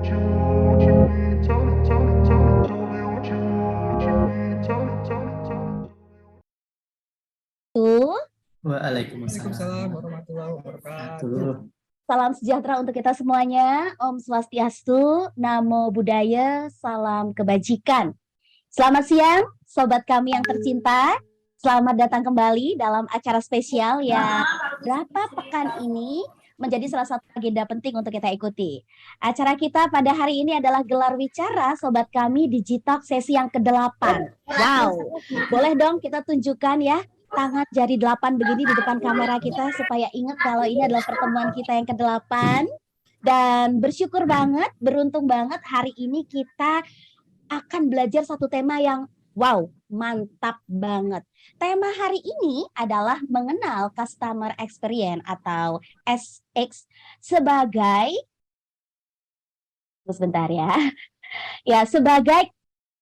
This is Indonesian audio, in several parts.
Tuh, Waalaikumsalam Waalaikumsalam. warahmatullahi wabarakatuh. Tuh. salam sejahtera untuk kita semuanya. Om Swastiastu, Namo Buddhaya, salam kebajikan. Selamat siang, sobat kami yang tercinta. Selamat datang kembali dalam acara spesial yang berapa pekan ini menjadi salah satu agenda penting untuk kita ikuti. Acara kita pada hari ini adalah gelar wicara sobat kami Digitalk sesi yang ke-8. Wow, boleh dong kita tunjukkan ya tangan jari 8 begini di depan kamera kita supaya ingat kalau ini adalah pertemuan kita yang ke-8. Dan bersyukur banget, beruntung banget hari ini kita akan belajar satu tema yang wow, mantap banget. Tema hari ini adalah mengenal customer experience atau SX sebagai sebentar ya. Ya, sebagai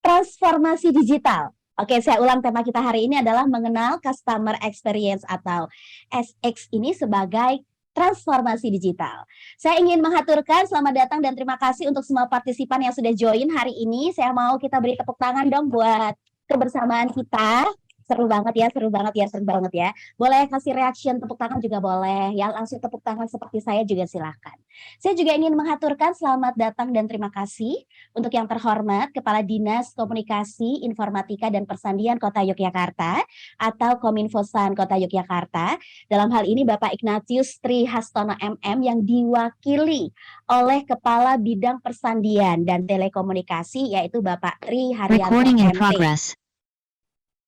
transformasi digital. Oke, saya ulang, tema kita hari ini adalah mengenal customer experience atau SX ini sebagai transformasi digital. Saya ingin mengaturkan selamat datang dan terima kasih untuk semua partisipan yang sudah join hari ini. Saya mau kita beri tepuk tangan dong buat kebersamaan kita. Seru banget ya, seru banget ya, seru banget ya. Boleh kasih reaction tepuk tangan juga boleh. Ya, langsung tepuk tangan seperti saya juga silakan. Saya juga ingin mengaturkan selamat datang dan terima kasih untuk yang terhormat Kepala Dinas Komunikasi, Informatika dan Persandian Kota Yogyakarta atau Kominfosan Kota Yogyakarta. Dalam hal ini Bapak Ignatius Tri Hastono MM yang diwakili oleh Kepala Bidang Persandian dan Telekomunikasi yaitu Bapak Tri Haryanto MT.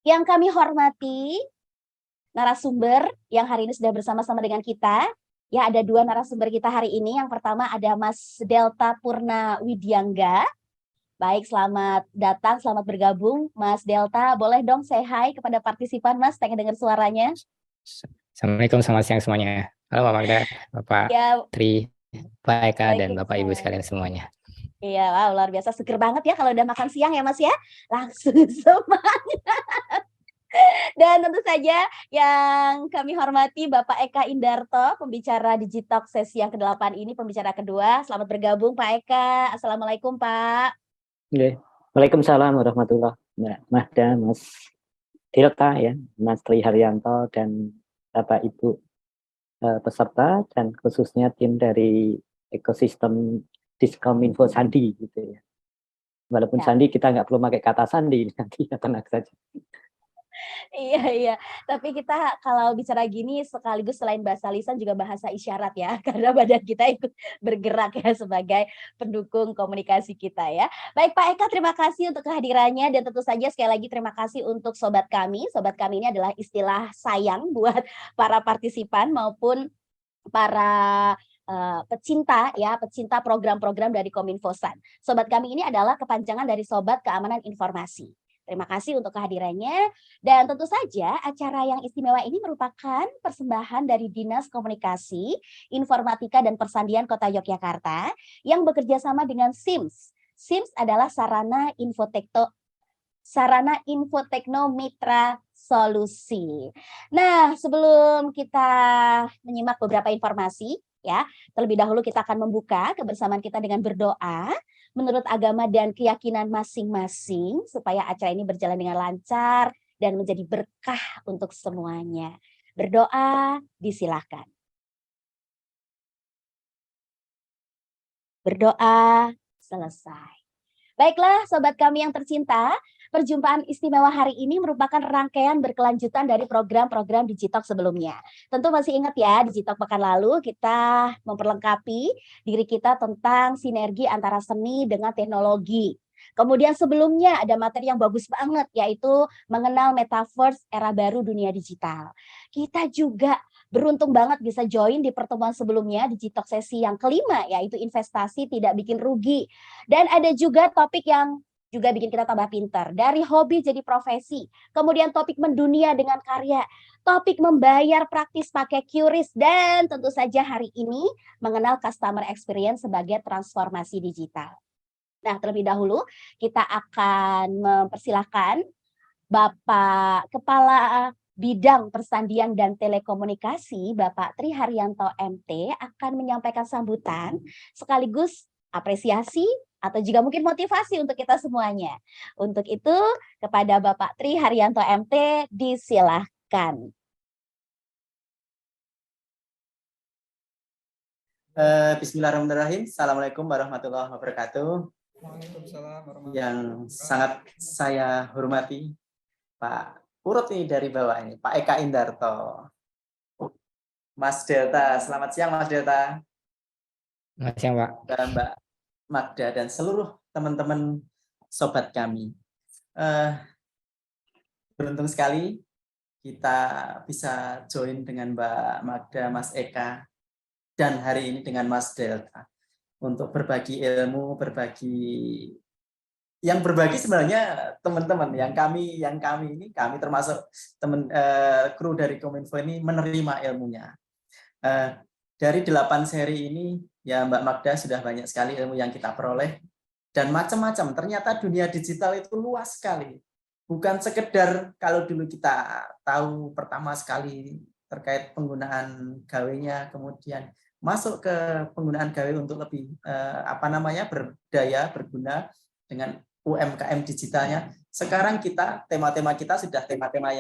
Yang kami hormati narasumber yang hari ini sudah bersama-sama dengan kita. Ya, ada dua narasumber kita hari ini. Yang pertama ada Mas Delta Purna Widyangga. Baik, selamat datang, selamat bergabung. Mas Delta, boleh dong say hi kepada partisipan, Mas? Pengen dengar suaranya. Assalamualaikum, selamat siang semuanya. Halo Pak Magda, Bapak Ya, Tri, Pak Eka, dan Bapak Ibu sekalian semuanya. Iya, wow, luar biasa. Seger banget ya kalau udah makan siang ya, Mas ya. Langsung semangat. Dan tentu saja yang kami hormati Bapak Eka Indarto, pembicara Digitalk sesi yang ke-8 ini, pembicara kedua. Selamat bergabung Pak Eka. Assalamualaikum Pak. Waalaikumsalam warahmatullahi wabarakatuh. Magda, Mas Delta ya, Mas Tri Haryanto dan Bapak Ibu peserta dan khususnya tim dari ekosistem Diskominfo Sandi gitu ya. Walaupun Sandi kita nggak perlu pakai kata sandi nanti ya, tenang saja. Iya. Tapi kita kalau bicara gini sekaligus selain bahasa lisan juga bahasa isyarat ya. Karena badan kita ikut bergerak ya sebagai pendukung komunikasi kita ya. Baik Pak Eka, terima kasih untuk kehadirannya. Dan tentu saja sekali lagi terima kasih untuk sobat kami. Sobat kami ini adalah istilah sayang buat para partisipan maupun para pecinta program-program dari Kominfosan. Sobat kami ini adalah kepanjangan dari Sobat Keamanan Informasi. Terima kasih untuk kehadirannya. Dan tentu saja acara yang istimewa ini merupakan persembahan dari Dinas Komunikasi, Informatika dan Persandian Kota Yogyakarta yang bekerja sama dengan SIMS. SIMS adalah Sarana Infotekno Mitra Solusi. Nah, sebelum kita menyimak beberapa informasi, ya, terlebih dahulu kita akan membuka kebersamaan kita dengan berdoa menurut agama dan keyakinan masing-masing supaya acara ini berjalan dengan lancar dan menjadi berkah untuk semuanya. Berdoa disilahkan. Berdoa selesai. Baiklah sobat kami yang tercinta, perjumpaan istimewa hari ini merupakan rangkaian berkelanjutan dari program-program Digitalk sebelumnya. Tentu masih ingat ya, Digitalk pekan lalu kita memperlengkapi diri kita tentang sinergi antara seni dengan teknologi. Kemudian sebelumnya ada materi yang bagus banget, yaitu mengenal metaverse era baru dunia digital. Kita juga beruntung banget bisa join di pertemuan sebelumnya Digitalk sesi yang kelima, yaitu investasi tidak bikin rugi. Dan ada juga topik yang juga bikin kita tambah pintar. Dari hobi jadi profesi. Kemudian topik mendunia dengan karya. Topik membayar praktis pakai QRIS. Dan tentu saja hari ini mengenal customer experience sebagai transformasi digital. Nah, terlebih dahulu kita akan mempersilahkan Bapak Kepala Bidang Persandian dan Telekomunikasi, Bapak Tri Haryanto MT akan menyampaikan sambutan sekaligus apresiasi atau juga mungkin motivasi untuk kita semuanya. Untuk itu kepada Bapak Tri Haryanto MT disilahkan. Bismillahirrahmanirrahim. Assalamualaikum warahmatullahi wabarakatuh. Waalaikumsalam warahmatullahi Yang wabarakatuh. sangat saya hormati Pak Urut ini dari bawah ini, Pak Eka Indarto. Mas Delta, selamat siang Mas Delta. Selamat siang, Pak. Dan Mbak Magda dan seluruh teman-teman sobat kami. Beruntung sekali kita bisa join dengan Mbak Magda, Mas Eka, dan hari ini dengan Mas Delta untuk berbagi ilmu, yang berbagi sebenarnya teman-teman yang kami ini kami termasuk kru dari Kominfo ini menerima ilmunya. Dari 8 seri ini ya Mbak Magda sudah banyak sekali ilmu yang kita peroleh dan macam-macam. Ternyata dunia digital itu luas sekali. Bukan sekedar kalau dulu kita tahu pertama sekali terkait penggunaan gawenya, kemudian masuk ke penggunaan gawe untuk lebih berdaya, berguna dengan UMKM digitalnya. Sekarang tema-tema kita sudah tema-tema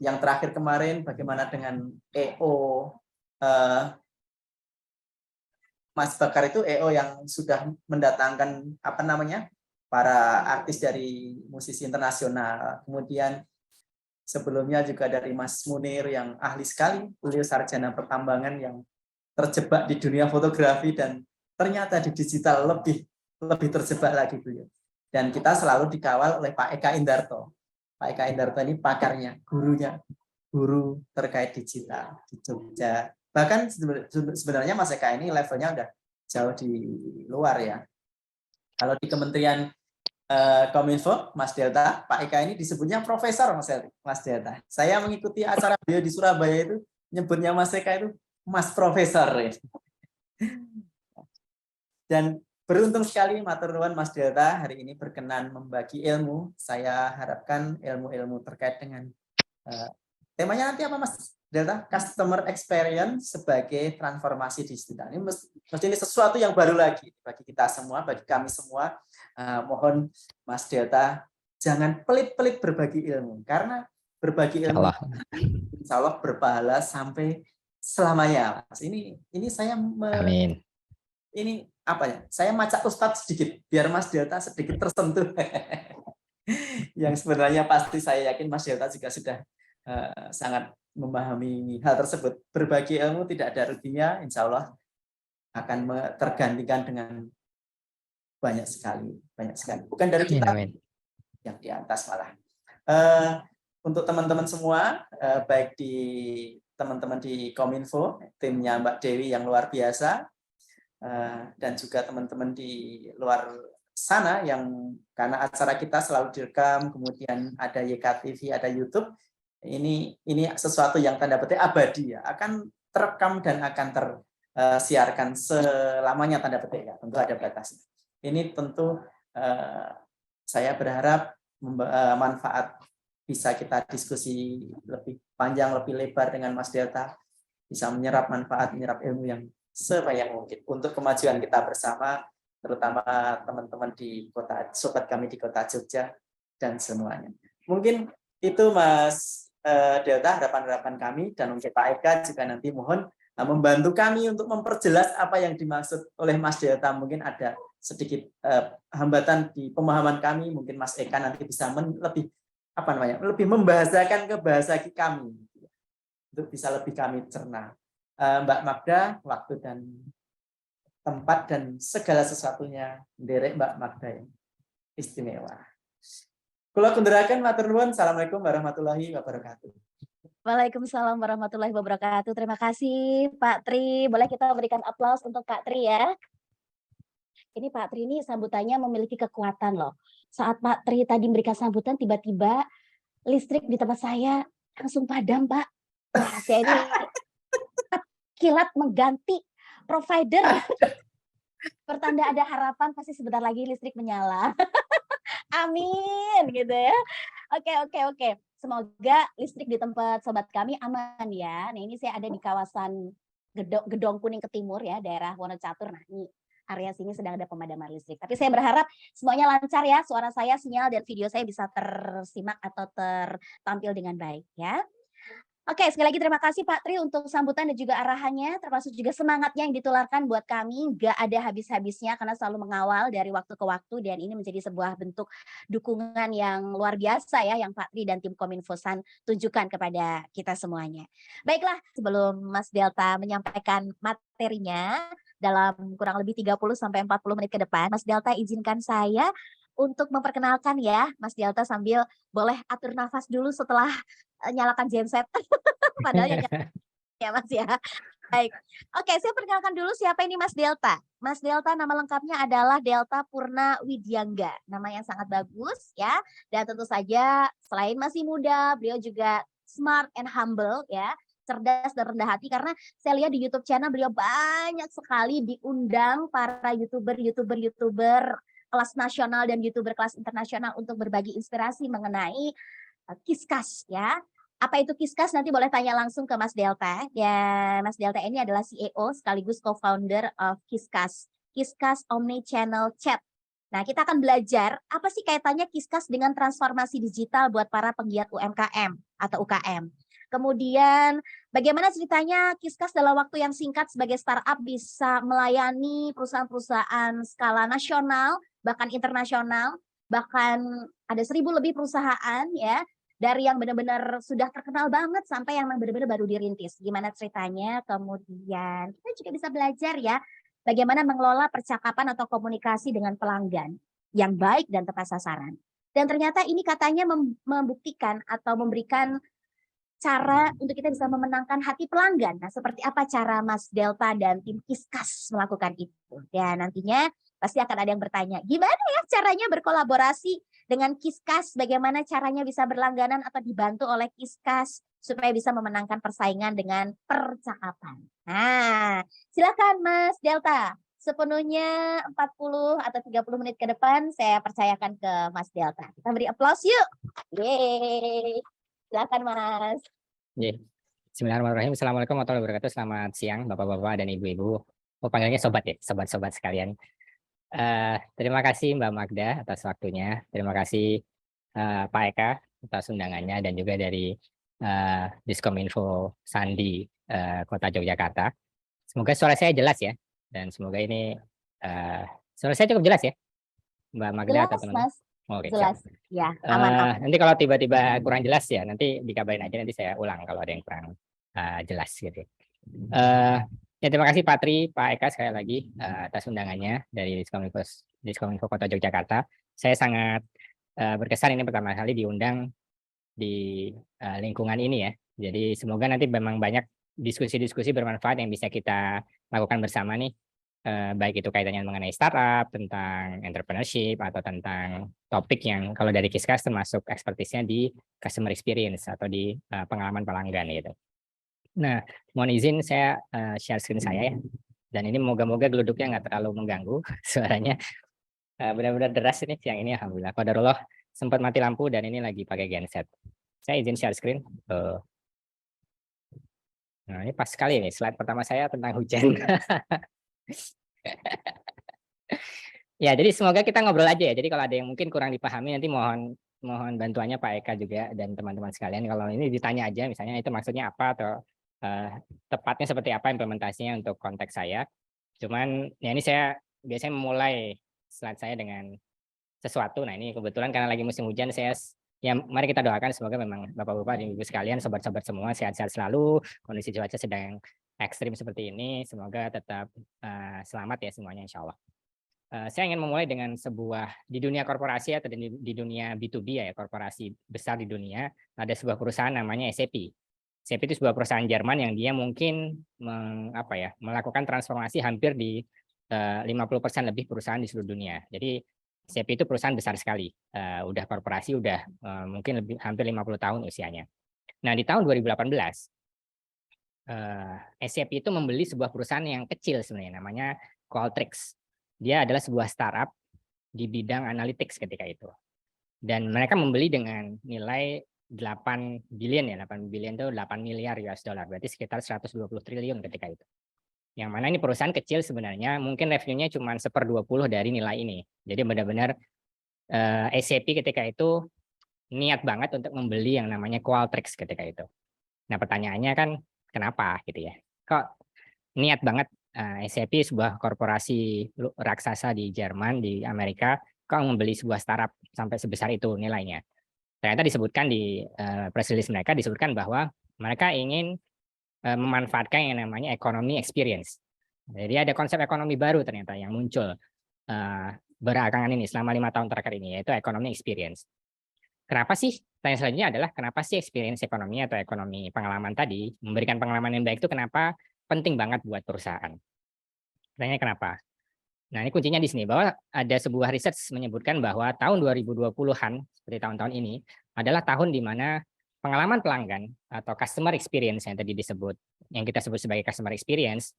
yang terakhir kemarin bagaimana dengan EO, Mas Bakar itu EO yang sudah mendatangkan para artis dari musisi internasional. Kemudian sebelumnya juga dari Mas Munir yang ahli sekali, beliau sarjana pertambangan yang terjebak di dunia fotografi dan ternyata di digital lebih terjebak lagi beliau. Dan kita selalu dikawal oleh Pak Eka Indarto. Pak Eka Indarto ini pakarnya, guru terkait digital di Jogja. Bahkan sebenarnya Mas Eka ini levelnya udah jauh di luar ya. Kalau di Kementerian Kominfo, Mas Delta, Pak Eka ini disebutnya profesor Mas Delta. Saya mengikuti acara beliau di Surabaya itu nyebutnya Mas Eka itu Mas Profesor. Dan beruntung sekali matur nuwun Mas Delta hari ini berkenan membagi ilmu. Saya harapkan ilmu-ilmu terkait dengan temanya nanti apa Mas Delta? Customer Experience sebagai transformasi digital. Ini mesti ini sesuatu yang baru lagi bagi kita semua, bagi kami semua. Mohon Mas Delta jangan pelit-pelit berbagi ilmu, karena berbagi ilmu insya Allah berpahala sampai selamanya. Mas. Ini saya Amin. Ini apa ya? Saya macak Ustadz sedikit biar Mas Delta sedikit tersentuh. Yang sebenarnya pasti saya yakin Mas Delta juga sudah sangat memahami hal tersebut. Berbagi ilmu tidak ada ruginya, insya Allah akan tergantikan dengan banyak sekali. Bukan dari kita yang di atas malah. Untuk teman-teman semua, baik di teman-teman di Kominfo, timnya Mbak Dewi yang luar biasa, dan juga teman-teman di luar sana yang karena acara kita selalu direkam, kemudian ada YKTV, ada YouTube. Ini sesuatu yang tanda petik abadi ya, akan terekam dan akan tersiarkan selamanya tanda petik ya, tentu ada batasnya. Ini tentu saya berharap manfaat bisa kita diskusi lebih panjang, lebih lebar dengan Mas Delta, bisa menyerap manfaat, menyerap ilmu yang sebanyak mungkin untuk kemajuan kita bersama, terutama teman-teman di kota, sobat kami di kota Jogja dan semuanya. Mungkin itu Mas Delta harapan-harapan kami, dan untuk Pak Eka juga nanti mohon membantu kami untuk memperjelas apa yang dimaksud oleh Mas Delta. Mungkin ada sedikit hambatan di pemahaman kami, mungkin Mas Eka nanti bisa lebih membahasakan ke bahasa kami untuk bisa lebih kami cerna. Mbak Magda, waktu dan tempat dan segala sesuatunya derek Mbak Magda yang istimewa. Kula kunduraken matur nuwun. Assalamualaikum warahmatullahi wabarakatuh. Waalaikumsalam warahmatullahi wabarakatuh. Terima kasih Pak Tri. Boleh kita berikan aplaus untuk Pak Tri ya. Ini Pak Tri ini sambutannya memiliki kekuatan loh. Saat Pak Tri tadi memberikan sambutan, tiba-tiba listrik di tempat saya langsung padam, Pak. Wah, saya ini kilat mengganti provider. Pertanda ada harapan, pasti sebentar lagi listrik menyala. Amin gitu ya. Oke. Semoga listrik di tempat sobat kami aman ya. Nah, ini saya ada di kawasan Gedong Kuning ke timur ya, daerah Wonocatur. Nah, ini area sini sedang ada pemadaman listrik. Tapi saya berharap semuanya lancar ya, suara saya, sinyal dan video saya bisa tersimak atau tertampil dengan baik ya. Oke, sekali lagi terima kasih Pak Tri untuk sambutan dan juga arahannya, termasuk juga semangatnya yang ditularkan buat kami. Nggak ada habis-habisnya karena selalu mengawal dari waktu ke waktu dan ini menjadi sebuah bentuk dukungan yang luar biasa ya yang Pak Tri dan tim Kominfosan tunjukkan kepada kita semuanya. Baiklah, sebelum Mas Delta menyampaikan materinya dalam kurang lebih 30 sampai 40 menit ke depan, Mas Delta izinkan saya untuk memperkenalkan ya, Mas Delta sambil boleh atur nafas dulu setelah nyalakan genset. Padahal ya Mas ya. Baik. Oke, saya perkenalkan dulu siapa ini Mas Delta. Mas Delta nama lengkapnya adalah Delta Purna Widyangga. Nama yang sangat bagus ya. Dan tentu saja selain masih muda, beliau juga smart and humble ya. Cerdas dan rendah hati karena saya lihat di YouTube channel beliau banyak sekali diundang para YouTuber kelas nasional dan YouTuber kelas internasional untuk berbagi inspirasi mengenai Kiskas ya. Apa itu Kiskas? Nanti boleh tanya langsung ke Mas Delta. Ya, Mas Delta ini adalah CEO sekaligus co-founder of Kiskas. Kiskas Omni Channel Chat. Nah, kita akan belajar apa sih kaitannya Kiskas dengan transformasi digital buat para penggiat UMKM atau UKM. Kemudian bagaimana ceritanya Kiskas dalam waktu yang singkat sebagai startup bisa melayani perusahaan-perusahaan skala nasional, bahkan internasional, bahkan ada 1.000 lebih perusahaan ya, dari yang benar-benar sudah terkenal banget sampai yang benar-benar baru dirintis. Gimana ceritanya? Kemudian kita juga bisa belajar ya bagaimana mengelola percakapan atau komunikasi dengan pelanggan yang baik dan tepat sasaran. Dan ternyata ini katanya membuktikan atau memberikan cara untuk kita bisa memenangkan hati pelanggan. Nah, seperti apa cara Mas Delta dan tim Kiskas melakukan itu? Dan nantinya pasti akan ada yang bertanya, gimana ya caranya berkolaborasi dengan Kiskas? Bagaimana caranya bisa berlangganan atau dibantu oleh Kiskas supaya bisa memenangkan persaingan dengan percakapan? Nah, silakan Mas Delta. Sepenuhnya 40 atau 30 menit ke depan saya percayakan ke Mas Delta. Kita beri aplaus yuk. Yeay. Silakan Mas. Bismillahirrahmanirrahim. Assalamualaikum warahmatullahi wabarakatuh. Selamat siang Bapak-bapak dan Ibu-ibu. Oh, panggilnya sobat ya, sobat-sobat sekalian. Terima kasih Mbak Magda atas waktunya. Terima kasih Pak Eka atas undangannya dan juga dari Diskominfo Sandi Kota Yogyakarta. Semoga suara saya jelas ya dan semoga ini suara saya cukup jelas ya Mbak Magda Jelas atau teman-teman. Mas. Oke, Jelas. siap. Ya, aman. Nanti kalau tiba-tiba kurang jelas ya nanti dikabarin aja, nanti saya ulang kalau ada yang kurang jelas gitu. Ya terima kasih Pak Tri, Pak Eka sekali lagi atas undangannya dari Diskominfo Kota Yogyakarta. Saya sangat berkesan ini pertama kali diundang di lingkungan ini ya. Jadi semoga nanti memang banyak diskusi-diskusi bermanfaat yang bisa kita lakukan bersama nih. Baik itu kaitannya mengenai startup, tentang entrepreneurship, atau tentang topik yang kalau dari Kiskas termasuk ekspertisnya di customer experience atau di pengalaman pelanggan gitu. Nah, mohon izin saya share screen saya ya. Dan ini moga-moga geluduknya nggak terlalu mengganggu suaranya. Benar-benar deras ini siang ini, alhamdulillah. Qadarullah sempat mati lampu dan ini lagi pakai genset. Saya izin share screen. Nah, ini pas sekali nih slide pertama saya tentang hujan. Ya, jadi semoga kita ngobrol aja ya. Jadi kalau ada yang mungkin kurang dipahami nanti mohon bantuannya Pak Eka juga dan teman-teman sekalian. Kalau ini ditanya aja misalnya itu maksudnya apa atau tepatnya seperti apa implementasinya untuk konteks saya. Cuman ya ini saya biasanya memulai slide saya dengan sesuatu. Nah, ini kebetulan karena lagi musim hujan saya ya mari kita doakan semoga memang Bapak-bapak dan Ibu sekalian, sobat-sobat semua sehat-sehat selalu. Kondisi cuaca sedang ekstrim seperti ini, semoga tetap selamat ya semuanya insya Allah. Saya ingin memulai dengan sebuah di dunia korporasi atau di dunia B2B ya, korporasi besar di dunia, ada sebuah perusahaan namanya SAP. SAP itu sebuah perusahaan Jerman yang dia mungkin melakukan transformasi hampir di 50% lebih perusahaan di seluruh dunia. Jadi SAP itu perusahaan besar sekali. Udah korporasi udah mungkin hampir 50 tahun usianya. Nah, di tahun 2018 SAP itu membeli sebuah perusahaan yang kecil sebenarnya namanya Qualtrics. Dia adalah sebuah startup di bidang analytics ketika itu. Dan mereka membeli dengan nilai 8 billion ya, 8 billion itu 8 miliar US dollar, berarti sekitar 120 triliun ketika itu. Yang mana ini perusahaan kecil sebenarnya, mungkin revenue-nya cuma 1/20 dari nilai ini. Jadi benar-benar SAP ketika itu niat banget untuk membeli yang namanya Qualtrics ketika itu. Nah pertanyaannya kan kenapa gitu ya? Kok niat banget SAP sebuah korporasi raksasa di Jerman, di Amerika, kok membeli sebuah startup sampai sebesar itu nilainya? Ternyata disebutkan di press release mereka disebutkan bahwa mereka ingin memanfaatkan yang namanya economy experience. Jadi ada konsep ekonomi baru ternyata yang muncul belakangan ini selama 5 tahun terakhir ini, yaitu economy experience. Kenapa sih? Tanya selanjutnya adalah kenapa sih experience ekonomi atau ekonomi pengalaman tadi memberikan pengalaman yang baik itu kenapa penting banget buat perusahaan? Pertanyaannya kenapa? Nah, ini kuncinya di sini bahwa ada sebuah riset menyebutkan bahwa tahun 2020-an seperti tahun-tahun ini adalah tahun di mana pengalaman pelanggan atau customer experience yang tadi disebut, yang kita sebut sebagai customer experience,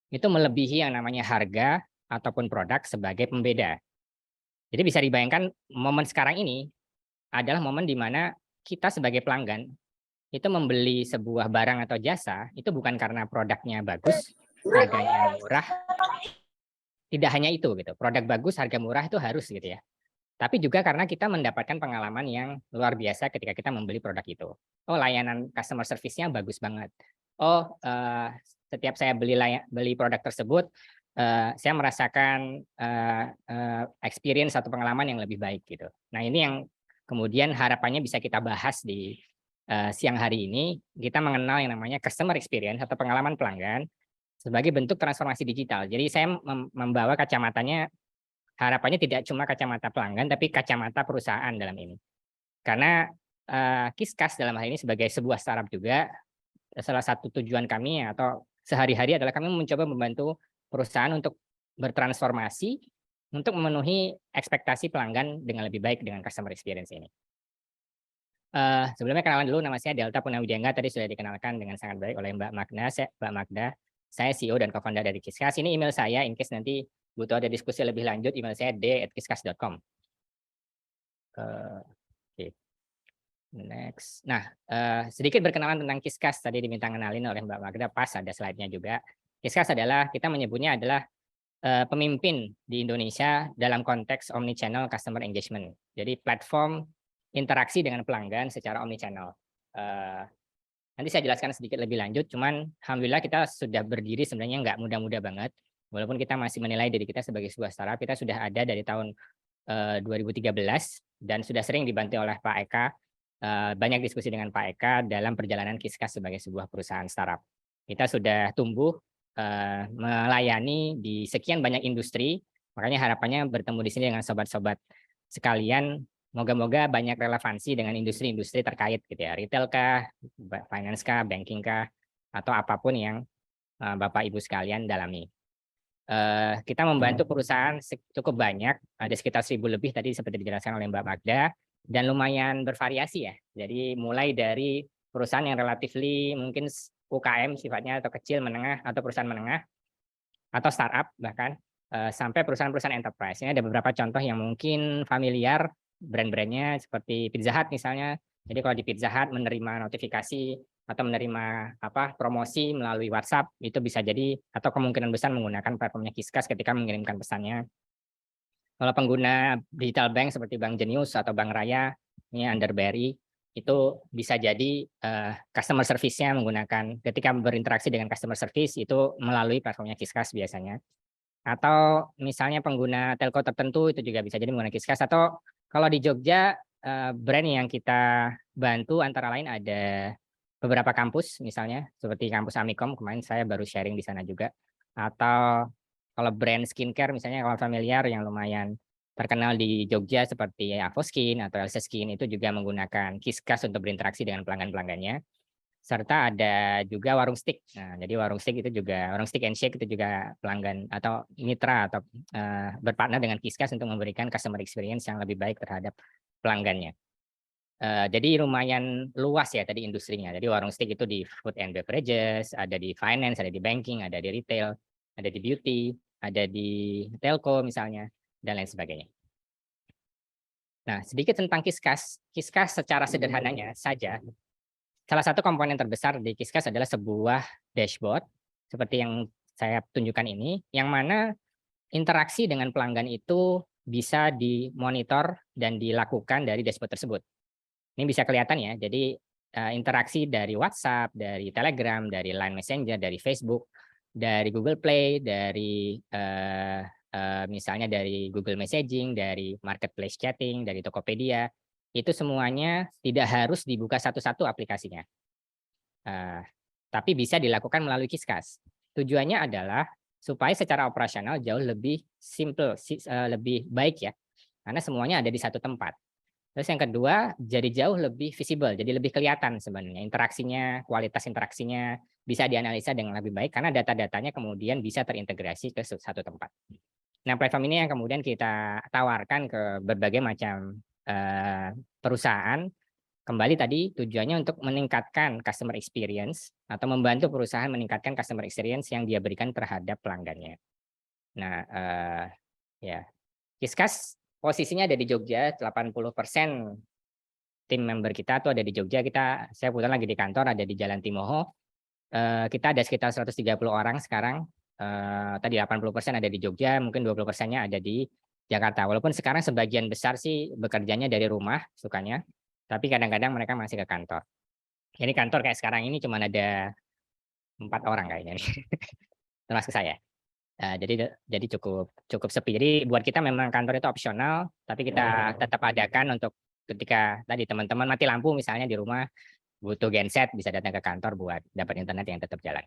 itu melebihi yang namanya harga ataupun produk sebagai pembeda. Jadi bisa dibayangkan momen sekarang ini adalah momen di mana kita sebagai pelanggan itu membeli sebuah barang atau jasa itu bukan karena produknya bagus, harganya murah, tidak hanya itu gitu. Produk bagus, harga murah itu harus gitu ya. Tapi juga karena kita mendapatkan pengalaman yang luar biasa ketika kita membeli produk itu. Oh, layanan customer service-nya bagus banget. Oh, setiap saya beli produk tersebut, saya merasakan experience atau pengalaman yang lebih baik gitu. Nah, ini yang kemudian harapannya bisa kita bahas di siang hari ini. Kita mengenal yang namanya customer experience atau pengalaman pelanggan sebagai bentuk transformasi digital. Jadi saya membawa kacamatanya, harapannya tidak cuma kacamata pelanggan, tapi kacamata perusahaan dalam ini. Karena Kiskas dalam hal ini sebagai sebuah startup juga, salah satu tujuan kami atau sehari-hari adalah kami mencoba membantu perusahaan untuk bertransformasi untuk memenuhi ekspektasi pelanggan dengan lebih baik dengan customer experience ini. Sebelumnya kenalan dulu, nama saya Delta Purnawidengga, tadi sudah dikenalkan dengan sangat baik oleh Mbak Magda. Saya CEO dan co-founder dari Kiskas. Ini email saya, in case nanti butuh ada diskusi lebih lanjut, email saya d@kiskas.com. Oke. Next. Nah, sedikit berkenalan tentang Kiskas, tadi diminta kenalin oleh Mbak Magda, pas ada slide-nya juga. Kiskas adalah, kita menyebutnya adalah pemimpin di Indonesia dalam konteks omnichannel customer engagement. Jadi platform interaksi dengan pelanggan secara omnichannel. Nanti saya jelaskan sedikit lebih lanjut, cuman alhamdulillah kita sudah berdiri sebenarnya nggak mudah-mudah banget. Walaupun kita masih menilai diri kita sebagai sebuah startup, kita sudah ada dari tahun 2013 dan sudah sering dibantu oleh Pak Eka. Banyak diskusi dengan Pak Eka dalam perjalanan Kiskas sebagai sebuah perusahaan startup. Kita sudah tumbuh melayani di sekian banyak industri, makanya harapannya bertemu di sini dengan sobat-sobat sekalian, moga-moga banyak relevansi dengan industri-industri terkait gitu ya, retail kah, finance kah, banking kah, atau apapun yang Bapak Ibu sekalian dalami. Kita membantu perusahaan cukup banyak, ada sekitar 1.000 lebih tadi seperti dijelaskan oleh Mbak Magda, dan lumayan bervariasi ya. Jadi mulai dari perusahaan yang relatifly mungkin UKM sifatnya atau kecil, menengah, atau perusahaan menengah, atau startup bahkan, sampai perusahaan-perusahaan enterprise. Ini ada beberapa contoh yang mungkin familiar, brand-brandnya seperti Pizza Hut misalnya. Jadi kalau di Pizza Hut menerima notifikasi atau menerima promosi melalui WhatsApp, itu bisa jadi atau kemungkinan besar menggunakan platformnya Kiskas ketika mengirimkan pesannya. Kalau pengguna digital bank seperti Bank Jenius atau Bank Raya, ini under BRI, itu bisa jadi customer service-nya menggunakan, ketika berinteraksi dengan customer service itu melalui platformnya Kiskas biasanya. Atau misalnya pengguna telco tertentu itu juga bisa jadi menggunakan Kiskas. Atau kalau di Jogja, brand yang kita bantu antara lain ada beberapa kampus misalnya, seperti kampus Amikom, kemarin saya baru sharing di sana juga. Atau kalau brand skincare misalnya, kalau familiar yang lumayan terkenal di Jogja seperti Avoskin atau Elsa Skin, itu juga menggunakan Kiskas untuk berinteraksi dengan pelanggan-pelanggannya. Serta ada juga warung stick. Nah, jadi warung stick itu juga, warung stick and shake itu juga pelanggan atau mitra atau berpartner dengan Kiskas untuk memberikan customer experience yang lebih baik terhadap pelanggannya. Jadi lumayan luas ya tadi industrinya. Jadi warung stick itu di food and beverages, ada di finance, ada di banking, ada di retail, ada di beauty, ada di telco misalnya, dan lain sebagainya. Nah, sedikit tentang Kiskas. Kiskas secara sederhananya saja, salah satu komponen terbesar di Kiskas adalah sebuah dashboard, seperti yang saya tunjukkan ini, yang mana interaksi dengan pelanggan itu bisa dimonitor dan dilakukan dari dashboard tersebut. Ini bisa kelihatan ya, jadi interaksi dari WhatsApp, dari Telegram, dari Line Messenger, dari Facebook, dari Google Play, dari misalnya dari Google Messaging, dari Marketplace Chatting, dari Tokopedia, itu semuanya tidak harus dibuka satu-satu aplikasinya. Tapi bisa dilakukan melalui Qisqas. Tujuannya adalah supaya secara operasional jauh lebih simple, lebih baik ya, karena semuanya ada di satu tempat. Terus yang kedua, jadi jauh lebih visible, jadi lebih kelihatan sebenarnya interaksinya, kualitas interaksinya bisa dianalisa dengan lebih baik karena data-datanya kemudian bisa terintegrasi ke satu tempat. Nah, platform ini yang kemudian kita tawarkan ke berbagai macam perusahaan. Kembali tadi tujuannya untuk meningkatkan customer experience atau membantu perusahaan meningkatkan customer experience yang dia berikan terhadap pelanggannya. Nah, ya, Qisqas posisinya ada di Jogja, 80% tim member kita tuh ada di Jogja. Saya kebetulan lagi di kantor, ada di Jalan Timoho. Kita ada sekitar 130 orang sekarang. Tadi 80% ada di Jogja, mungkin 20%-nya ada di Jakarta. Walaupun sekarang sebagian besar sih bekerjanya dari rumah, sukanya. Tapi kadang-kadang mereka masih ke kantor. Jadi kantor kayak sekarang ini cuma ada 4 orang kayaknya nih, termasuk saya. Jadi cukup sepi. Jadi buat kita memang kantor itu opsional, tapi kita tetap adakan untuk ketika tadi teman-teman mati lampu misalnya di rumah butuh genset bisa datang ke kantor buat dapat internet yang tetap jalan.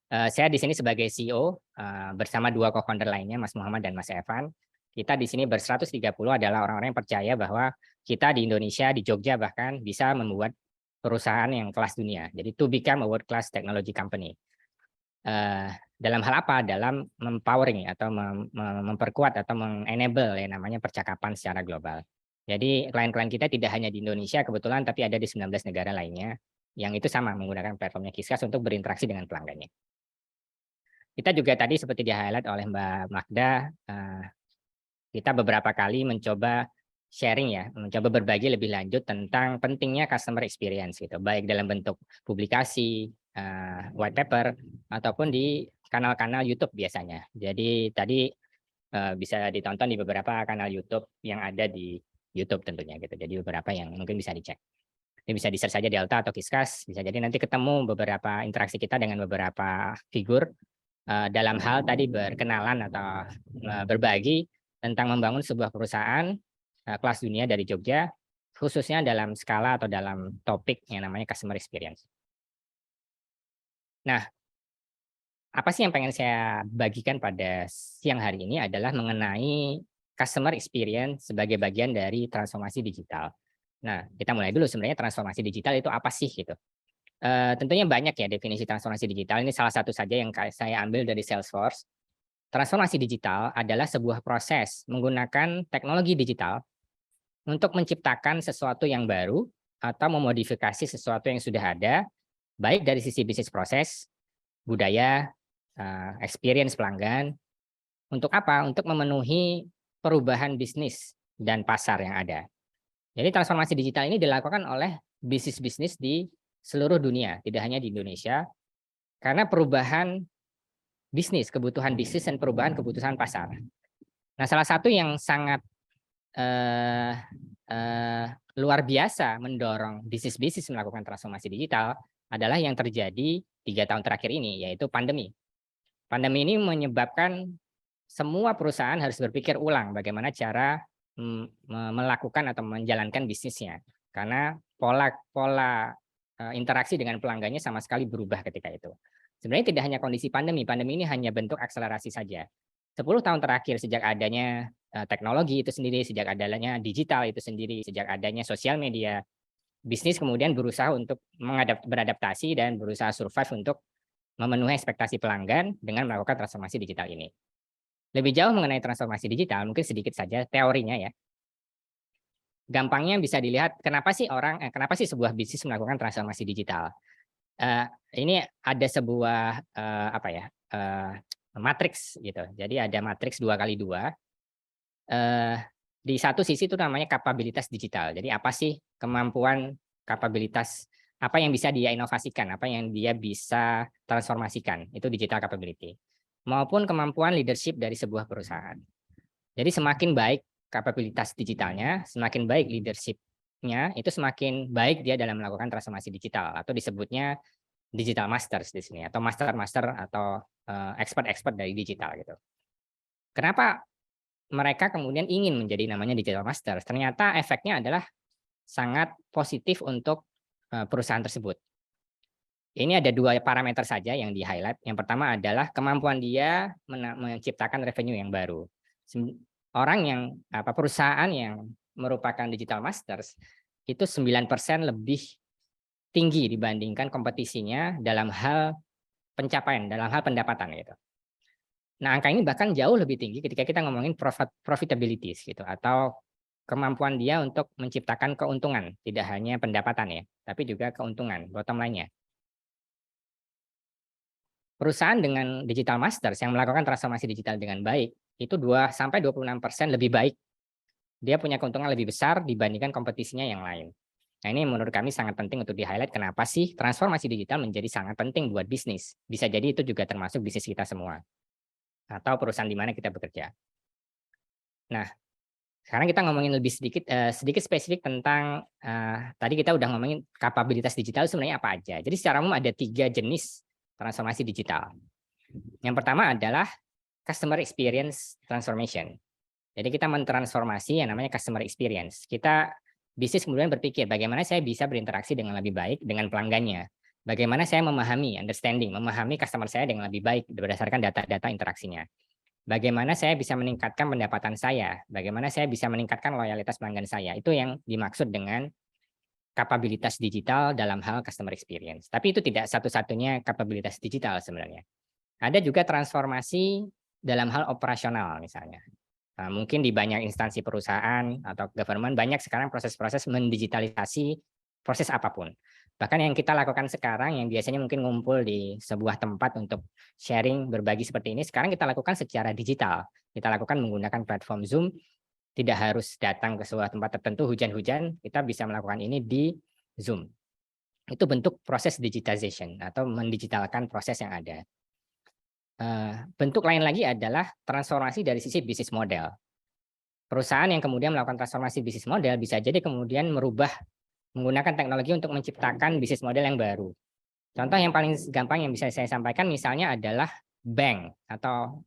Saya di sini sebagai CEO bersama 2 co-founder lainnya, Mas Muhammad dan Mas Evan. Kita di sini ber-130 adalah orang-orang yang percaya bahwa kita di Indonesia, di Jogja bahkan bisa membuat perusahaan yang kelas dunia. Jadi to become a world class technology company. Dalam hal apa? Dalam empowering atau memperkuat atau mengenable ya namanya percakapan secara global. Jadi klien-klien kita tidak hanya di Indonesia kebetulan, tapi ada di 19 negara lainnya yang itu sama menggunakan platformnya Qisqas untuk berinteraksi dengan pelanggannya. Kita juga tadi seperti di-highlight oleh Mbak Magda, kita beberapa kali mencoba sharing ya, mencoba berbagi lebih lanjut tentang pentingnya customer experience gitu, baik dalam bentuk publikasi, white paper, ataupun di kanal-kanal YouTube biasanya. Jadi tadi bisa ditonton di beberapa kanal YouTube yang ada di YouTube tentunya gitu. Jadi beberapa yang mungkin bisa dicek. Ini bisa di-search saja Delta atau Qisqas, bisa jadi nanti ketemu beberapa interaksi kita dengan beberapa figur dalam hal tadi berkenalan atau berbagi tentang membangun sebuah perusahaan kelas dunia dari Jogja, khususnya dalam skala atau dalam topik yang namanya customer experience. Nah, apa sih yang pengen saya bagikan pada siang hari ini adalah mengenai customer experience sebagai bagian dari transformasi digital. Nah, kita mulai dulu sebenarnya transformasi digital itu apa sih gitu. Tentunya banyak ya definisi transformasi digital, ini salah satu saja yang saya ambil dari Salesforce. Transformasi digital adalah sebuah proses menggunakan teknologi digital untuk menciptakan sesuatu yang baru atau memodifikasi sesuatu yang sudah ada, baik dari sisi bisnis proses, budaya, experience pelanggan. Untuk apa? Untuk memenuhi perubahan bisnis dan pasar yang ada. Jadi transformasi digital ini dilakukan oleh bisnis-bisnis di seluruh dunia, tidak hanya di Indonesia, karena perubahan bisnis, kebutuhan bisnis dan perubahan kebutuhan pasar. Nah, salah satu yang sangat luar biasa mendorong bisnis-bisnis melakukan transformasi digital adalah yang terjadi 3 tahun terakhir ini, yaitu pandemi. Pandemi ini menyebabkan semua perusahaan harus berpikir ulang bagaimana cara melakukan atau menjalankan bisnisnya, karena pola interaksi dengan pelanggannya sama sekali berubah ketika itu. Sebenarnya tidak hanya kondisi pandemi ini hanya bentuk akselerasi saja. 10 tahun terakhir sejak adanya teknologi itu sendiri, sejak adanya digital itu sendiri, sejak adanya sosial media, bisnis kemudian berusaha untuk beradaptasi dan berusaha survive untuk memenuhi ekspektasi pelanggan dengan melakukan transformasi digital ini. Lebih jauh mengenai transformasi digital, mungkin sedikit saja teorinya ya. Gampangnya bisa dilihat kenapa sih sebuah bisnis melakukan transformasi digital. Ini ada sebuah matriks gitu. Jadi ada matriks 2x2. Di satu sisi itu namanya kapabilitas digital. Jadi apa sih kemampuan kapabilitas apa yang bisa dia inovasikan, apa yang dia bisa transformasikan, itu digital capability. Maupun kemampuan leadership dari sebuah perusahaan. Jadi semakin baik kapabilitas digitalnya, semakin baik leadership-nya, itu semakin baik dia dalam melakukan transformasi digital, atau disebutnya digital masters di sini, atau master-master atau expert-expert dari digital gitu. Kenapa mereka kemudian ingin menjadi namanya digital masters? Ternyata efeknya adalah sangat positif untuk perusahaan tersebut. Ini ada 2 parameter saja yang di-highlight. Yang pertama adalah kemampuan dia menciptakan revenue yang baru. Orang yang perusahaan yang merupakan digital masters itu 9% lebih tinggi dibandingkan kompetisinya dalam hal pencapaian, dalam hal pendapatan gitu. Nah, angka ini bahkan jauh lebih tinggi ketika kita ngomongin profitability gitu, atau kemampuan dia untuk menciptakan keuntungan, tidak hanya pendapatan ya, tapi juga keuntungan, bottom line-nya. Perusahaan dengan digital masters yang melakukan transformasi digital dengan baik, itu 2-26% lebih baik. Dia punya keuntungan lebih besar dibandingkan kompetisinya yang lain. Nah, ini menurut kami sangat penting untuk di-highlight kenapa sih transformasi digital menjadi sangat penting buat bisnis. Bisa jadi itu juga termasuk bisnis kita semua, atau perusahaan di mana kita bekerja. Nah, sekarang kita ngomongin lebih sedikit spesifik tentang tadi kita udah ngomongin kapabilitas digital sebenarnya apa aja. Jadi secara umum ada 3 jenis transformasi digital. Yang pertama adalah customer experience transformation. Jadi kita mentransformasi yang namanya customer experience. Bisnis kemudian berpikir bagaimana saya bisa berinteraksi dengan lebih baik dengan pelanggannya. Bagaimana saya memahami customer saya dengan lebih baik berdasarkan data-data interaksinya. Bagaimana saya bisa meningkatkan pendapatan saya, bagaimana saya bisa meningkatkan loyalitas pelanggan saya. Itu yang dimaksud dengan kapabilitas digital dalam hal customer experience. Tapi itu tidak satu-satunya kapabilitas digital sebenarnya. Ada juga transformasi dalam hal operasional misalnya. Nah, mungkin di banyak instansi perusahaan atau government banyak sekarang proses-proses mendigitalisasi proses apapun. Bahkan yang kita lakukan sekarang yang biasanya mungkin ngumpul di sebuah tempat untuk sharing, berbagi seperti ini, sekarang kita lakukan secara digital. Kita lakukan menggunakan platform Zoom, tidak harus datang ke sebuah tempat tertentu, hujan-hujan, kita bisa melakukan ini di Zoom. Itu bentuk proses digitization atau mendigitalkan proses yang ada. Bentuk lain lagi adalah transformasi dari sisi bisnis model. Perusahaan yang kemudian melakukan transformasi bisnis model bisa jadi kemudian menggunakan teknologi untuk menciptakan bisnis model yang baru. Contoh yang paling gampang yang bisa saya sampaikan misalnya adalah bank atau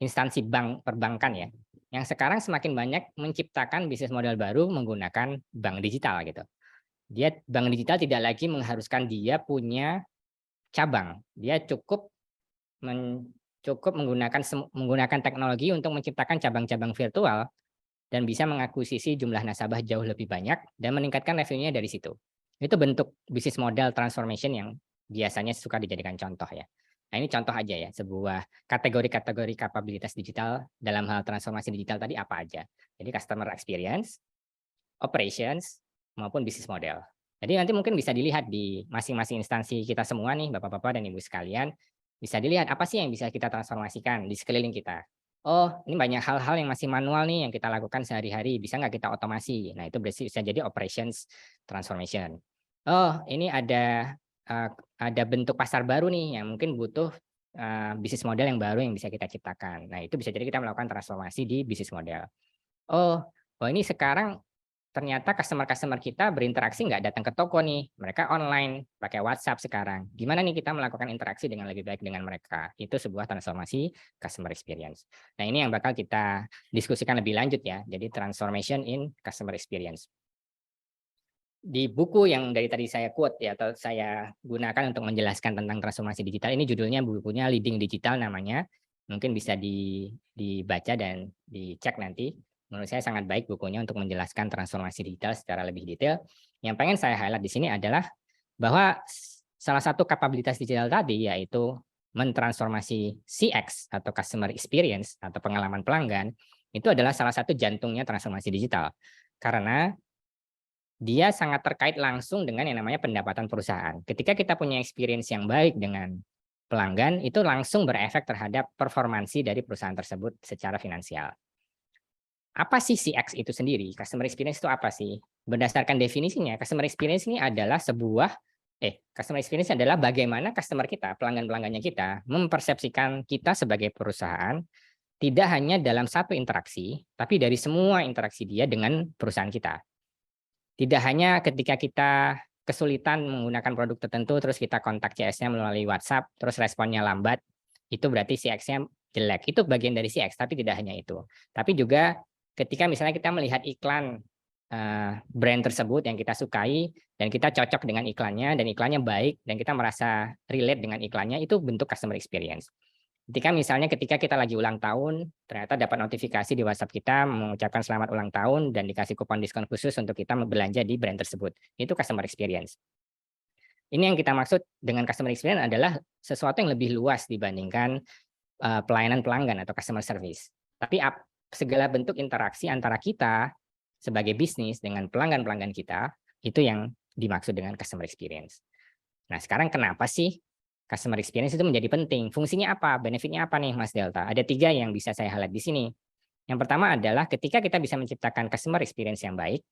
instansi bank perbankan ya, yang sekarang semakin banyak menciptakan bisnis model baru menggunakan bank digital gitu. Bank digital tidak lagi mengharuskan dia punya cabang, dia cukup menggunakan teknologi untuk menciptakan cabang-cabang virtual dan bisa mengakuisisi jumlah nasabah jauh lebih banyak dan meningkatkan revenue-nya dari situ. Itu bentuk bisnis model transformation yang biasanya suka dijadikan contoh ya. Nah, ini contoh aja ya, sebuah kategori-kategori kapabilitas digital dalam hal transformasi digital tadi apa aja. Jadi customer experience, operations, maupun bisnis model. Jadi nanti mungkin bisa dilihat di masing-masing instansi kita semua nih, Bapak-Bapak dan Ibu sekalian, bisa dilihat apa sih yang bisa kita transformasikan di sekeliling kita. Oh, ini banyak hal-hal yang masih manual nih yang kita lakukan sehari-hari, bisa nggak kita otomasi? Nah, itu bisa jadi operations transformation. Oh, ini ada bentuk pasar baru nih yang mungkin butuh bisnis model yang baru yang bisa kita ciptakan. Nah, itu bisa jadi kita melakukan transformasi di bisnis model. Oh, ini sekarang ternyata customer kita berinteraksi nggak datang ke toko nih, mereka online, pakai WhatsApp sekarang. Gimana nih kita melakukan interaksi dengan lebih baik dengan mereka? Itu sebuah transformasi customer experience. Nah, ini yang bakal kita diskusikan lebih lanjut ya, jadi transformation in customer experience. Di buku yang dari tadi saya quote ya, atau saya gunakan untuk menjelaskan tentang transformasi digital, ini judulnya bukunya Leading Digital namanya, mungkin bisa dibaca dan dicek nanti. Menurut saya sangat baik bukunya untuk menjelaskan transformasi digital secara lebih detail. Yang pengen saya highlight di sini adalah bahwa salah satu kapabilitas digital tadi yaitu mentransformasi CX atau customer experience atau pengalaman pelanggan, itu adalah salah satu jantungnya transformasi digital. Karena dia sangat terkait langsung dengan yang namanya pendapatan perusahaan. Ketika kita punya experience yang baik dengan pelanggan, itu langsung berefek terhadap performansi dari perusahaan tersebut secara finansial. Apa sih CX itu sendiri? Customer experience itu apa sih? Berdasarkan definisinya, customer experience ini adalah sebuah Customer experience adalah bagaimana customer kita, pelanggan-pelanggannya kita mempersepsikan kita sebagai perusahaan tidak hanya dalam satu interaksi, tapi dari semua interaksi dia dengan perusahaan kita. Tidak hanya ketika kita kesulitan menggunakan produk tertentu, terus kita kontak CS-nya melalui WhatsApp, terus responnya lambat, itu berarti CX-nya jelek. Itu bagian dari CX, tapi tidak hanya itu. Tapi juga ketika misalnya kita melihat iklan brand tersebut yang kita sukai, dan kita cocok dengan iklannya, dan iklannya baik, dan kita merasa relate dengan iklannya, itu bentuk customer experience. Ketika kita lagi ulang tahun, ternyata dapat notifikasi di WhatsApp kita mengucapkan selamat ulang tahun dan dikasih kupon diskon khusus untuk kita belanja di brand tersebut. Itu customer experience. Ini yang kita maksud dengan customer experience adalah sesuatu yang lebih luas dibandingkan pelayanan pelanggan atau customer service. Tapi segala bentuk interaksi antara kita sebagai bisnis dengan pelanggan-pelanggan kita, itu yang dimaksud dengan customer experience. Nah, sekarang kenapa sih customer experience itu menjadi penting? Fungsinya apa? Benefitnya apa nih, Mas Delta? Ada 3 yang bisa saya highlight di sini. Yang pertama adalah ketika kita bisa menciptakan customer experience yang baik,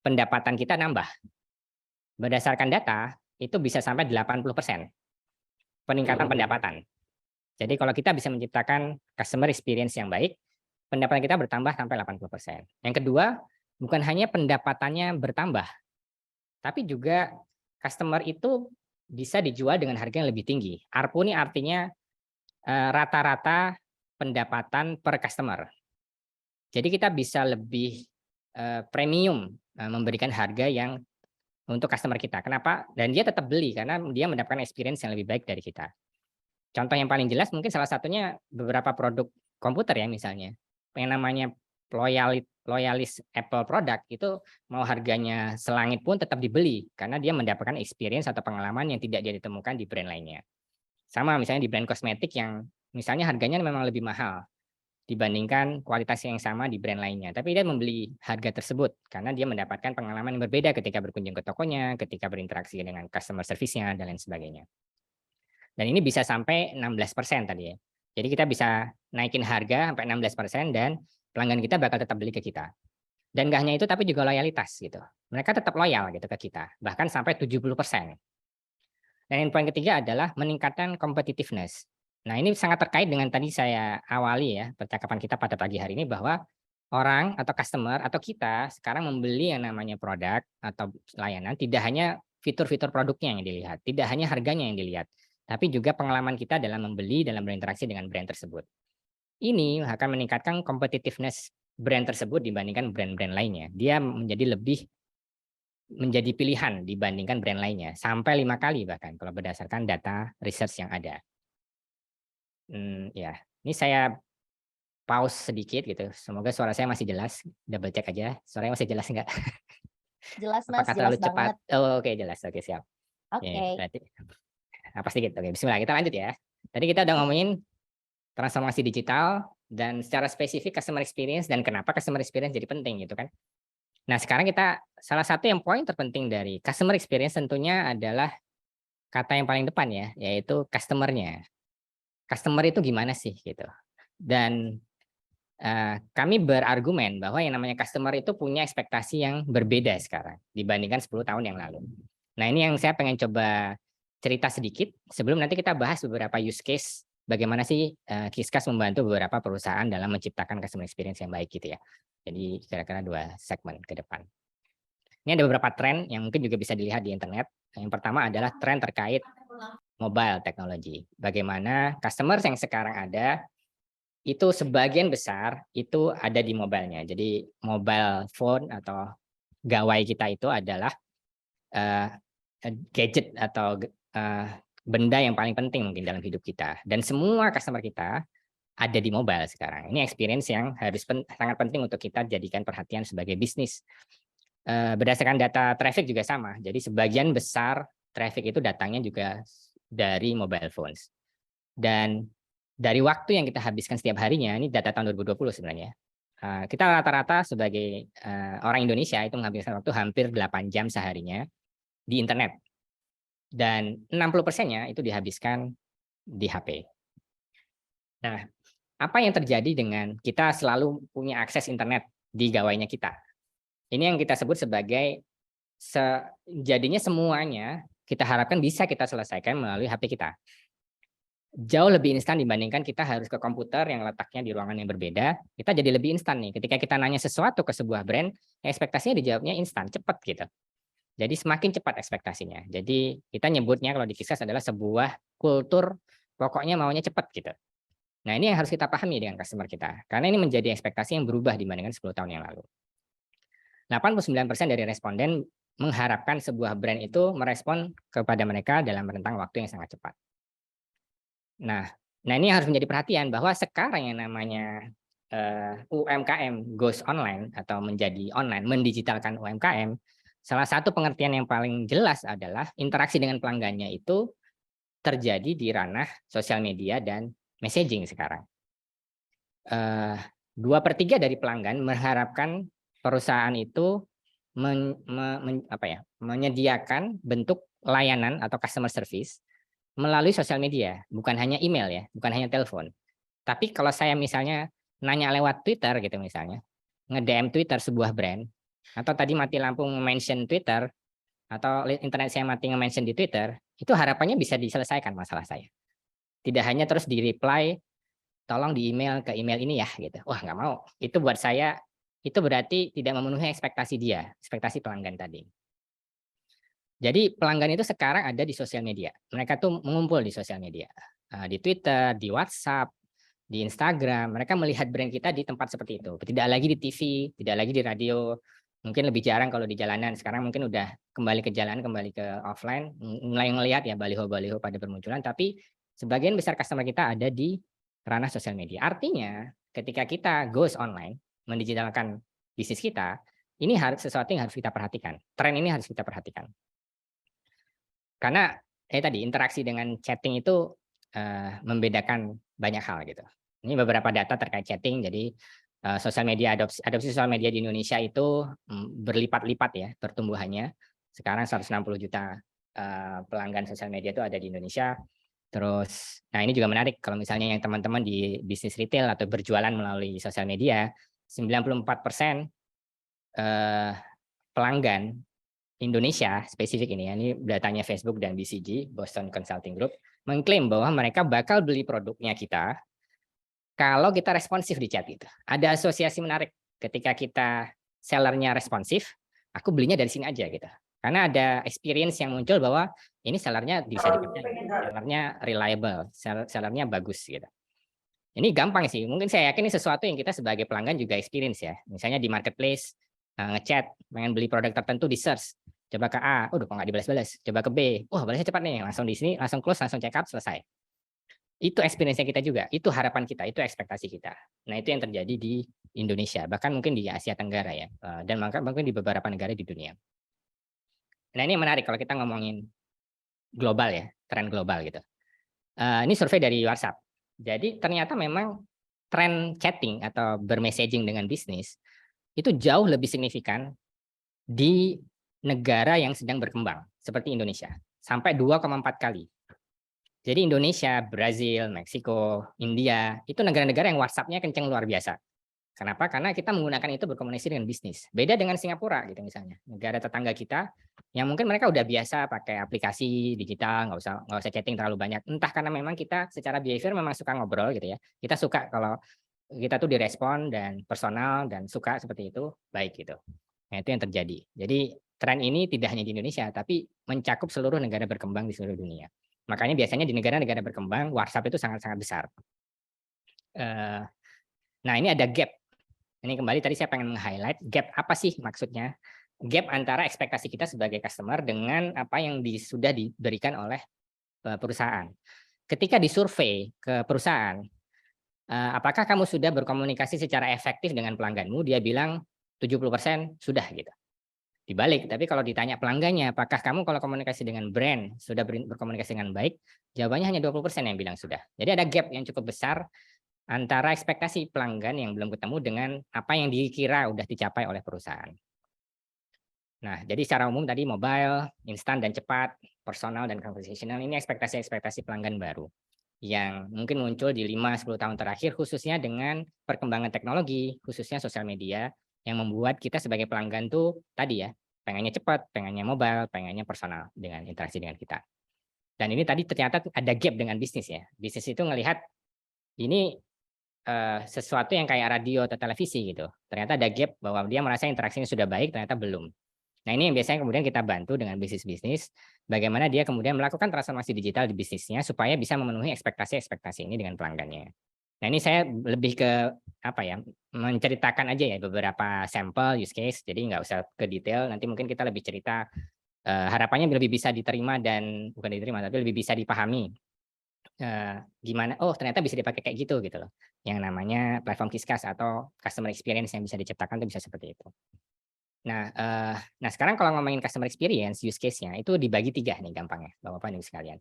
pendapatan kita nambah. Berdasarkan data, itu bisa sampai 80% peningkatan pendapatan. Jadi kalau kita bisa menciptakan customer experience yang baik, pendapatan kita bertambah sampai 80%. Yang kedua, bukan hanya pendapatannya bertambah, tapi juga customer itu bisa dijual dengan harga yang lebih tinggi. ARPU ini artinya rata-rata pendapatan per customer. Jadi kita bisa lebih premium memberikan harga yang untuk customer kita. Kenapa? Dan dia tetap beli karena dia mendapatkan experience yang lebih baik dari kita. Contoh yang paling jelas mungkin salah satunya beberapa produk komputer ya misalnya. Yang namanya loyalis Apple produk itu mau harganya selangit pun tetap dibeli karena dia mendapatkan experience atau pengalaman yang tidak dia ditemukan di brand lainnya. Sama misalnya di brand kosmetik yang misalnya harganya memang lebih mahal dibandingkan kualitas yang sama di brand lainnya, tapi dia membeli harga tersebut karena dia mendapatkan pengalaman yang berbeda ketika berkunjung ke tokonya, ketika berinteraksi dengan customer service-nya dan lain sebagainya. Dan ini bisa sampai 16% tadi ya. Jadi kita bisa naikin harga sampai 16% dan pelanggan kita bakal tetap beli ke kita. Dan gak hanya itu tapi juga loyalitas gitu. Mereka tetap loyal gitu ke kita, bahkan sampai 70%. Dan yang poin ketiga adalah meningkatkan competitiveness. Nah, ini sangat terkait dengan tadi saya awali ya percakapan kita pada pagi hari ini bahwa orang atau customer atau kita sekarang membeli yang namanya produk atau layanan tidak hanya fitur-fitur produknya yang dilihat, tidak hanya harganya yang dilihat, tapi juga pengalaman kita dalam membeli, dalam berinteraksi dengan brand tersebut. Ini akan meningkatkan competitiveness brand tersebut dibandingkan brand-brand lainnya. Dia menjadi pilihan dibandingkan brand lainnya, sampai 5 kali bahkan kalau berdasarkan data research yang ada. Ya, ini saya pause sedikit gitu. Semoga suara saya masih jelas. Double check aja, suaranya masih jelas enggak? Jelas Mas, Apakah jelas terlalu cepat? banget. Oh, oke, jelas. Oke, siap. Oke. Berarti apa sedikit. Oke, bismillah, kita lanjut ya. Tadi kita udah ngomongin transformasi digital dan secara spesifik customer experience dan kenapa customer experience jadi penting gitu kan. Nah, sekarang kita salah satu yang poin terpenting dari customer experience tentunya adalah kata yang paling depan ya, yaitu customer-nya. Customer itu gimana sih gitu. Dan kami berargumen bahwa yang namanya customer itu punya ekspektasi yang berbeda sekarang dibandingkan 10 tahun yang lalu. Nah, ini yang saya pengen coba cerita sedikit sebelum nanti kita bahas beberapa use case bagaimana sih Kiskas membantu beberapa perusahaan dalam menciptakan customer experience yang baik gitu ya. Jadi kira-kira 2 segmen ke depan. Ini ada beberapa tren yang mungkin juga bisa dilihat di internet. Yang pertama adalah tren terkait mobile technology. Bagaimana customers yang sekarang ada itu sebagian besar itu ada di mobile-nya. Jadi mobile phone atau gawai kita itu adalah gadget atau benda yang paling penting mungkin dalam hidup kita. Dan semua customer kita ada di mobile sekarang. Ini experience yang harus sangat penting untuk kita jadikan perhatian sebagai bisnis. Berdasarkan data traffic juga sama. Jadi sebagian besar traffic itu datangnya juga dari mobile phones. Dan dari waktu yang kita habiskan setiap harinya, ini data tahun 2020 sebenarnya. Kita rata-rata sebagai orang Indonesia itu menghabiskan waktu hampir 8 jam seharinya di internet. Dan 60%-nya itu dihabiskan di HP. Nah, apa yang terjadi dengan kita selalu punya akses internet di gawainya kita? Ini yang kita sebut sebagai jadinya semuanya kita harapkan bisa kita selesaikan melalui HP kita. Jauh lebih instan dibandingkan kita harus ke komputer yang letaknya di ruangan yang berbeda. Kita jadi lebih instan nih. Ketika kita nanya sesuatu ke sebuah brand, ekspektasinya dijawabnya instan, cepat gitu. Jadi semakin cepat ekspektasinya. Jadi kita nyebutnya kalau di Kiskas adalah sebuah kultur pokoknya maunya cepat gitu. Nah, ini yang harus kita pahami dengan customer kita. Karena ini menjadi ekspektasi yang berubah dibandingkan 10 tahun yang lalu. 89% dari responden mengharapkan sebuah brand itu merespon kepada mereka dalam rentang waktu yang sangat cepat. Nah ini harus menjadi perhatian bahwa sekarang yang namanya UMKM goes online atau menjadi online, mendigitalkan UMKM, salah satu pengertian yang paling jelas adalah interaksi dengan pelanggannya itu terjadi di ranah sosial media dan messaging sekarang. 2/3 dari pelanggan mengharapkan perusahaan itu menyediakan bentuk layanan atau customer service melalui sosial media, bukan hanya email ya, bukan hanya telepon. Tapi kalau saya misalnya nanya lewat Twitter gitu misalnya, nge-DM Twitter sebuah brand, atau tadi mati lampu mention Twitter, atau internet saya mati nge-mention di Twitter, itu harapannya bisa diselesaikan masalah saya. Tidak hanya terus di-reply, tolong di email ke email ini ya gitu. Wah nggak mau, itu buat saya, itu berarti tidak memenuhi ekspektasi dia, ekspektasi pelanggan tadi. Jadi pelanggan itu sekarang ada di sosial media. Mereka tuh mengumpul di sosial media. Di Twitter, di WhatsApp, di Instagram. Mereka melihat brand kita di tempat seperti itu. Tidak lagi di TV, tidak lagi di radio. Mungkin lebih jarang kalau di jalanan. Sekarang mungkin udah kembali ke jalan, kembali ke offline. Mulai ngelihat ya baliho-baliho pada bermunculan. Tapi sebagian besar customer kita ada di ranah sosial media. Artinya ketika kita goes online, mendigitalkan bisnis kita, ini harus sesuatu yang harus kita perhatikan. Tren ini harus kita perhatikan. Karena tadi interaksi dengan chatting itu membedakan banyak hal gitu. Ini beberapa data terkait chatting. Jadi sosial media adopsi sosial media di Indonesia itu berlipat-lipat ya pertumbuhannya. Sekarang 160 juta pelanggan sosial media itu ada di Indonesia. Terus, nah ini juga menarik kalau misalnya yang teman-teman di bisnis retail atau berjualan melalui sosial media, 94% pelanggan Indonesia spesifik ini ya, ini datanya Facebook dan BCG, Boston Consulting Group, mengklaim bahwa mereka bakal beli produknya kita kalau kita responsif di chat itu. Ada asosiasi menarik ketika kita sellernya responsif, aku belinya dari sini aja gitu. Karena ada experience yang muncul bahwa ini sellernya bisa dipercaya, sellernya reliable, sellernya bagus gitu. Ini gampang sih, mungkin saya yakin ini sesuatu yang kita sebagai pelanggan juga experience ya. Misalnya di marketplace, ngechat, pengen beli produk tertentu di search. Coba ke A, kok nggak dibalas-balas. Coba ke B, wah balasnya cepat nih, langsung di sini, langsung close, langsung check out, selesai. Itu experience-nya kita juga, itu harapan kita, itu ekspektasi kita. Nah itu yang terjadi di Indonesia, bahkan mungkin di Asia Tenggara ya, dan mungkin di beberapa negara di dunia. Nah ini yang menarik kalau kita ngomongin global ya, tren global gitu. Ini survei dari WhatsApp. Jadi ternyata memang tren chatting atau bermessaging dengan bisnis itu jauh lebih signifikan di negara yang sedang berkembang seperti Indonesia, sampai 2,4 kali. Jadi Indonesia, Brazil, Meksiko, India, itu negara-negara yang WhatsApp-nya kenceng luar biasa. Kenapa? Karena kita menggunakan itu berkomunikasi dengan bisnis. Beda dengan Singapura gitu misalnya, negara tetangga kita yang mungkin mereka udah biasa pakai aplikasi digital, nggak usah chatting terlalu banyak. Entah karena memang kita secara behavior memang suka ngobrol gitu ya. Kita suka kalau kita tuh direspon dan personal dan suka seperti itu, baik gitu. Nah itu yang terjadi. Jadi tren ini tidak hanya di Indonesia, tapi mencakup seluruh negara berkembang di seluruh dunia. Makanya biasanya di negara-negara berkembang, WhatsApp itu sangat-sangat besar. Nah ini ada gap. Ini kembali tadi saya pengen meng-highlight gap apa sih maksudnya? Gap antara ekspektasi kita sebagai customer dengan apa yang sudah diberikan oleh perusahaan. Ketika disurvei ke perusahaan, apakah kamu sudah berkomunikasi secara efektif dengan pelangganmu? Dia bilang 70% sudah gitu. Dibalik, tapi kalau ditanya pelanggannya, apakah kamu kalau komunikasi dengan brand sudah berkomunikasi dengan baik? Jawabannya hanya 20% yang bilang sudah. Jadi ada gap yang cukup besar antara ekspektasi pelanggan yang belum ketemu dengan apa yang dikira udah dicapai oleh perusahaan. Nah, jadi secara umum tadi mobile, instan dan cepat, personal dan conversational, ini ekspektasi-ekspektasi pelanggan baru yang mungkin muncul di 5-10 tahun terakhir, khususnya dengan perkembangan teknologi, khususnya sosial media, yang membuat kita sebagai pelanggan tuh tadi ya, pengennya cepat, pengennya mobile, pengennya personal dengan interaksi dengan kita. Dan ini tadi ternyata ada gap dengan bisnis ya. Bisnis itu ngelihat ini sesuatu yang kayak radio atau televisi gitu. Ternyata ada gap bahwa dia merasa interaksinya sudah baik, ternyata belum. Nah, ini yang biasanya kemudian kita bantu dengan bisnis-bisnis, bagaimana dia kemudian melakukan transformasi digital di bisnisnya supaya bisa memenuhi ekspektasi-ekspektasi ini dengan pelanggannya. Nah, ini saya lebih ke apa ya, menceritakan aja ya beberapa sampel use case, jadi nggak usah ke detail, nanti mungkin kita lebih cerita harapannya lebih bisa diterima dan bukan diterima, tapi lebih bisa dipahami gimana, oh ternyata bisa dipakai kayak gitu loh. Yang namanya platform Kiskas atau customer experience yang bisa diciptakan itu bisa seperti itu. Nah sekarang kalau ngomongin customer experience, use case-nya itu dibagi 3 nih gampangnya, Bapak-Bapak dan Ibu sekalian.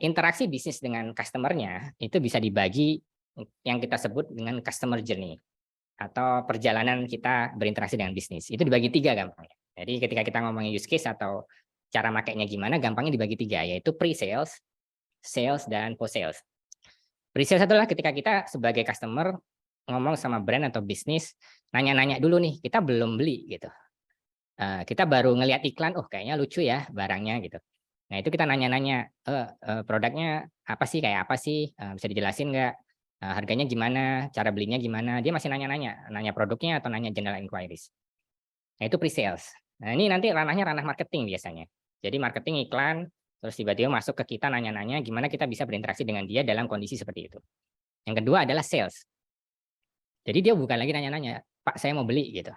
Interaksi bisnis dengan customer-nya itu bisa dibagi yang kita sebut dengan customer journey atau perjalanan kita berinteraksi dengan bisnis. Itu dibagi 3 gampangnya. Jadi ketika kita ngomongin use case atau cara makainya gimana, gampangnya dibagi 3, yaitu pre-sales, sales, dan post-sales. Pre-sales adalah ketika kita sebagai customer ngomong sama brand atau bisnis, nanya-nanya dulu nih, kita belum beli gitu. Kita baru ngelihat iklan, oh kayaknya lucu ya barangnya gitu. Nah itu kita nanya-nanya, produknya apa sih, kayak apa sih, bisa dijelasin nggak, harganya gimana, cara belinya gimana, dia masih nanya-nanya, nanya produknya atau nanya general inquiries. Nah itu pre-sales. Nah ini nanti ranahnya ranah marketing biasanya. Jadi marketing iklan, terus tiba-tiba masuk ke kita nanya-nanya gimana kita bisa berinteraksi dengan dia dalam kondisi seperti itu. Yang kedua adalah sales. Jadi dia bukan lagi nanya-nanya, Pak saya mau beli gitu.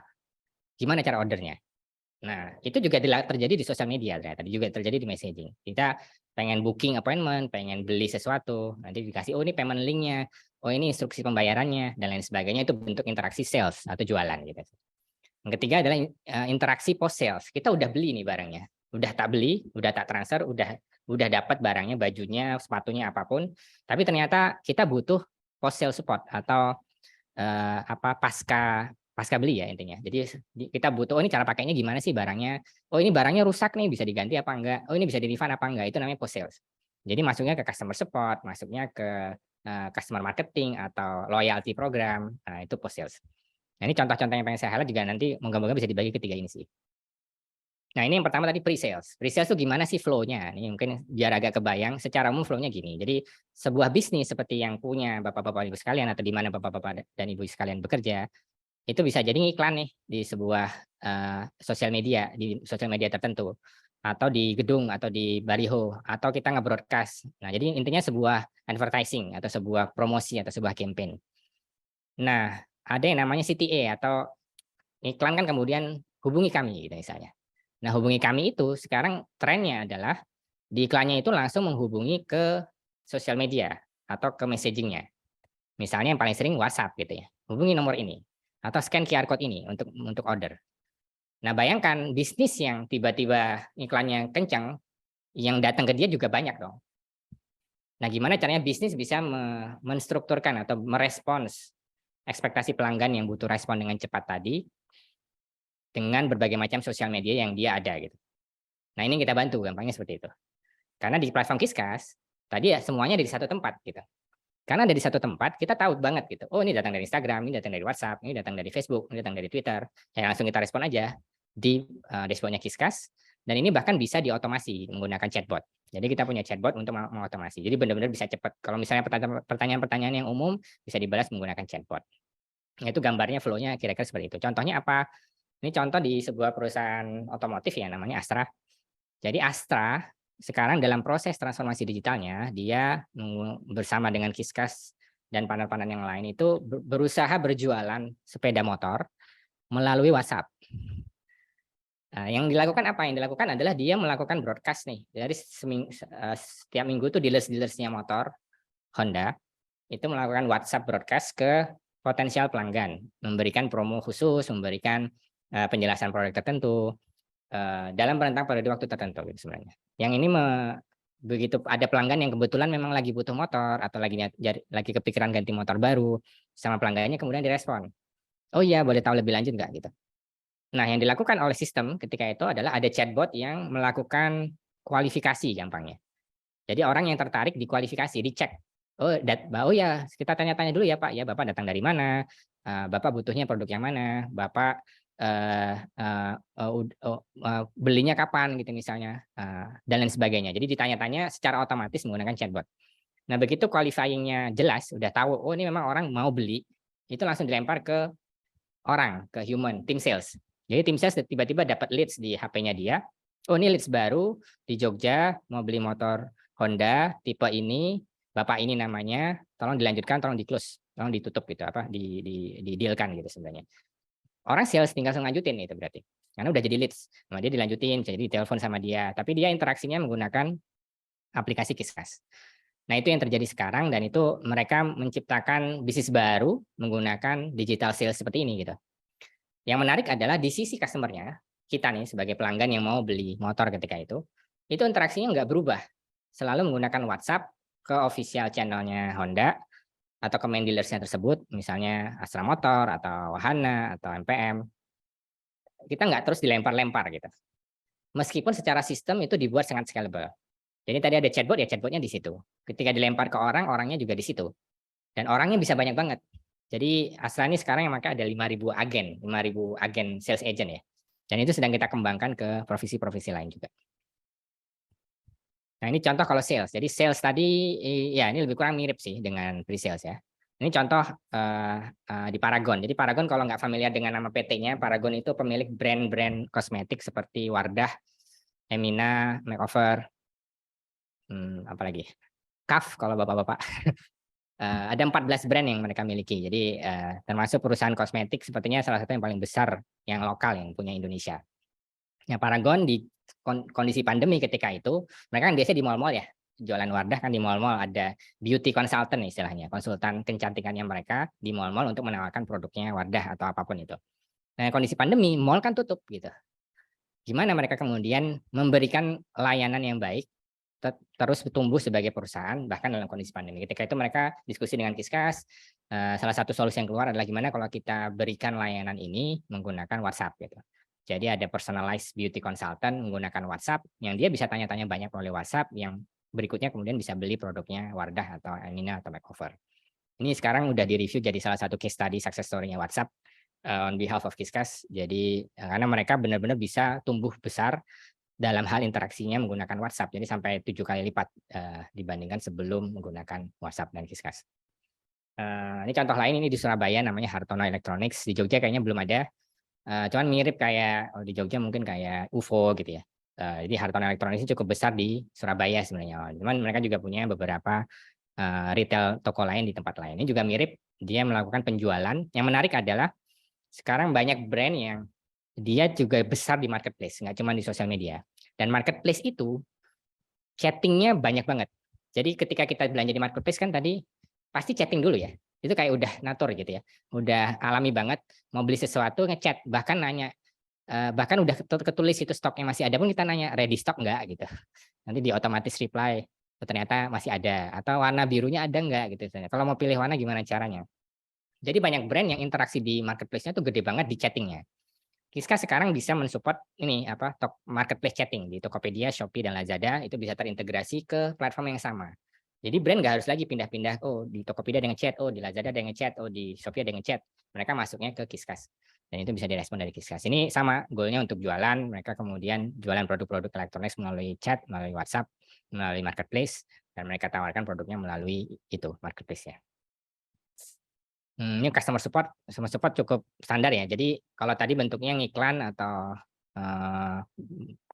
Gimana cara ordernya? Nah, itu juga terjadi di sosial media ternyata, juga terjadi di messaging. Kita pengen booking appointment, pengen beli sesuatu, nanti dikasih, oh ini payment link-nya, oh ini instruksi pembayarannya, dan lain sebagainya, itu bentuk interaksi sales atau jualan gitu. Yang ketiga adalah interaksi post sales. Kita udah beli nih barangnya, udah tak beli, udah tak transfer, udah dapat barangnya, bajunya, sepatunya, apapun, tapi ternyata kita butuh post sales support atau pasca beli ya intinya. Jadi kita butuh, oh ini cara pakainya gimana sih barangnya? Oh ini barangnya rusak nih, bisa diganti apa enggak? Oh ini bisa di-refund apa enggak? Itu namanya post sales. Jadi masuknya ke customer support, masuknya ke customer marketing atau loyalty program. Nah, itu post sales. Nah, ini contoh-contoh yang pengen saya highlight juga nanti moga-moga bisa dibagi ke 3 ini sih. Nah, ini yang pertama tadi pre-sales. Pre-sales itu gimana sih flow-nya? Ini mungkin biar agak kebayang, secara umum flow-nya gini. Jadi sebuah bisnis seperti yang punya Bapak-Bapak Ibu sekalian atau di mana Bapak-Bapak dan Ibu sekalian bekerja, itu bisa jadi iklan nih di sebuah sosial media tertentu, atau di gedung atau di baliho, atau kita nge-broadcast. Nah, jadi intinya sebuah advertising atau sebuah promosi atau sebuah campaign. Nah, ada yang namanya CTA atau iklan kan kemudian hubungi kami gitu misalnya. Nah, hubungi kami itu sekarang trennya adalah di iklannya itu langsung menghubungi ke sosial media atau ke messaging-nya. Misalnya yang paling sering WhatsApp gitu ya. Hubungi nomor ini atau scan QR code ini untuk order. Nah, bayangkan bisnis yang tiba-tiba iklannya kencang, yang datang ke dia juga banyak dong. Nah, gimana caranya bisnis bisa menstrukturkan atau merespons ekspektasi pelanggan yang butuh respon dengan cepat tadi dengan berbagai macam sosial media yang dia ada gitu. Nah, ini kita bantu gampangnya seperti itu. Karena di platform Kiskas tadi ya semuanya dari satu tempat gitu. Karena dari satu tempat kita tahu banget gitu. Oh, ini datang dari Instagram, ini datang dari WhatsApp, ini datang dari Facebook, ini datang dari Twitter. Ya langsung kita respon aja di dashboard-nya Kiskas, dan ini bahkan bisa diotomasi menggunakan chatbot. Jadi kita punya chatbot untuk mengotomasi. Jadi benar-benar bisa cepat. Kalau misalnya pertanyaan-pertanyaan yang umum bisa dibalas menggunakan chatbot. Nah, itu gambarnya flow-nya kira-kira seperti itu. Contohnya apa? Ini contoh di sebuah perusahaan otomotif ya, namanya Astra. Jadi Astra sekarang dalam proses transformasi digitalnya, dia bersama dengan Kiskas dan partner-partner yang lain itu berusaha berjualan sepeda motor melalui WhatsApp. Nah, yang dilakukan apa? Yang dilakukan adalah dia melakukan broadcast nih. Dari setiap minggu tuh dealers-dealersnya motor Honda itu melakukan WhatsApp broadcast ke potensial pelanggan, memberikan promo khusus, memberikan penjelasan produk tertentu dalam rentang periode waktu tertentu gitu sebenarnya. Yang ini begitu ada pelanggan yang kebetulan memang lagi butuh motor atau lagi kepikiran ganti motor baru, sama pelanggannya kemudian direspon. Oh iya, boleh tahu lebih lanjut nggak gitu. Nah, yang dilakukan oleh sistem ketika itu adalah ada chatbot yang melakukan kualifikasi gampangnya. Jadi orang yang tertarik dikualifikasi, dicek. Oh ya, kita tanya-tanya dulu ya Pak, ya Bapak datang dari mana? Bapak butuhnya produk yang mana? Bapak belinya kapan gitu misalnya, dan lain sebagainya. Jadi ditanya-tanya secara otomatis menggunakan chatbot. Nah, begitu qualifying-nya jelas, udah tahu, oh ini memang orang mau beli, itu langsung dilempar ke orang, ke human, tim sales. Jadi tim sales tiba-tiba dapat leads di HP-nya dia. Oh ini leads baru di Jogja, mau beli motor Honda tipe ini, bapak ini namanya, tolong dilanjutkan, tolong di-close, tolong ditutup gitu, di deal-kan gitu sebenarnya. Orang sales tinggal lanjutin itu berarti. Karena udah jadi leads. Nah, dia dilanjutin, jadi telepon sama dia. Tapi dia interaksinya menggunakan aplikasi Kiskas. Nah, itu yang terjadi sekarang dan itu mereka menciptakan bisnis baru menggunakan digital sales seperti ini gitu. Yang menarik adalah di sisi customer-nya, kita nih sebagai pelanggan yang mau beli motor ketika itu interaksinya nggak berubah. Selalu menggunakan WhatsApp ke official channel-nya Honda atau ke main dealers-nya tersebut, misalnya Astra Motor atau Wahana atau MPM. Kita nggak terus dilempar-lempar gitu. Meskipun secara sistem itu dibuat sangat scalable. Jadi tadi ada chatbot, ya chatbotnya di situ. Ketika dilempar ke orang, orangnya juga di situ. Dan orangnya bisa banyak banget. Jadi Astra ini sekarang yang pakai ada 5.000 agen sales agent ya. Dan itu sedang kita kembangkan ke profesi-profesi lain juga. Nah ini contoh kalau sales. Jadi sales tadi, ya ini lebih kurang mirip sih dengan pre-sales ya. Ini contoh di Paragon. Jadi Paragon kalau nggak familiar dengan nama PT-nya, Paragon itu pemilik brand-brand kosmetik seperti Wardah, Emina, Makeover, apalagi Kaf kalau bapak-bapak. Ada 14 brand yang mereka miliki. Jadi termasuk perusahaan kosmetik sepertinya salah satu yang paling besar yang lokal yang punya Indonesia. Nah, Paragon di kondisi pandemi ketika itu, mereka kan biasanya di mall-mall ya. Jualan Wardah kan di mall-mall, ada beauty consultant istilahnya, konsultan kecantikannya mereka di mall-mall untuk menawarkan produknya Wardah atau apapun itu. Nah, kondisi pandemi, mall kan tutup gitu. Gimana mereka kemudian memberikan layanan yang baik terus tumbuh sebagai perusahaan bahkan dalam kondisi pandemi. Ketika itu mereka diskusi dengan Kiskas, salah satu solusi yang keluar adalah gimana kalau kita berikan layanan ini menggunakan WhatsApp gitu. Jadi ada personalized beauty consultant menggunakan WhatsApp yang dia bisa tanya-tanya banyak melalui WhatsApp yang berikutnya kemudian bisa beli produknya Wardah atau Emina atau Makeover. Ini sekarang udah di-review jadi salah satu case study success story-nya WhatsApp on behalf of Kiskas. Jadi karena mereka benar-benar bisa tumbuh besar dalam hal interaksinya menggunakan WhatsApp. Jadi sampai 7 kali lipat dibandingkan sebelum menggunakan WhatsApp dan Kiskas. Ini contoh lain, ini di Surabaya namanya Hartono Electronics. Di Jogja kayaknya belum ada. Cuman mirip kayak di Jogja mungkin kayak UFO gitu ya. Jadi Hartono Electronics ini cukup besar di Surabaya sebenarnya. Cuman mereka juga punya beberapa retail toko lain di tempat lain. Ini juga mirip, dia melakukan penjualan. Yang menarik adalah sekarang banyak brand yang dia juga besar di marketplace, nggak cuma di sosial media. Dan marketplace itu chattingnya banyak banget. Jadi ketika kita belanja di marketplace kan tadi pasti chatting dulu ya. Itu kayak udah natur gitu ya. Udah alami banget, mau beli sesuatu ngechat, bahkan nanya, bahkan udah ketulis itu stoknya masih ada pun kita nanya ready stock nggak gitu. Nanti di otomatis reply, ternyata masih ada. Atau warna birunya ada nggak gitu. Kalau mau pilih warna gimana caranya. Jadi banyak brand yang interaksi di marketplace-nya tuh gede banget di chattingnya. Kiska sekarang bisa mensupport ini marketplace chatting di Tokopedia, Shopee dan Lazada itu bisa terintegrasi ke platform yang sama. Jadi brand nggak harus lagi pindah-pindah, oh di Tokopedia dengan chat, oh di Lazada dengan chat, oh di Shopee dengan chat. Mereka masuknya ke Kiskas. Dan itu bisa direspon dari Kiskas. Ini sama goalnya untuk jualan, mereka kemudian jualan produk-produk elektronik melalui chat, melalui WhatsApp, melalui marketplace, dan mereka tawarkan produknya melalui itu marketplace-nya. Ini customer support cukup standar ya. Jadi kalau tadi bentuknya ngiklan atau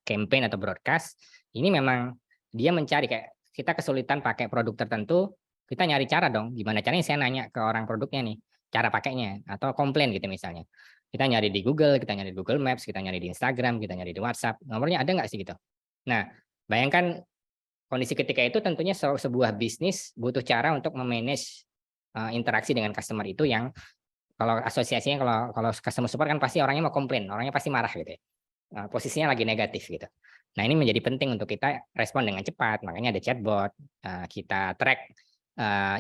campaign atau broadcast, ini memang dia mencari kayak kita kesulitan pakai produk tertentu, kita nyari cara dong. Gimana caranya saya nanya ke orang produknya nih, cara pakainya atau komplain gitu misalnya. Kita nyari di Google, kita nyari di Google Maps, kita nyari di Instagram, kita nyari di WhatsApp. Nomornya ada nggak sih gitu? Nah, bayangkan kondisi ketika itu tentunya sebuah bisnis butuh cara untuk memanage interaksi dengan customer itu yang kalau asosiasinya kalau customer support kan pasti orangnya mau komplain, orangnya pasti marah gitu ya. Posisinya lagi negatif gitu. Nah, ini menjadi penting untuk kita respon dengan cepat, makanya ada chatbot, kita track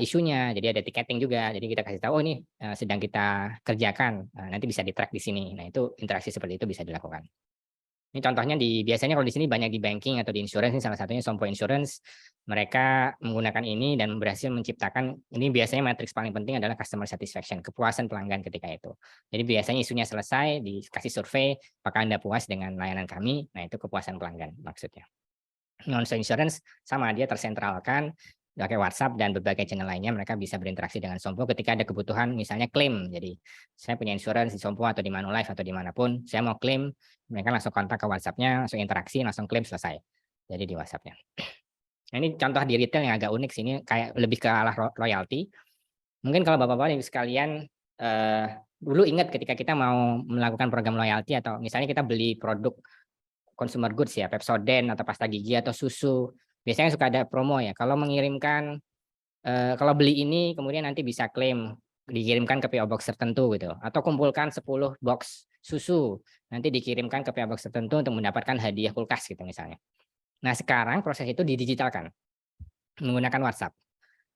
isunya, jadi ada ticketing juga. Jadi kita kasih tahu, oh ini sedang kita kerjakan, nanti bisa di-track di sini. Nah, itu interaksi seperti itu bisa dilakukan. Ini contohnya biasanya kalau di sini banyak di banking atau di insurance, ini salah satunya Sompo Insurance. Mereka menggunakan ini dan berhasil menciptakan, ini biasanya matriks paling penting adalah customer satisfaction, kepuasan pelanggan ketika itu. Jadi biasanya isunya selesai, dikasih survei, apakah Anda puas dengan layanan kami? Nah, itu kepuasan pelanggan maksudnya. Non insurance sama, dia tersentralkan, pakai WhatsApp dan berbagai channel lainnya, mereka bisa berinteraksi dengan Sompo ketika ada kebutuhan misalnya klaim. Jadi saya punya insurance di Sompo atau di Manulife atau dimanapun, saya mau klaim, mereka langsung kontak ke WhatsApp-nya, langsung interaksi, langsung klaim, selesai. Jadi di WhatsApp-nya. Nah, ini contoh di retail yang agak unik sini, kayak lebih ke arah royalty. Mungkin kalau Bapak-Bapak sekalian dulu ingat ketika kita mau melakukan program loyalty atau misalnya kita beli produk consumer goods ya, Pepsodent atau pasta gigi atau susu, biasanya suka ada promo ya. Kalau mengirimkan kalau beli ini kemudian nanti bisa klaim dikirimkan ke PO Box tertentu gitu. Atau kumpulkan 10 box susu, nanti dikirimkan ke PO Box tertentu untuk mendapatkan hadiah kulkas gitu misalnya. Nah, sekarang proses itu didigitalkan menggunakan WhatsApp.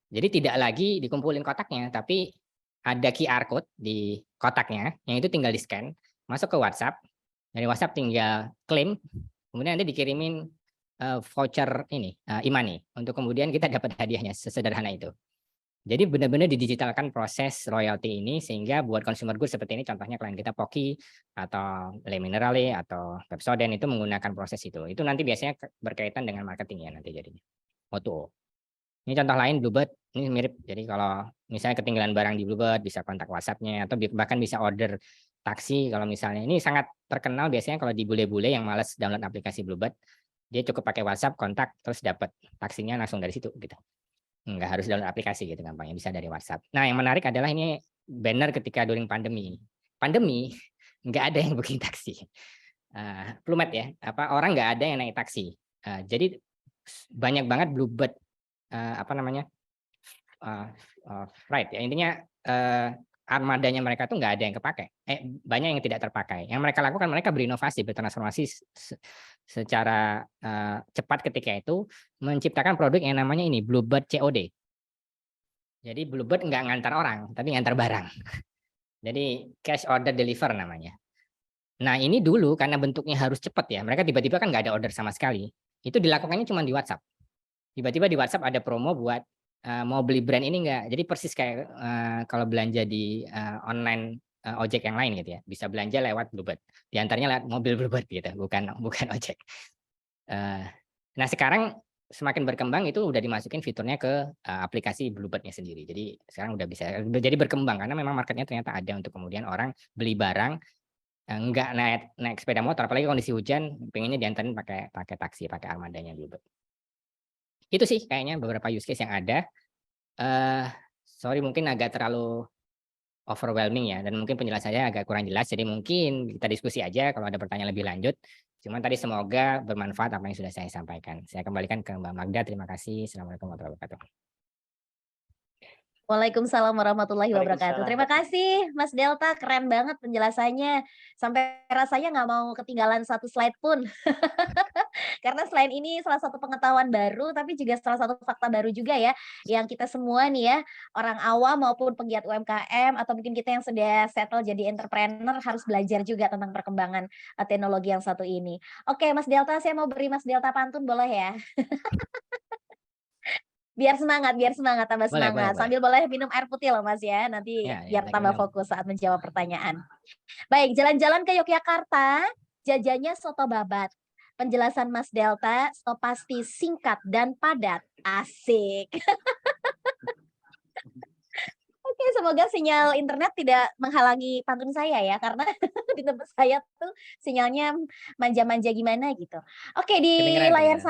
Jadi tidak lagi dikumpulin kotaknya, tapi ada QR code di kotaknya yang itu tinggal di-scan, masuk ke WhatsApp. Dari WhatsApp tinggal klaim, kemudian nanti dikirimin voucher ini e-money untuk kemudian kita dapat hadiahnya, sesederhana itu. Jadi benar-benar didigitalkan proses royalty ini sehingga buat consumer goods seperti ini, contohnya klien kita Pocky atau Le Minerale atau Pepsodent itu menggunakan proses itu. Itu nanti biasanya berkaitan dengan marketing ya nanti jadinya. O2O. Ini contoh lain Bluebird, ini mirip. Jadi kalau misalnya ketinggalan barang di Bluebird bisa kontak WhatsApp-nya atau bahkan bisa order taksi kalau misalnya. Ini sangat terkenal biasanya kalau di bule-bule yang malas download aplikasi Bluebird. Dia cukup pakai WhatsApp, kontak, terus dapat taksinya langsung dari situ gitu. Nggak harus download aplikasi gitu gampangnya, bisa dari WhatsApp. Nah, yang menarik adalah ini banner ketika during pandemi. Pandemi nggak ada yang booking taksi. Plumet ya, orang nggak ada yang naik taksi. Jadi banyak banget Bluebird right ya, intinya armadanya mereka tuh nggak ada yang kepakai, banyak yang tidak terpakai. Yang mereka lakukan, mereka berinovasi, bertransformasi secara cepat ketika itu menciptakan produk yang namanya ini Bluebird COD. Jadi Bluebird nggak ngantar orang, tapi ngantar barang. Jadi cash order deliver namanya. Nah, ini dulu karena bentuknya harus cepat ya, mereka tiba-tiba kan nggak ada order sama sekali. Itu dilakukannya cuma di WhatsApp. Tiba-tiba di WhatsApp ada promo buat mau beli brand ini enggak. Jadi persis kayak kalau belanja di online ojek yang lain gitu ya. Bisa belanja lewat Bluebird. Di antaranya lewat mobil Bluebird gitu, bukan ojek. Nah, sekarang semakin berkembang itu udah dimasukin fiturnya ke aplikasi Bluebird-nya sendiri. Jadi sekarang udah jadi berkembang karena memang marketnya ternyata ada untuk kemudian orang beli barang enggak naik sepeda motor, apalagi kondisi hujan, pengennya diantarin pakai taksi, pakai armadanya Bluebird. Itu sih kayaknya beberapa use case yang ada. Sorry mungkin agak terlalu overwhelming ya, dan mungkin penjelasannya agak kurang jelas, jadi mungkin kita diskusi aja kalau ada pertanyaan lebih lanjut. Cuman tadi semoga bermanfaat apa yang sudah saya sampaikan. Saya kembalikan ke Mbak Magda, terima kasih. Assalamualaikum warahmatullahi wabarakatuh. Waalaikumsalam warahmatullahi wabarakatuh. Waalaikumsalam. Terima kasih Mas Delta, keren banget penjelasannya. Sampai rasanya nggak mau ketinggalan satu slide pun. Karena selain ini salah satu pengetahuan baru, tapi juga salah satu fakta baru juga ya, yang kita semua nih ya, orang awam maupun penggiat UMKM, atau mungkin kita yang sudah settle jadi entrepreneur, harus belajar juga tentang perkembangan teknologi yang satu ini. Oke Mas Delta, saya mau beri Mas Delta pantun boleh ya? Biar semangat, tambah Boleh, semangat. boleh. Sambil boleh minum air putih loh Mas ya, nanti Ya, biar lagi tambah minum. fokus saat menjawab pertanyaan. Baik, jalan-jalan ke Yogyakarta, jajannya soto babat. Penjelasan Mas Delta, so pasti singkat dan padat. Asik. Oke, semoga sinyal internet tidak menghalangi pantun saya ya, karena di tempat saya tuh sinyalnya manja-manja gimana gitu. Oke, di layar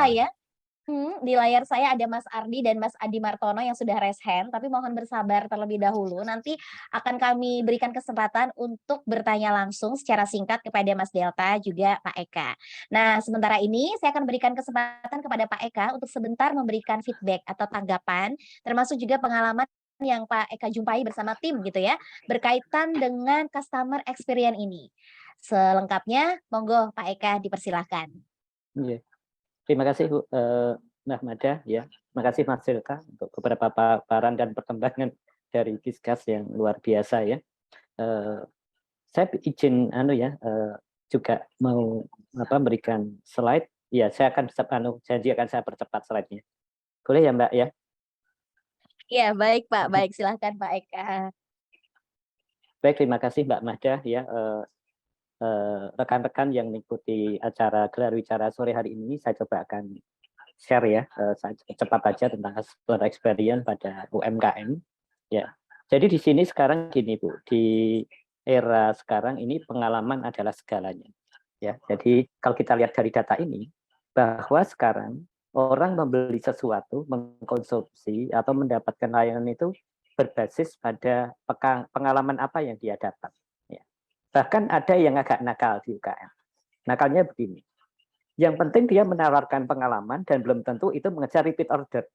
saya ada Mas Ardi dan Mas Adi Martono yang sudah raise hand, tapi mohon bersabar terlebih dahulu. Nanti akan kami berikan kesempatan untuk bertanya langsung secara singkat kepada Mas Delta juga Pak Eka. Nah, sementara ini saya akan berikan kesempatan kepada Pak Eka untuk sebentar memberikan feedback atau tanggapan, termasuk juga pengalaman yang Pak Eka jumpai bersama tim gitu ya, berkaitan dengan customer experience ini. Selengkapnya, monggo Pak Eka dipersilahkan. Iya. Terima kasih Bu Mbak Mada ya. Terima kasih Mas Delta untuk beberapa paparan dan perkembangan dari Discuss yang luar biasa ya. Saya izin juga mau memberikan slide, ya saya akan janji akan saya percepat slide-nya. Boleh ya Mbak ya? Ya, baik Pak, baik silahkan Pak Eka. Baik, terima kasih Mbak Mahda ya. Rekan-rekan yang mengikuti acara gelar wicara sore hari ini, saya coba akan share ya, cepat aja tentang customer experience pada UMKM. Ya, jadi di sini sekarang gini Bu, di era sekarang ini pengalaman adalah segalanya. Ya, jadi kalau kita lihat dari data ini, bahwa sekarang orang membeli sesuatu, mengkonsumsi atau mendapatkan layanan itu berbasis pada pengalaman apa yang dia dapat. Ya. Bahkan ada yang agak nakal di UKM. Nakalnya begini, yang penting dia menawarkan pengalaman dan belum tentu itu mengejar repeat order.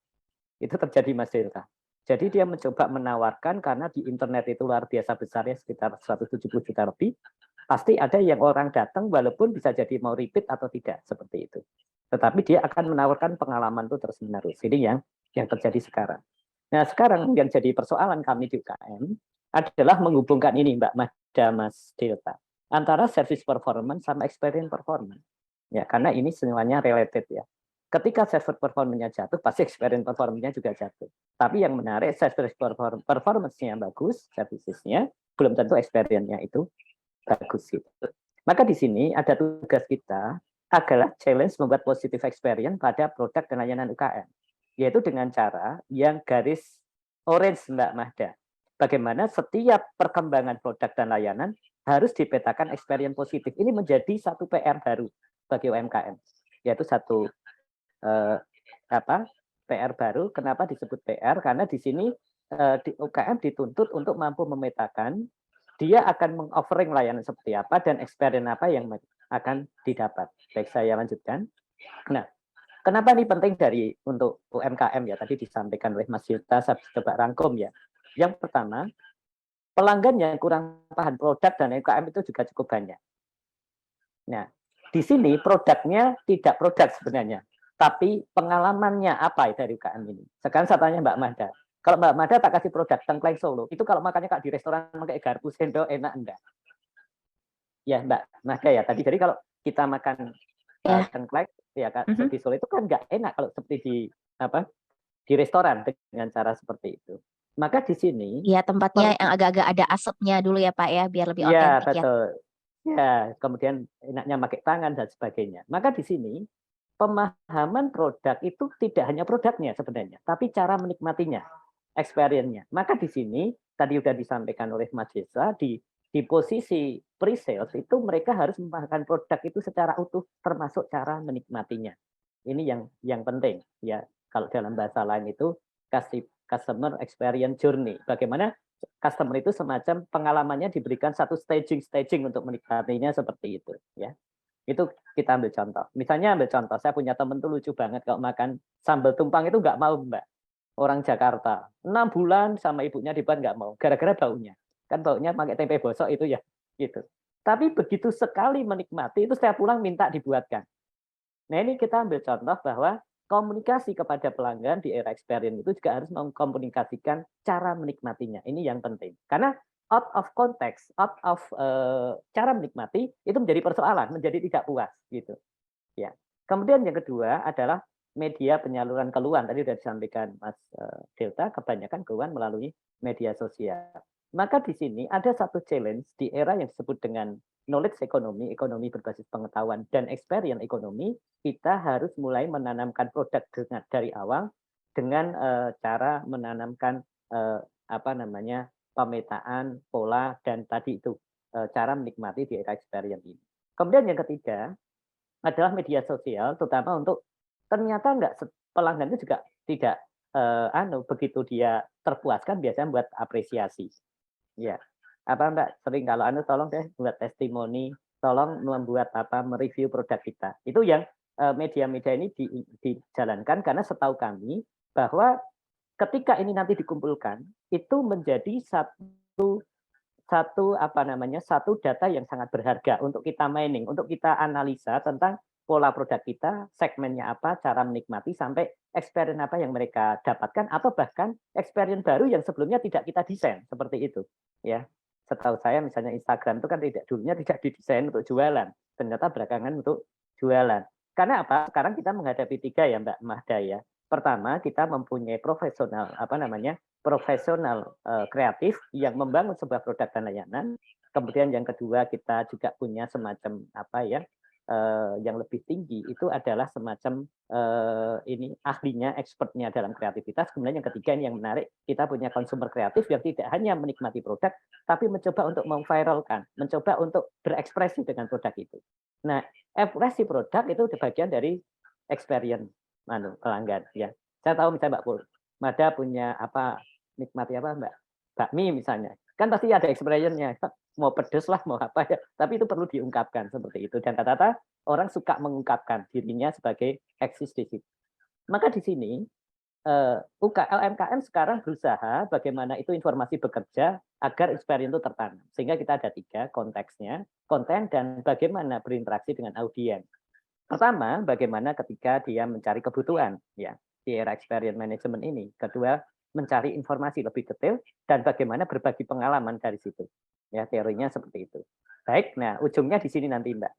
Itu terjadi Mas Delta. Jadi dia mencoba menawarkan karena di internet itu luar biasa besarnya sekitar 170 juta lebih. Pasti ada yang orang datang walaupun bisa jadi mau repeat atau tidak seperti itu. Tetapi dia akan menawarkan pengalaman itu terus menerus. Ini yang terjadi sekarang. Nah sekarang yang jadi persoalan kami di UKM adalah menghubungkan ini Mbak Mahda, Mas Delta, antara service performance sama experience performance. Ya, karena ini semuanya related ya. Ketika service performance-nya jatuh, pasti experience performance-nya juga jatuh. Tapi yang menarik, service performance-nya bagus, services-nya, belum tentu experience-nya itu bagus gitu. Maka di sini ada tugas kita adalah challenge membuat positive experience pada produk dan layanan UKM, yaitu dengan cara yang garis orange Mbak Mahda. Bagaimana setiap perkembangan produk dan layanan harus dipetakan experience positif. Ini menjadi satu PR baru bagi UMKM, yaitu satu PR baru. Kenapa disebut PR? Karena di sini di UKM dituntut untuk mampu memetakan dia akan meng-offering layanan seperti apa dan experience apa yang akan didapat. Baik, saya lanjutkan. Nah, kenapa ini penting untuk UMKM ya? Tadi disampaikan oleh Mas Yuta, saya coba rangkum ya. Yang pertama, pelanggan yang kurang paham produk dan UMKM itu juga cukup banyak. Nah, di sini produknya tidak produk sebenarnya, tapi pengalamannya apa dari UKM ini. Sekarang saya tanya Mbak Mahda, kalau Mbak Mahda tak kasih produk tengkleng Solo, itu kalau makannya Kak di restoran pakai garpu sendok enak enggak? Ya Mbak Mahda ya tadi. Jadi kalau kita makan tengkleng ya Kak di Solo itu kan enggak enak kalau seperti di restoran dengan cara seperti itu. Maka di sini ya tempatnya yang agak-agak ada asapnya dulu ya Pak ya, biar lebih ya, otentik ya. betul. Ya, kemudian enaknya pakai tangan dan sebagainya. Maka di sini pemahaman produk itu tidak hanya produknya sebenarnya, tapi cara menikmatinya, experience-nya. Maka di sini tadi sudah disampaikan oleh Mas Desa di posisi pre-sales itu mereka harus memahaman produk itu secara utuh termasuk cara menikmatinya. Ini yang penting ya. Kalau dalam bahasa lain itu customer experience journey. Bagaimana customer itu semacam pengalamannya diberikan satu staging untuk menikmatinya seperti itu ya. Itu kita ambil contoh. Misalnya ambil contoh, saya punya temen tuh lucu banget kalau makan sambal tumpang itu nggak mau Mbak. Orang Jakarta 6 bulan sama ibunya dibuat nggak mau gara-gara baunya. Kan baunya pakai tempe bosok itu ya gitu. Tapi begitu sekali menikmati itu saya pulang minta dibuatkan. Nah ini kita ambil contoh bahwa komunikasi kepada pelanggan di era experience itu juga harus mengkomunikasikan cara menikmatinya. Ini yang penting. Karena out of context, out of cara menikmati itu menjadi persoalan, menjadi tidak puas gitu. Ya. Kemudian yang kedua adalah media penyaluran keluhan. Tadi sudah disampaikan Mas Delta, kebanyakan keluhan melalui media sosial. Maka di sini ada satu challenge di era yang disebut dengan knowledge ekonomi, ekonomi berbasis pengetahuan dan experience ekonomi, kita harus mulai menanamkan produk dari awal dengan cara menanamkan pemetaan pola dan tadi itu cara menikmati di era experience ini. Kemudian yang ketiga adalah media sosial, terutama untuk ternyata pelanggan itu juga tidak begitu dia terpuaskan biasanya buat apresiasi. Ya, Mbak sering kalau tolong deh buat testimoni, tolong membuat mereview produk kita. Itu yang media-media ini dijalankan karena setahu kami bahwa ketika ini nanti dikumpulkan itu menjadi satu data yang sangat berharga untuk kita mining, untuk kita analisa tentang pola produk kita, segmennya apa, cara menikmati sampai experience apa yang mereka dapatkan atau bahkan experience baru yang sebelumnya tidak kita desain seperti itu ya. Setahu saya misalnya Instagram itu kan dulunya tidak didesain untuk jualan, ternyata belakangan untuk jualan. Karena apa? Sekarang kita menghadapi 3 ya Mbak Mahda ya. Pertama, kita mempunyai profesional kreatif yang membangun sebuah produk dan layanan. Kemudian yang kedua, kita juga punya semacam yang lebih tinggi itu adalah semacam ini ahlinya, expertnya dalam kreativitas. Kemudian yang ketiga ini yang menarik, kita punya konsumer kreatif yang tidak hanya menikmati produk, tapi mencoba untuk memviralkan, mencoba untuk berekspresi dengan produk itu. Nah, ekspresi produk itu bagian dari experience pelanggan ya. Saya tahu misalnya Mbak Mada punya nikmati Mbak bakmi misalnya. Kan pasti ada experience-nya. Mau pedes lah, mau apa ya. Tapi itu perlu diungkapkan seperti itu. Dan rata-rata orang suka mengungkapkan dirinya sebagai eksis di situ. Maka di sini UMKM sekarang berusaha bagaimana itu informasi bekerja agar experience itu tertanam. Sehingga kita ada 3 konteksnya, konten dan bagaimana berinteraksi dengan audiens. Pertama, bagaimana ketika dia mencari kebutuhan ya di era experience management ini. Kedua, mencari informasi lebih detail dan bagaimana berbagi pengalaman dari situ. Ya, teorinya seperti itu. Baik, nah ujungnya di sini nanti Mbak.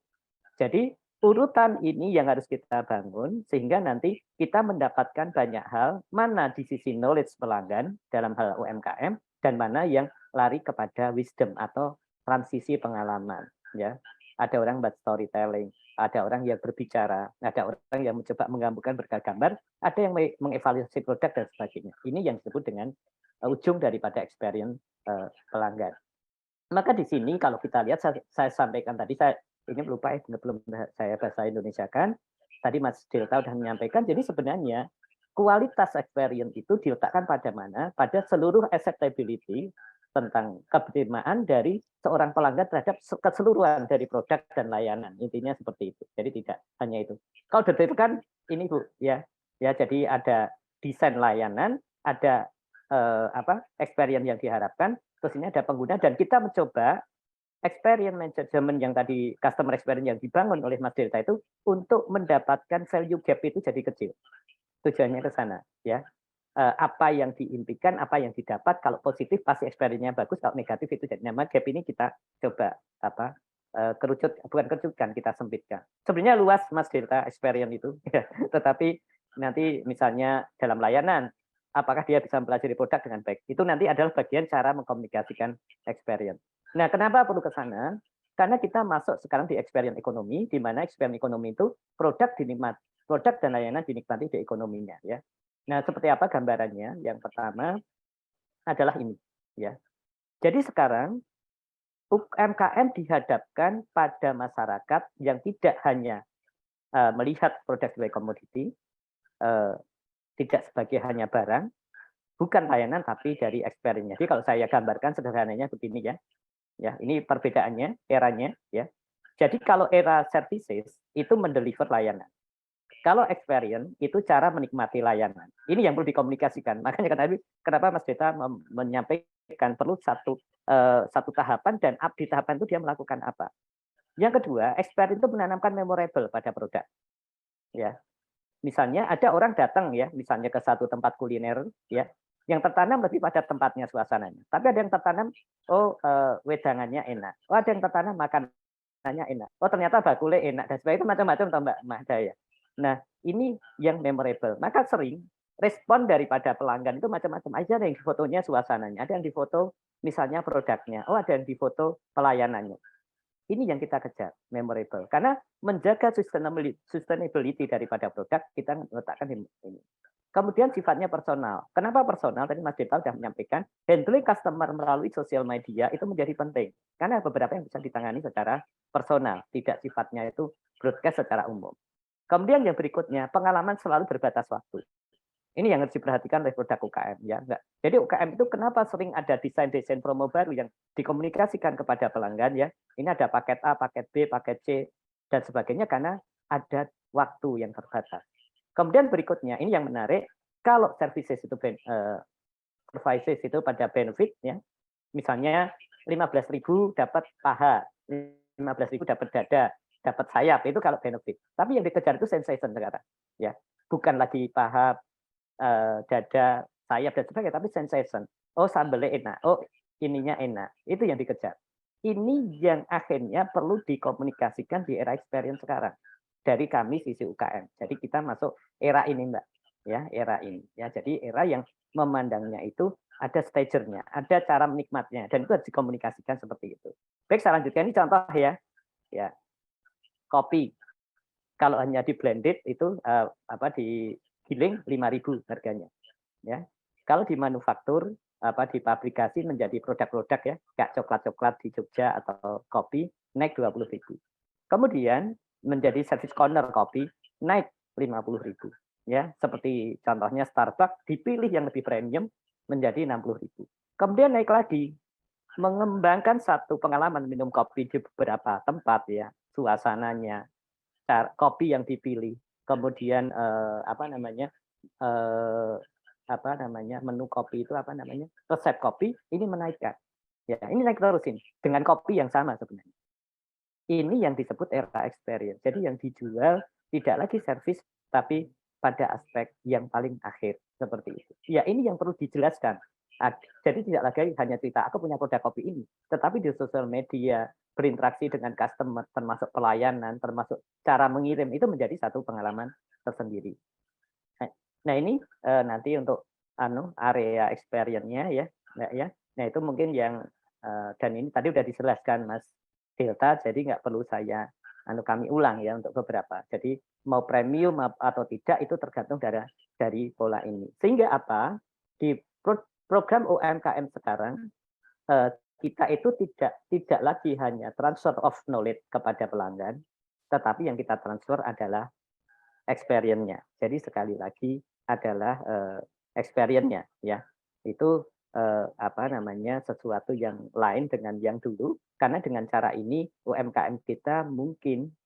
Jadi urutan ini yang harus kita bangun sehingga nanti kita mendapatkan banyak hal, mana di sisi knowledge pelanggan dalam hal UMKM dan mana yang lari kepada wisdom atau transisi pengalaman ya. Ada orang buat storytelling, ada orang yang berbicara, ada orang yang mencoba menggabungkan bergambar, ada yang mengevaluasi produk dan sebagainya. Ini yang disebut dengan ujung daripada experience pelanggan. Maka di sini kalau kita lihat saya sampaikan tadi, saya ini lupa belum saya bahasa Indonesia kan. Tadi Mas Delta sudah menyampaikan, jadi sebenarnya kualitas experience itu diletakkan pada mana? Pada seluruh acceptability tentang kebersamaan dari seorang pelanggan terhadap keseluruhan dari produk dan layanan. Intinya seperti itu. Jadi tidak hanya itu. Kalau detail kan ini Bu ya. Ya, jadi ada desain layanan, ada experience yang diharapkan, terus ini ada pengguna dan kita mencoba experience management yang tadi customer experience yang dibangun oleh Mas Delta itu untuk mendapatkan value gap itu jadi kecil. Tujuannya ke sana ya. Apa yang diimpikan, apa yang didapat, kalau positif pasti experience-nya bagus, kalau negatif itu jadi nama gap ini kita coba bukan kerucutkan, kita sempitkan. Sebenarnya luas Mas Delta experience itu, ya. Tetapi nanti misalnya dalam layanan, apakah dia bisa mempelajari produk dengan baik? Itu nanti adalah bagian cara mengkomunikasikan experience. Nah, kenapa perlu ke sana? Karena kita masuk sekarang di experience ekonomi, di mana experience ekonomi itu produk dan layanan dinikmati di ekonominya, ya. Nah, seperti apa gambarannya? Yang pertama adalah ini, ya. Jadi sekarang UMKM dihadapkan pada masyarakat yang tidak hanya melihat produk sebagai komoditi, tidak sebagai hanya barang, bukan layanan tapi dari experience-nya. Jadi kalau saya gambarkan sederhananya begini ya. Ya, ini perbedaannya, eranya ya. Jadi kalau era services itu mendeliver layanan. Kalau experience itu cara menikmati layanan. Ini yang perlu dikomunikasikan. Makanya kenapa Mas Deta menyampaikan perlu satu tahapan dan di tahapan itu dia melakukan apa. Yang kedua, experience itu menanamkan memorable pada produk. Ya. Misalnya ada orang datang ya, misalnya ke satu tempat kuliner ya, yang tertanam lebih pada tempatnya, suasananya. Tapi ada yang tertanam, wedangannya enak. Oh, ada yang tertanam makanannya enak. Oh, ternyata bakule enak dan sebagainya, itu macam-macam Mbak Mahda ya. Nah, ini yang memorable. Maka sering respon daripada pelanggan itu macam-macam. Ada yang difotonya suasananya, ada yang difoto misalnya produknya, oh ada yang difoto pelayanannya. Ini yang kita kejar, memorable. Karena menjaga sustainability daripada produk, kita letakkan ini. Kemudian sifatnya personal. Kenapa personal? Tadi Mas Deta sudah menyampaikan, handling customer melalui sosial media itu menjadi penting. Karena beberapa yang bisa ditangani secara personal, tidak sifatnya itu broadcast secara umum. Kemudian yang berikutnya, pengalaman selalu berbatas waktu. Ini yang harus diperhatikan oleh produk UKM. Ya. Jadi UKM itu kenapa sering ada desain-desain promo baru yang dikomunikasikan kepada pelanggan. Ya. Ini ada paket A, paket B, paket C, dan sebagainya karena ada waktu yang terbatas. Kemudian berikutnya, ini yang menarik, kalau services itu services itu pada benefit, ya, misalnya 15.000 dapat paha, 15.000 dapat dada, dapat sayap, itu kalau benefit. Tapi yang dikejar itu sensation sekarang, ya, bukan lagi paha, dada, sayap dan sebagainya, tapi sensation. Oh, sambelnya enak. Oh, ininya enak. Itu yang dikejar. Ini yang akhirnya perlu dikomunikasikan di era experience sekarang dari kami sisi UKM. Jadi kita masuk era ini, Mbak. Ya, era ini. Ya, jadi era yang memandangnya itu ada stagernya, ada cara menikmatnya, dan itu harus dikomunikasikan seperti itu. Baik, selanjutnya ini contoh ya. Ya, kopi. Kalau hanya di blended itu digiling 5.000 harganya. Ya. Kalau di manufaktur dipabrikasi menjadi produk-produk ya, kayak coklat-coklat di Jogja atau kopi naik 20.000. Kemudian menjadi service corner kopi naik 50.000. Ya, seperti contohnya Starbucks dipilih yang lebih premium menjadi 60.000. Kemudian naik lagi mengembangkan satu pengalaman minum kopi di beberapa tempat ya, suasananya, kopi yang dipilih, kemudian menu kopi itu resep kopi ini menaikkan. Ya, ini naik terus ini dengan kopi yang sama sebenarnya. Ini yang disebut era experience. Jadi yang dijual tidak lagi service tapi pada aspek yang paling akhir seperti itu. Ya, ini yang perlu dijelaskan. Jadi tidak lagi hanya cerita aku punya produk kopi ini, tetapi di sosial media berinteraksi dengan customer, termasuk pelayanan, termasuk cara mengirim itu menjadi satu pengalaman tersendiri. Nah ini nanti untuk area experience-nya ya, ya. Nah itu mungkin yang dan ini tadi udah dijelaskan Mas Delta, jadi nggak perlu kami ulang ya untuk beberapa. Jadi mau premium atau tidak itu tergantung dari pola ini. Sehingga apa di program UMKM sekarang kita itu tidak lagi hanya transfer of knowledge kepada pelanggan, tetapi yang kita transfer adalah experience-nya. Jadi sekali lagi adalah experience-nya ya. Itu sesuatu yang lain dengan yang dulu, karena dengan cara ini UMKM kita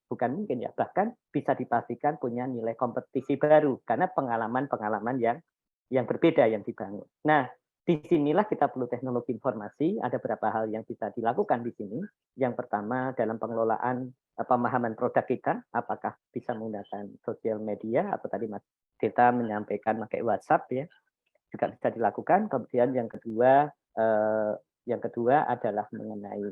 bukan mungkin ya, bahkan bisa dipastikan punya nilai kompetisi baru karena pengalaman-pengalaman yang berbeda yang dibangun. Nah, disinilah kita perlu teknologi informasi. Ada beberapa hal yang bisa dilakukan di sini. Yang pertama dalam pengelolaan pemahaman produk kita, apakah bisa menggunakan sosial media atau tadi Mas Dita menyampaikan pakai WhatsApp ya, juga bisa dilakukan. Kemudian yang kedua adalah mengenai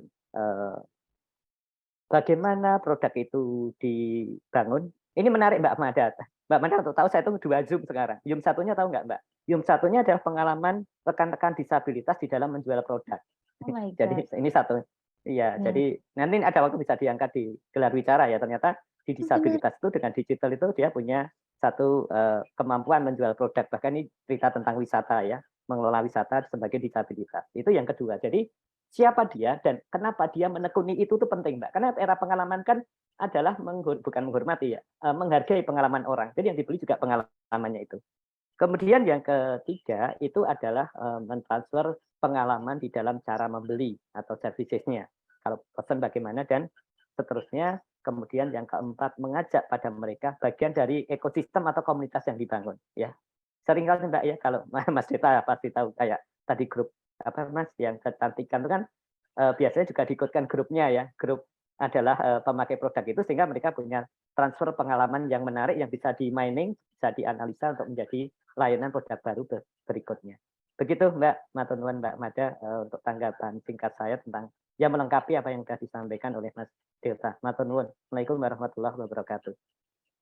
bagaimana produk itu dibangun. Ini menarik Mbak Mada. Mbak Mada untuk tahu saya itu 2 Zoom sekarang. Zoom satunya tahu nggak Mbak? Zoom satunya adalah pengalaman rekan-rekan disabilitas di dalam menjual produk. Oh my God. Jadi ini satu. Iya, jadi nanti ada waktu bisa diangkat di gelar bicara ya. Ternyata di disabilitas itu dengan digital itu dia punya satu kemampuan menjual produk. Bahkan ini cerita tentang wisata ya, mengelola wisata sebagai disabilitas. Itu yang kedua. Jadi siapa dia dan kenapa dia menekuni itu tuh penting Mbak. Karena era pengalaman kan adalah bukan menghormati ya, menghargai pengalaman orang. Jadi yang dibeli juga pengalamannya itu. Kemudian yang ketiga itu adalah mentransfer pengalaman di dalam cara membeli atau servicesnya. Kalau pesan bagaimana dan seterusnya. Kemudian yang keempat mengajak pada mereka bagian dari ekosistem atau komunitas yang dibangun. Ya, seringkali Mbak ya kalau Mas Dita pasti tahu kayak tadi grup Mas yang kecantikan itu kan biasanya juga diikutkan grupnya ya. Grup adalah pemakai produk itu sehingga mereka punya transfer pengalaman yang menarik yang bisa di-mining, bisa dianalisa untuk menjadi layanan produk baru berikutnya. Begitu Mbak Matur nuwun Mbak Mada untuk tanggapan singkat saya tentang yang melengkapi apa yang sudah disampaikan oleh Mas Delta. Matur nuwun. Assalamualaikum warahmatullahi wabarakatuh.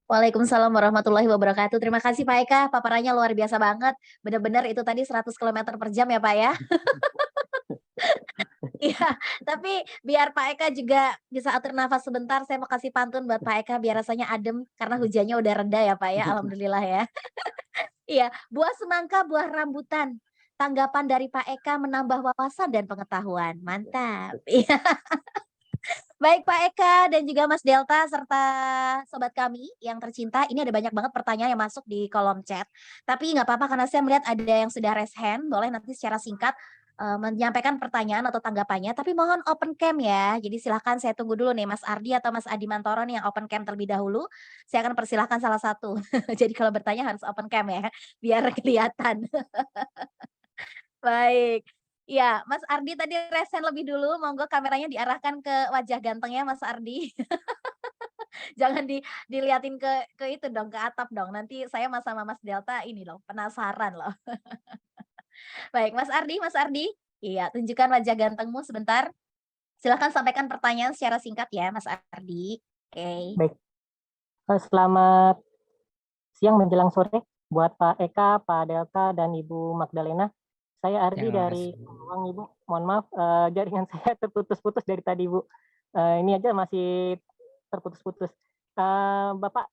Waalaikumsalam warahmatullahi wabarakatuh. Terima kasih Pak Eka, paparannya luar biasa banget. Benar-benar itu tadi 100 km per jam ya Pak ya. Iya, tapi biar Pak Eka juga bisa atur nafas sebentar, saya mau kasih pantun buat Pak Eka biar rasanya adem karena hujannya udah reda ya Pak ya, alhamdulillah ya. Iya, buah semangka, buah rambutan. Tanggapan dari Pak Eka menambah wawasan dan pengetahuan. Mantap. Iya. Baik Pak Eka dan juga Mas Delta serta sobat kami yang tercinta, ini ada banyak banget pertanyaan yang masuk di kolom chat. Tapi nggak apa-apa karena saya melihat ada yang sudah raise hand, boleh nanti secara singkat menyampaikan pertanyaan atau tanggapannya. Tapi mohon open cam ya. Jadi silahkan saya tunggu dulu nih Mas Ardi atau Mas Adi Mantoro nih yang open cam terlebih dahulu. Saya akan persilahkan salah satu. Jadi kalau bertanya harus open cam ya, biar kelihatan. Baik. Ya, Mas Ardi tadi resen lebih dulu, monggo kameranya diarahkan ke wajah gantengnya Mas Ardi. Jangan diliatin ke itu dong, ke atap dong. Nanti saya sama Mas Delta ini loh, penasaran loh. Baik, Mas Ardi, Iya, tunjukkan wajah gantengmu sebentar. Silahkan sampaikan pertanyaan secara singkat ya, Mas Ardi. Oke. Baik, selamat siang menjelang sore buat Pak Eka, Pak Delta, dan Ibu Magdalena. Saya Ardi Terima dari kasih. Karawang, Ibu. Mohon maaf, jaringan saya terputus-putus dari tadi, Ibu. Ini aja masih terputus-putus. Bapak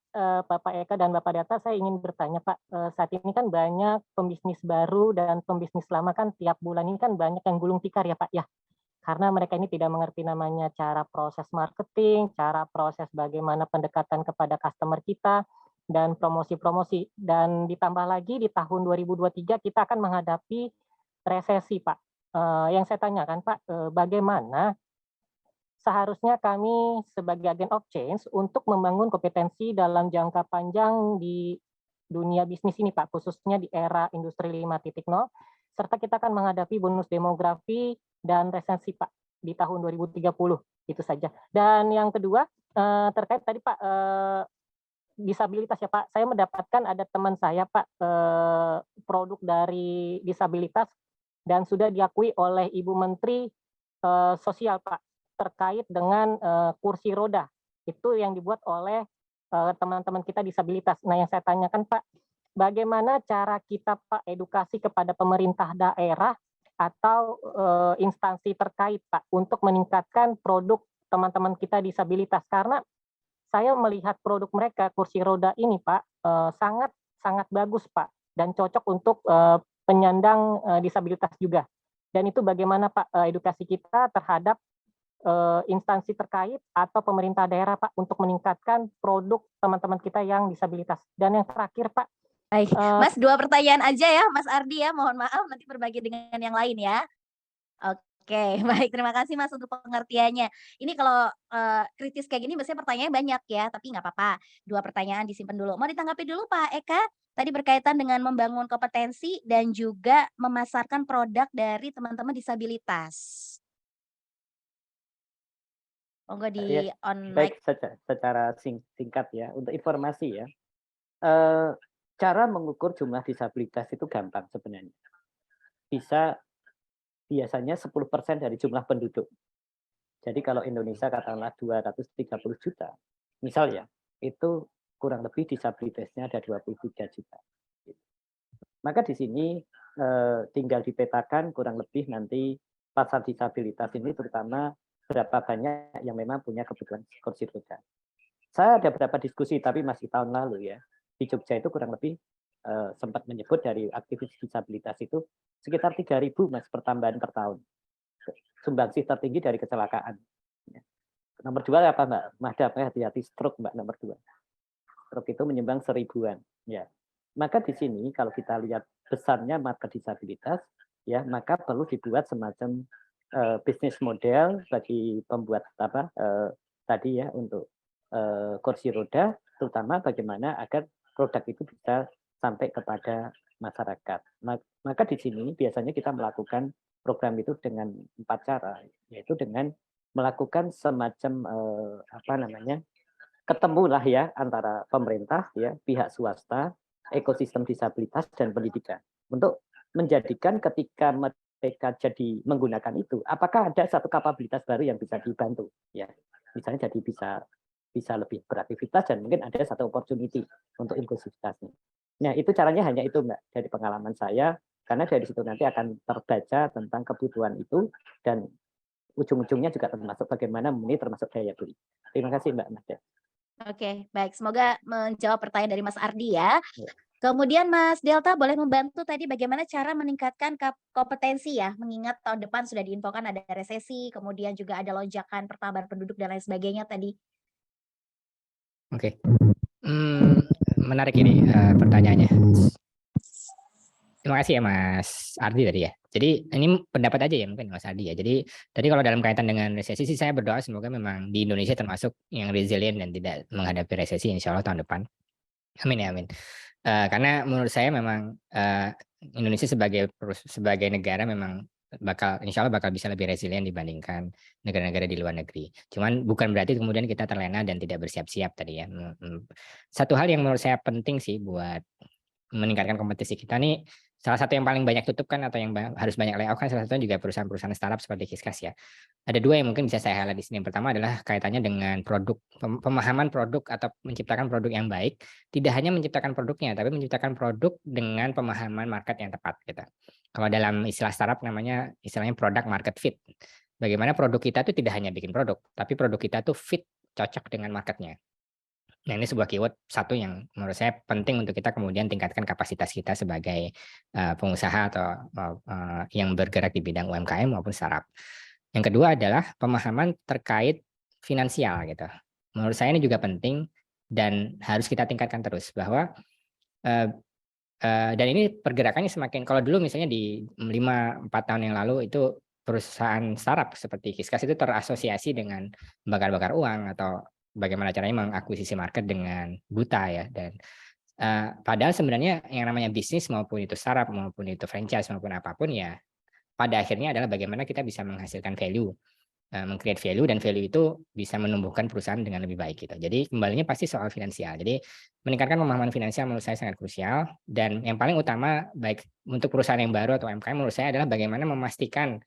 Eka dan Bapak Delta, saya ingin bertanya, Pak. Saat ini kan banyak pembisnis baru dan pembisnis lama kan tiap bulan ini kan banyak yang gulung tikar ya, Pak, ya. Karena mereka ini tidak mengerti namanya cara proses marketing, cara proses bagaimana pendekatan kepada customer kita, dan promosi-promosi. Dan ditambah lagi di tahun 2023 kita akan menghadapi resesi, Pak. Yang saya tanyakan, Pak, bagaimana seharusnya kami sebagai agen of change untuk membangun kompetensi dalam jangka panjang di dunia bisnis ini, Pak, khususnya di era industri 5.0, serta kita akan menghadapi bonus demografi dan resesi, Pak, di tahun 2030. Itu saja. Dan yang kedua, terkait tadi, Pak, disabilitas ya, Pak. Saya mendapatkan ada teman saya, Pak, produk dari disabilitas dan sudah diakui oleh Ibu Menteri Sosial, Pak, terkait dengan kursi roda. Itu yang dibuat oleh teman-teman kita disabilitas. Nah, yang saya tanyakan, Pak, bagaimana cara kita, Pak, edukasi kepada pemerintah daerah atau instansi terkait, Pak, untuk meningkatkan produk teman-teman kita disabilitas? Karena saya melihat produk mereka, kursi roda ini, Pak, sangat bagus, Pak, dan cocok untuk penyandang disabilitas juga. Dan itu bagaimana, Pak, edukasi kita terhadap instansi terkait atau pemerintah daerah, Pak, untuk meningkatkan produk teman-teman kita yang disabilitas. Dan yang terakhir, Pak, Baik, Mas, 2 pertanyaan aja ya, Mas Ardi ya. Mohon maaf nanti berbagi dengan yang lain ya. Oke, baik, terima kasih Mas untuk pengertiannya. Ini kalau kritis kayak gini biasanya pertanyaannya banyak ya, tapi nggak apa-apa. 2 pertanyaan disimpan dulu. Mau ditanggapi dulu Pak Eka? Tadi berkaitan dengan membangun kompetensi dan juga memasarkan produk dari teman-teman disabilitas. Monggo di Ya, on baik, mic. secara singkat ya, untuk informasi ya, cara mengukur jumlah disabilitas itu gampang sebenarnya. Biasanya 10% dari jumlah penduduk. Jadi kalau Indonesia katakanlah 230 juta, misal ya, itu kurang lebih disabilitasnya ada 23 juta. Maka di sini tinggal dipetakan kurang lebih nanti pasar disabilitas ini terutama berapa banyak yang memang punya kebutuhan kursi roda. Saya ada beberapa diskusi tapi masih tahun lalu ya. Di Jogja itu kurang lebih sempat menyebut dari aktivis disabilitas itu sekitar 3.000 Mas pertambahan per tahun. Sumbangsih tertinggi dari kecelakaan. Nomor 2 apa Mbak? Mahda, hati-hati stroke Mbak nomor 2. Stroke itu menyumbang 1.000-an. Ya. Maka di sini kalau kita lihat besarnya market disabilitas, ya maka perlu dibuat semacam bisnis model bagi pembuat tadi ya untuk kursi roda, terutama bagaimana agar produk itu bisa sampai kepada masyarakat. Maka di sini biasanya kita melakukan program itu dengan 4 cara, yaitu dengan melakukan semacam ketemulah ya antara pemerintah ya, pihak swasta, ekosistem disabilitas dan pendidikan untuk menjadikan ketika mereka jadi menggunakan itu, apakah ada satu kapabilitas baru yang bisa dibantu ya, misalnya jadi bisa lebih beraktivitas dan mungkin ada satu opportunity untuk inklusivitasnya. Nah itu caranya hanya itu Mbak dari pengalaman saya, karena dari situ nanti akan terbaca tentang kebutuhan itu dan ujung-ujungnya juga termasuk bagaimana memenuhi termasuk daya beli. Terima kasih Mbak Mahda. Oke, baik. Semoga menjawab pertanyaan dari Mas Ardi ya. Ya. Kemudian Mas Delta boleh membantu tadi bagaimana cara meningkatkan kompetensi ya, mengingat tahun depan sudah diinfokan ada resesi, kemudian juga ada lonjakan pertambahan penduduk dan lain sebagainya tadi. Oke. Menarik ini pertanyaannya. Terima kasih ya Mas Ardi tadi ya. Jadi ini pendapat aja ya mungkin Mas Ardi ya. Jadi tadi kalau dalam kaitan dengan resesi sih saya berdoa semoga memang di Indonesia termasuk yang resilient dan tidak menghadapi resesi insya Allah tahun depan. Amin ya amin. Karena menurut saya memang Indonesia sebagai negara memang insya Allah bakal bisa lebih resilient dibandingkan negara-negara di luar negeri. Cuman bukan berarti kemudian kita terlena dan tidak bersiap-siap tadi ya. Satu hal yang menurut saya penting sih buat meningkatkan kompetisi kita nih, Salah satu yang paling banyak tutup kan atau yang harus banyak layoff kan salah satunya juga perusahaan-perusahaan startup seperti Kiskas ya. Ada dua yang mungkin bisa saya highlight di sini. Yang pertama adalah kaitannya dengan produk, pemahaman produk atau menciptakan produk yang baik. Tidak hanya menciptakan produknya, tapi menciptakan produk dengan pemahaman market yang tepat gitu. Kalau dalam istilah startup namanya istilahnya product market fit. Bagaimana produk kita itu tidak hanya bikin produk, tapi produk kita tuh fit, cocok dengan marketnya. Nah, ini sebuah keyword satu yang menurut saya penting untuk kita kemudian tingkatkan kapasitas kita sebagai pengusaha atau yang bergerak di bidang UMKM maupun startup. Yang kedua adalah pemahaman terkait finansial gitu. Menurut saya ini juga penting dan harus kita tingkatkan terus bahwa dan ini pergerakannya semakin, kalau dulu misalnya di 5-4 tahun yang lalu itu perusahaan startup seperti Kiskas itu terasosiasi dengan bakar-bakar uang atau bagaimana caranya mengakuisisi market dengan buta ya. Dan padahal sebenarnya yang namanya bisnis maupun itu startup maupun itu franchise maupun apapun ya pada akhirnya adalah bagaimana kita bisa menghasilkan value, meng-create value, dan value itu bisa menumbuhkan perusahaan dengan lebih baik gitu. Jadi kembalinya pasti soal finansial. Jadi meningkatkan pemahaman finansial menurut saya sangat krusial, dan yang paling utama baik untuk perusahaan yang baru atau UMKM menurut saya adalah bagaimana memastikan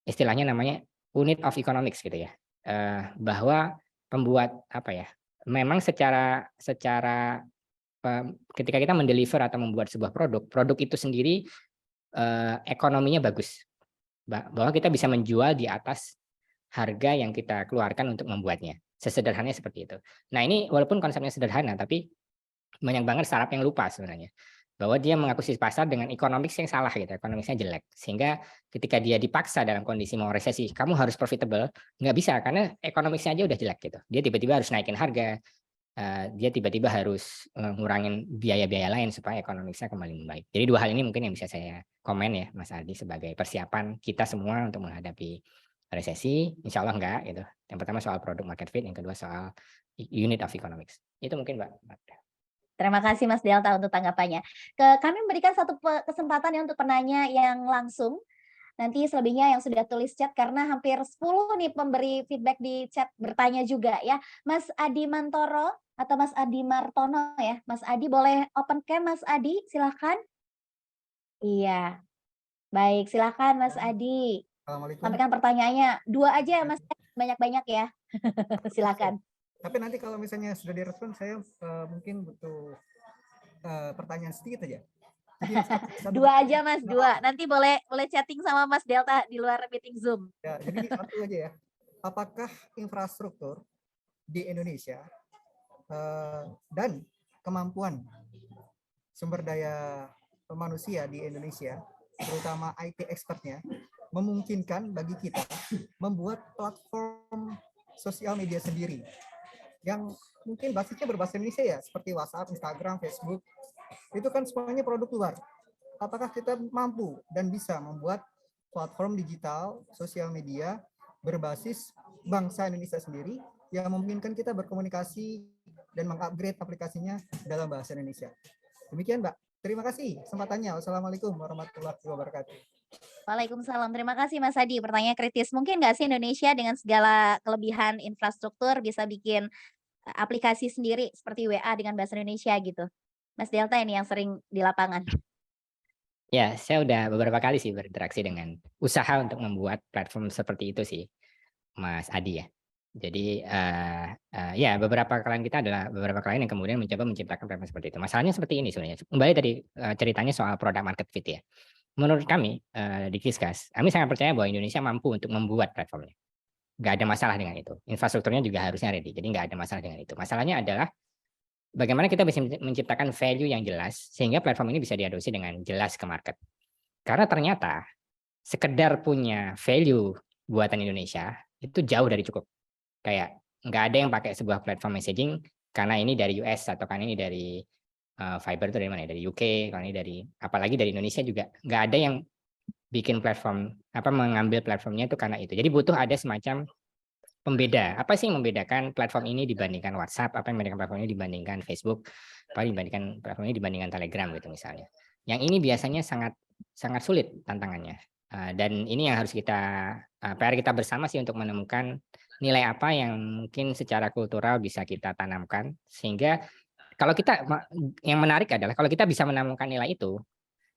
istilahnya namanya unit of economics gitu ya. Bahwa pembuat apa ya? Memang secara ketika kita mendeliver atau membuat sebuah produk itu sendiri ekonominya bagus. Bahwa kita bisa menjual di atas harga yang kita keluarkan untuk membuatnya. Sesederhananya seperti itu. Nah, ini walaupun konsepnya sederhana, tapi banyak banget startup yang lupa sebenarnya. Bahwa dia mengakuisisi pasar dengan economics yang salah gitu, economicsnya jelek. Sehingga ketika dia dipaksa dalam kondisi mau resesi, kamu harus profitable, nggak bisa karena economicsnya aja udah jelek gitu. Dia tiba-tiba harus naikin harga, dia tiba-tiba harus ngurangin biaya-biaya lain supaya ekonominya kembali membaik. Jadi dua hal ini mungkin yang bisa saya komen ya Mas Adi sebagai persiapan kita semua untuk menghadapi resesi. Insya Allah enggak gitu. Yang pertama soal produk market fit, yang kedua soal unit of economics. Itu mungkin Mbak. Terima kasih Mas Delta untuk tanggapannya. Kami memberikan satu kesempatan ya untuk penanya yang langsung. Nanti selebihnya yang sudah tulis chat karena hampir 10 nih pemberi feedback di chat bertanya juga ya. Mas Adi Mantoro atau Mas Adi Martono ya. Mas Adi boleh open cam Mas Adi, silakan. Iya. Baik, silakan Mas Adi. Assalamualaikum. Sampaikan pertanyaannya. 2 aja ya Mas, banyak-banyak ya. Silakan. Tapi nanti kalau misalnya sudah direspon, saya mungkin butuh pertanyaan sedikit aja. Jadi, 2 aja Mas, 2. Nanti boleh chatting sama Mas Delta di luar meeting Zoom. Ya, jadi satu aja ya. Apakah infrastruktur di Indonesia dan kemampuan sumber daya manusia di Indonesia, terutama IT expertnya, memungkinkan bagi kita membuat platform sosial media sendiri yang mungkin basisnya berbahasa Indonesia ya, seperti WhatsApp, Instagram, Facebook, itu kan semuanya produk luar. Apakah kita mampu dan bisa membuat platform digital sosial media berbasis bangsa Indonesia sendiri yang memungkinkan kita berkomunikasi dan mengupgrade aplikasinya dalam bahasa Indonesia? Demikian Mbak. Terima kasih kesempatannya. Wassalamualaikum warahmatullahi wabarakatuh. Waalaikumsalam. Terima kasih Mas Adi. Pertanyaan kritis. Mungkin nggak sih Indonesia dengan segala kelebihan infrastruktur bisa bikin aplikasi sendiri seperti WA dengan bahasa Indonesia gitu? Mas Delta ini yang sering di lapangan. Ya, saya udah beberapa kali sih berinteraksi dengan usaha untuk membuat platform seperti itu sih, Mas Adi ya. Jadi ya beberapa klien kita adalah beberapa klien yang kemudian mencoba menciptakan platform seperti itu. Masalahnya seperti ini sebenarnya. Kembali tadi ceritanya soal product market fit ya. Menurut kami di Kiskas, kami sangat percaya bahwa Indonesia mampu untuk membuat platformnya. Nggak ada masalah dengan itu. Infrastrukturnya juga harusnya ready. Jadi nggak ada masalah dengan itu. Masalahnya adalah bagaimana kita bisa menciptakan value yang jelas sehingga platform ini bisa diadopsi dengan jelas ke market. Karena ternyata sekedar punya value buatan Indonesia itu jauh dari cukup. Kayak nggak ada yang pakai sebuah platform messaging karena ini dari US atau kan ini dari Fiverr itu dari mana? Dari UK, kalau ini dari apalagi dari Indonesia juga nggak ada yang bikin platform mengambil platformnya itu karena itu. Jadi butuh ada semacam pembeda. Apa sih yang membedakan platform ini dibandingkan WhatsApp? Apa yang membedakan platform ini dibandingkan Facebook? Apa yang dibandingkan platform ini dibandingkan Telegram gitu misalnya. Yang ini biasanya sangat sulit tantangannya. Dan ini yang harus PR kita bersama sih untuk menemukan nilai apa yang mungkin secara kultural bisa kita tanamkan sehingga kalau kita yang menarik adalah kalau kita bisa menemukan nilai itu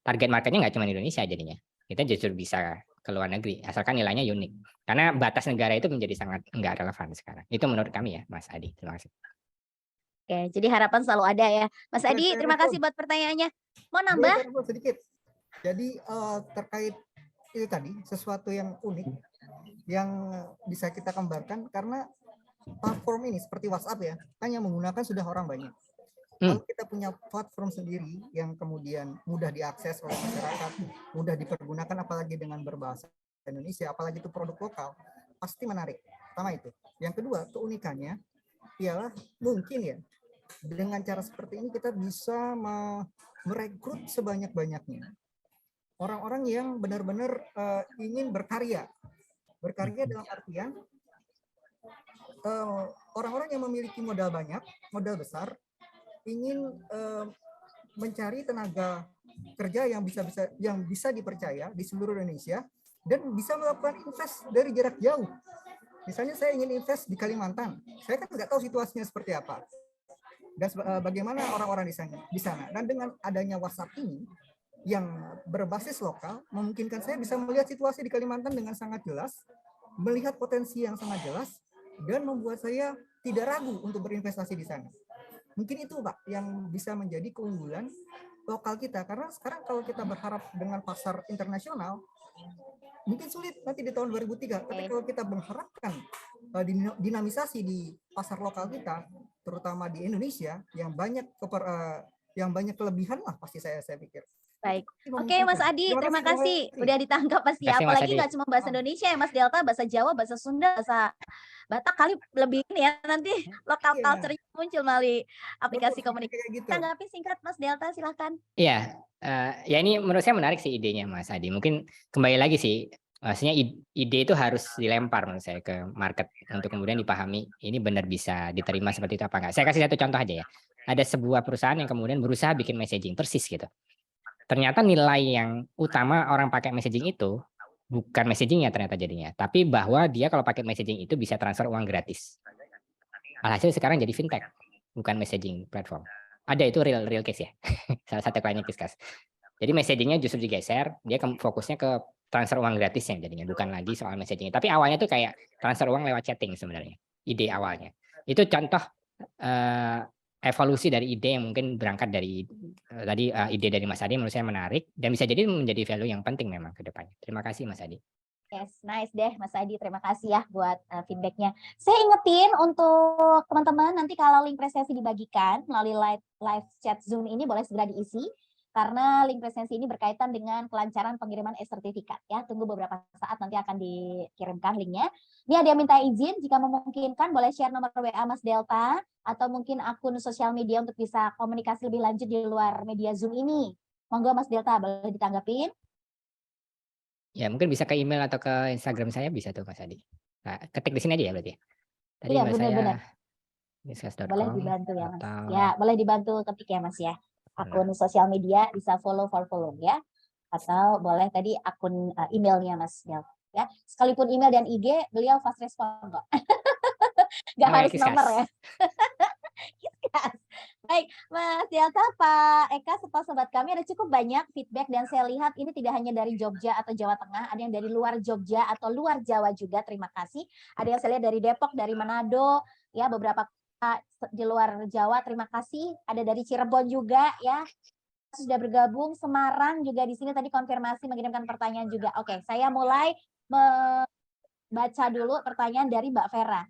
target marketnya nggak cuma Indonesia jadinya. Kita justru bisa ke luar negeri, asalkan nilainya unik. Karena batas negara itu menjadi sangat nggak relevan sekarang. Itu menurut kami ya, Mas Adi. Terima kasih. Oke, jadi harapan selalu ada ya. Mas Oke, Adi, saya terima respon. kasih buat pertanyaannya. Mau Boleh nambah? saya respon sedikit. Jadi terkait itu tadi sesuatu yang unik yang bisa kita kembangkan karena platform ini seperti WhatsApp ya, hanya menggunakan sudah orang banyak. Kalau kita punya platform sendiri yang kemudian mudah diakses oleh masyarakat, mudah dipergunakan apalagi dengan berbahasa Indonesia, apalagi itu produk lokal, pasti menarik. Pertama itu. Yang kedua, keunikannya ialah mungkin ya dengan cara seperti ini kita bisa merekrut sebanyak-banyaknya orang-orang yang benar-benar ingin berkarya. Berkarya dalam artian orang-orang yang memiliki modal banyak, modal besar, ingin mencari tenaga kerja yang bisa dipercaya di seluruh Indonesia dan bisa melakukan invest dari jarak jauh. Misalnya saya ingin invest di Kalimantan, saya kan nggak tahu situasinya seperti apa dan bagaimana orang-orang di sana. Dan dengan adanya WhatsApp ini yang berbasis lokal, memungkinkan saya bisa melihat situasi di Kalimantan dengan sangat jelas, melihat potensi yang sangat jelas, dan membuat saya tidak ragu untuk berinvestasi di sana. Mungkin itu Pak yang bisa menjadi keunggulan lokal kita, karena sekarang kalau kita berharap dengan pasar internasional mungkin sulit nanti di tahun 2003. Tapi kalau kita mengharapkan dinamisasi di pasar lokal kita, terutama di Indonesia yang banyak kelebihan lah pasti saya pikir. Baik. Oke, Mas Adi, terima kasih. Udah ditangkap pasti. Terima kasih, Mas Apalagi Adi. nggak cuma bahasa Indonesia ya, Mas Delta, bahasa Jawa, bahasa Sunda, bahasa Batak kali lebih ini ya. Nanti lokal Iya. culture muncul melalui aplikasi Betul, komunikasi. kayak gitu. Tanggapi singkat, Mas Delta, silahkan. Iya, ya ini menurut saya menarik sih idenya Mas Adi. Mungkin kembali lagi sih, maksudnya ide itu harus dilempar menurut saya ke market untuk kemudian dipahami ini benar bisa diterima seperti itu apa enggak. Saya kasih satu contoh aja ya. Ada sebuah perusahaan yang kemudian berusaha bikin messaging persis gitu. Ternyata nilai yang utama orang pakai messaging itu bukan messagingnya ternyata jadinya, tapi bahwa dia kalau pakai messaging itu bisa transfer uang gratis. Alhasil sekarang jadi fintech, bukan messaging platform. Ada itu real case ya. Salah satu kliennya Kiskas. Jadi messagingnya justru digeser, dia fokusnya ke transfer uang gratisnya jadinya, bukan lagi soal messaging. Tapi awalnya tuh kayak transfer uang lewat chatting sebenarnya. Ide awalnya. Itu contoh evolusi dari ide yang mungkin berangkat dari tadi ide dari Mas Adi menurut saya menarik dan bisa jadi menjadi value yang penting memang ke depannya. Terima kasih Mas Adi. Yes, nice deh Mas Adi. Terima kasih ya buat feedbacknya. Saya ingetin untuk teman-teman nanti kalau link presentasi dibagikan melalui live chat Zoom ini boleh segera diisi. Karena link presentasi ini berkaitan dengan kelancaran pengiriman e-sertifikat ya. Tunggu beberapa saat nanti akan dikirimkan linknya. Ini ada yang minta izin jika memungkinkan boleh share nomor WA Mas Delta atau mungkin akun sosial media untuk bisa komunikasi lebih lanjut di luar media Zoom ini. Monggo Mas Delta boleh ditanggapin. Ya mungkin bisa ke email atau ke Instagram saya bisa tuh Mas Adi. Nah, ketik di sini aja ya berarti. Tadi Iya, email benar-benar. saya Boleh dibantu ya Mas. atau... Ya, boleh dibantu ketik ya Mas ya. Akun sosial media bisa follow ya. Atau boleh tadi akun emailnya Mas Del. Ya, sekalipun email dan IG beliau fast respon kok. Nggak harus nomor ya. Baik, Mas Delta, Pak Eka, serta sobat kami ada cukup banyak feedback dan saya lihat ini tidak hanya dari Jogja atau Jawa Tengah, ada yang dari luar Jogja atau luar Jawa juga. Terima kasih. Ada yang saya lihat dari Depok, dari Manado, ya beberapa di luar Jawa. Terima kasih. Ada dari Cirebon juga ya. Sudah bergabung. Semarang juga di sini tadi konfirmasi mengirimkan pertanyaan juga. Oke, saya mulai membaca dulu pertanyaan dari Mbak Vera.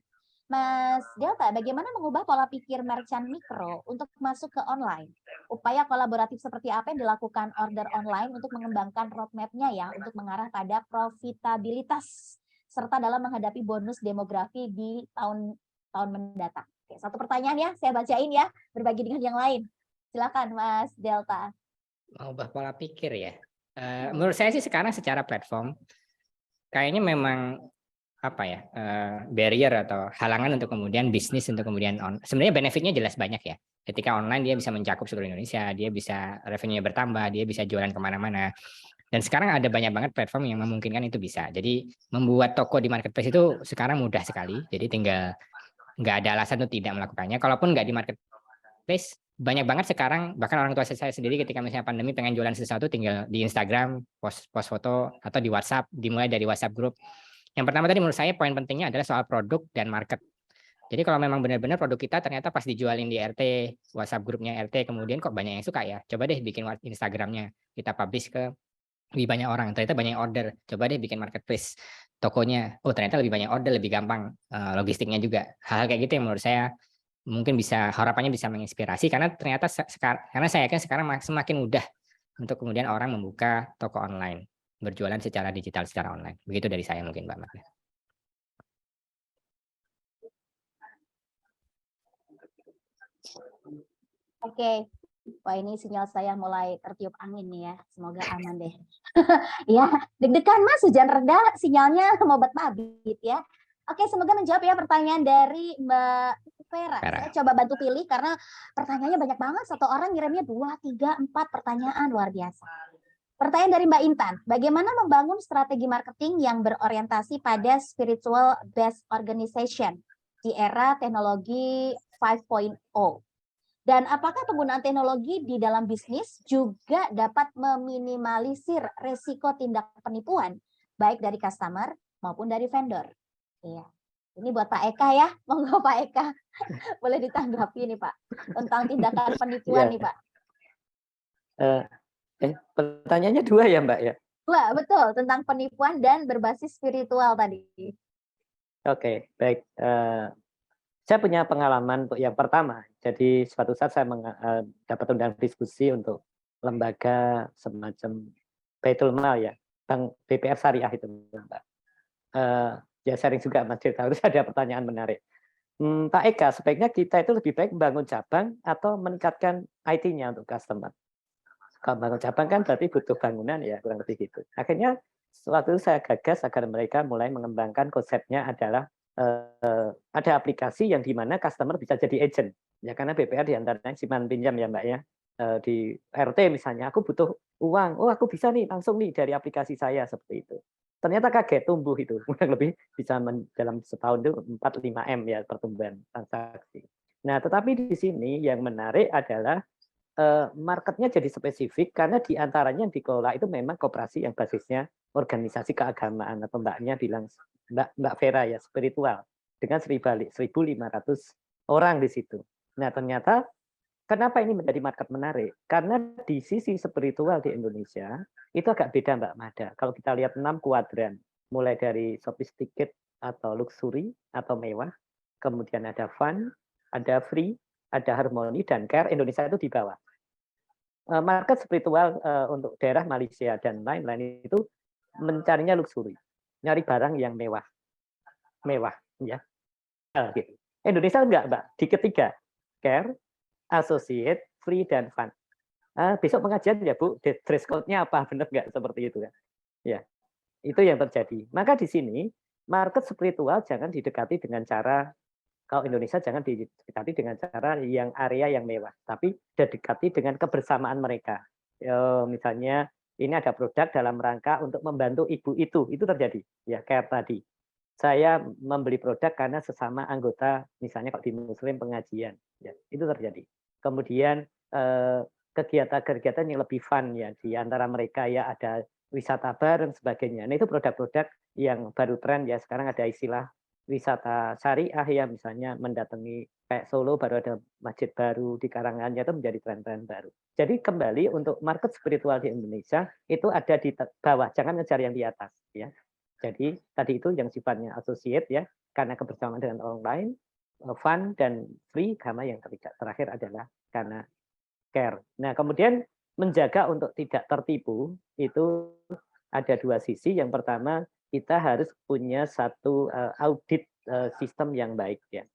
Mas Delta, bagaimana mengubah pola pikir merchant mikro untuk masuk ke online? Upaya kolaboratif seperti apa yang dilakukan order online untuk mengembangkan roadmap-nya ya, untuk mengarah pada profitabilitas, serta dalam menghadapi bonus demografi di tahun mendatang. Oke, satu pertanyaan ya, saya bacain ya, berbagi dengan yang lain. Silakan Mas Delta. Mengubah pola pikir ya. Menurut saya sih sekarang secara platform, kayaknya memang apa ya barrier atau halangan untuk kemudian bisnis untuk kemudian sebenarnya benefitnya jelas banyak ya. Ketika online dia bisa mencakup seluruh Indonesia, dia bisa revenue-nya bertambah, dia bisa jualan kemana-mana. Dan sekarang ada banyak banget platform yang memungkinkan itu bisa. Jadi membuat toko di marketplace itu sekarang mudah sekali. Jadi tinggal nggak ada alasan untuk tidak melakukannya. Kalaupun nggak di marketplace, banyak banget sekarang, bahkan orang tua saya sendiri ketika misalnya pandemi pengen jualan sesuatu tinggal di Instagram, post foto, atau di WhatsApp, dimulai dari WhatsApp group. Yang pertama tadi menurut saya poin pentingnya adalah soal produk dan market. Jadi kalau memang benar-benar produk kita ternyata pas dijualin di RT, WhatsApp grupnya RT, kemudian kok banyak yang suka ya, coba deh bikin Instagramnya, kita publish ke lebih banyak orang, ternyata banyak yang order, coba deh bikin marketplace tokonya, oh ternyata lebih banyak order, lebih gampang logistiknya juga. Hal-hal kayak gitu yang menurut saya mungkin bisa, harapannya bisa menginspirasi, karena ternyata karena saya yakin sekarang semakin mudah untuk kemudian orang membuka toko online, berjualan secara digital, secara online. Begitu dari saya mungkin Mbak Magda. Oke. Wah, ini sinyal saya mulai tertiup angin nih ya. Semoga aman deh. Ya, deg-degan Mas, hujan reda, sinyalnya mau babit ya. Oke, semoga menjawab ya pertanyaan dari Mbak Vera. Saya coba bantu pilih karena pertanyaannya banyak banget. Satu orang ngirimnya 2, 3, 4 pertanyaan, luar biasa. Pertanyaan dari Mbak Intan, bagaimana membangun strategi marketing yang berorientasi pada spiritual based organization di era teknologi 5.0? Dan apakah penggunaan teknologi di dalam bisnis juga dapat meminimalisir resiko tindak penipuan, baik dari customer maupun dari vendor? Iya. Ini buat Pak Eka ya, monggo Pak Eka. Boleh ditanggapi nih Pak, tentang tindakan penipuan nih Pak. Pertanyaannya 2 ya Mbak ya? 2, betul, tentang penipuan dan berbasis spiritual tadi. Oke, baik. Saya punya pengalaman untuk yang pertama. Jadi suatu saat saya dapat undang diskusi untuk lembaga semacam Baitul Mal ya, Bank BPR Syariah itu Mbak. Ya sharing juga Mas Dirta, harus ada pertanyaan menarik. Pak Eka, sebaiknya kita itu lebih baik membangun cabang atau meningkatkan IT-nya untuk customer. Kalau bangun cabang kan berarti butuh bangunan ya, kurang lebih gitu. Akhirnya suatu saya gagas agar mereka mulai mengembangkan konsepnya adalah ada aplikasi yang di mana customer bisa jadi agent. Ya karena BPR diantaranya simpan pinjam ya Mbak ya. Di RT misalnya, aku butuh uang, oh aku bisa nih langsung nih dari aplikasi saya seperti itu. Ternyata kaget tumbuh itu, kurang lebih bisa dalam setahun itu 4-5 M ya pertumbuhan transaksi. Nah tetapi di sini yang menarik adalah marketnya jadi spesifik karena diantaranya yang dikelola itu memang koperasi yang basisnya organisasi keagamaan atau mbaknya bilang Mbak Vera ya spiritual dengan 1.500 orang di situ. Nah ternyata kenapa ini menjadi market menarik? Karena di sisi spiritual di Indonesia itu agak beda Mbak Mada. Kalau kita lihat 6 kuadran, mulai dari sophisticated atau luxury atau mewah, kemudian ada fun, ada free, ada harmoni dan care. Indonesia itu di bawah. Market spiritual untuk daerah Malaysia dan lain-lain itu mencarinya luxury, nyari barang yang mewah ya. Gitu. Indonesia enggak Mbak, di ketiga care, associate, free dan fun. Besok pengajian ya Bu, dress code-nya apa, benar nggak seperti itu kan? Ya, itu yang terjadi. Maka di sini market spiritual jangan didekati dengan cara, kalau Indonesia jangan didekati dengan cara yang area yang mewah, tapi didekati dengan kebersamaan mereka. Misalnya ini ada produk dalam rangka untuk membantu ibu itu terjadi ya kayak tadi. Saya membeli produk karena sesama anggota, misalnya kalau di Muslim pengajian, ya itu terjadi. Kemudian kegiatan-kegiatan yang lebih fun ya di antara mereka ya ada wisata bareng sebagainya. Nah itu produk-produk yang baru tren ya sekarang ada istilah wisata syariah ya misalnya mendatangi kayak Solo baru ada masjid baru di Karanganyar itu menjadi tren-tren baru. Jadi kembali untuk market spiritual di Indonesia itu ada di bawah, jangan ngejar yang di atas ya. Jadi tadi itu yang sifatnya associate ya, karena kebersamaan dengan orang lain, fun dan free, karena yang terakhir adalah karena care. Nah kemudian menjaga untuk tidak tertipu itu ada 2 sisi. Yang pertama kita harus punya satu audit sistem yang baik ya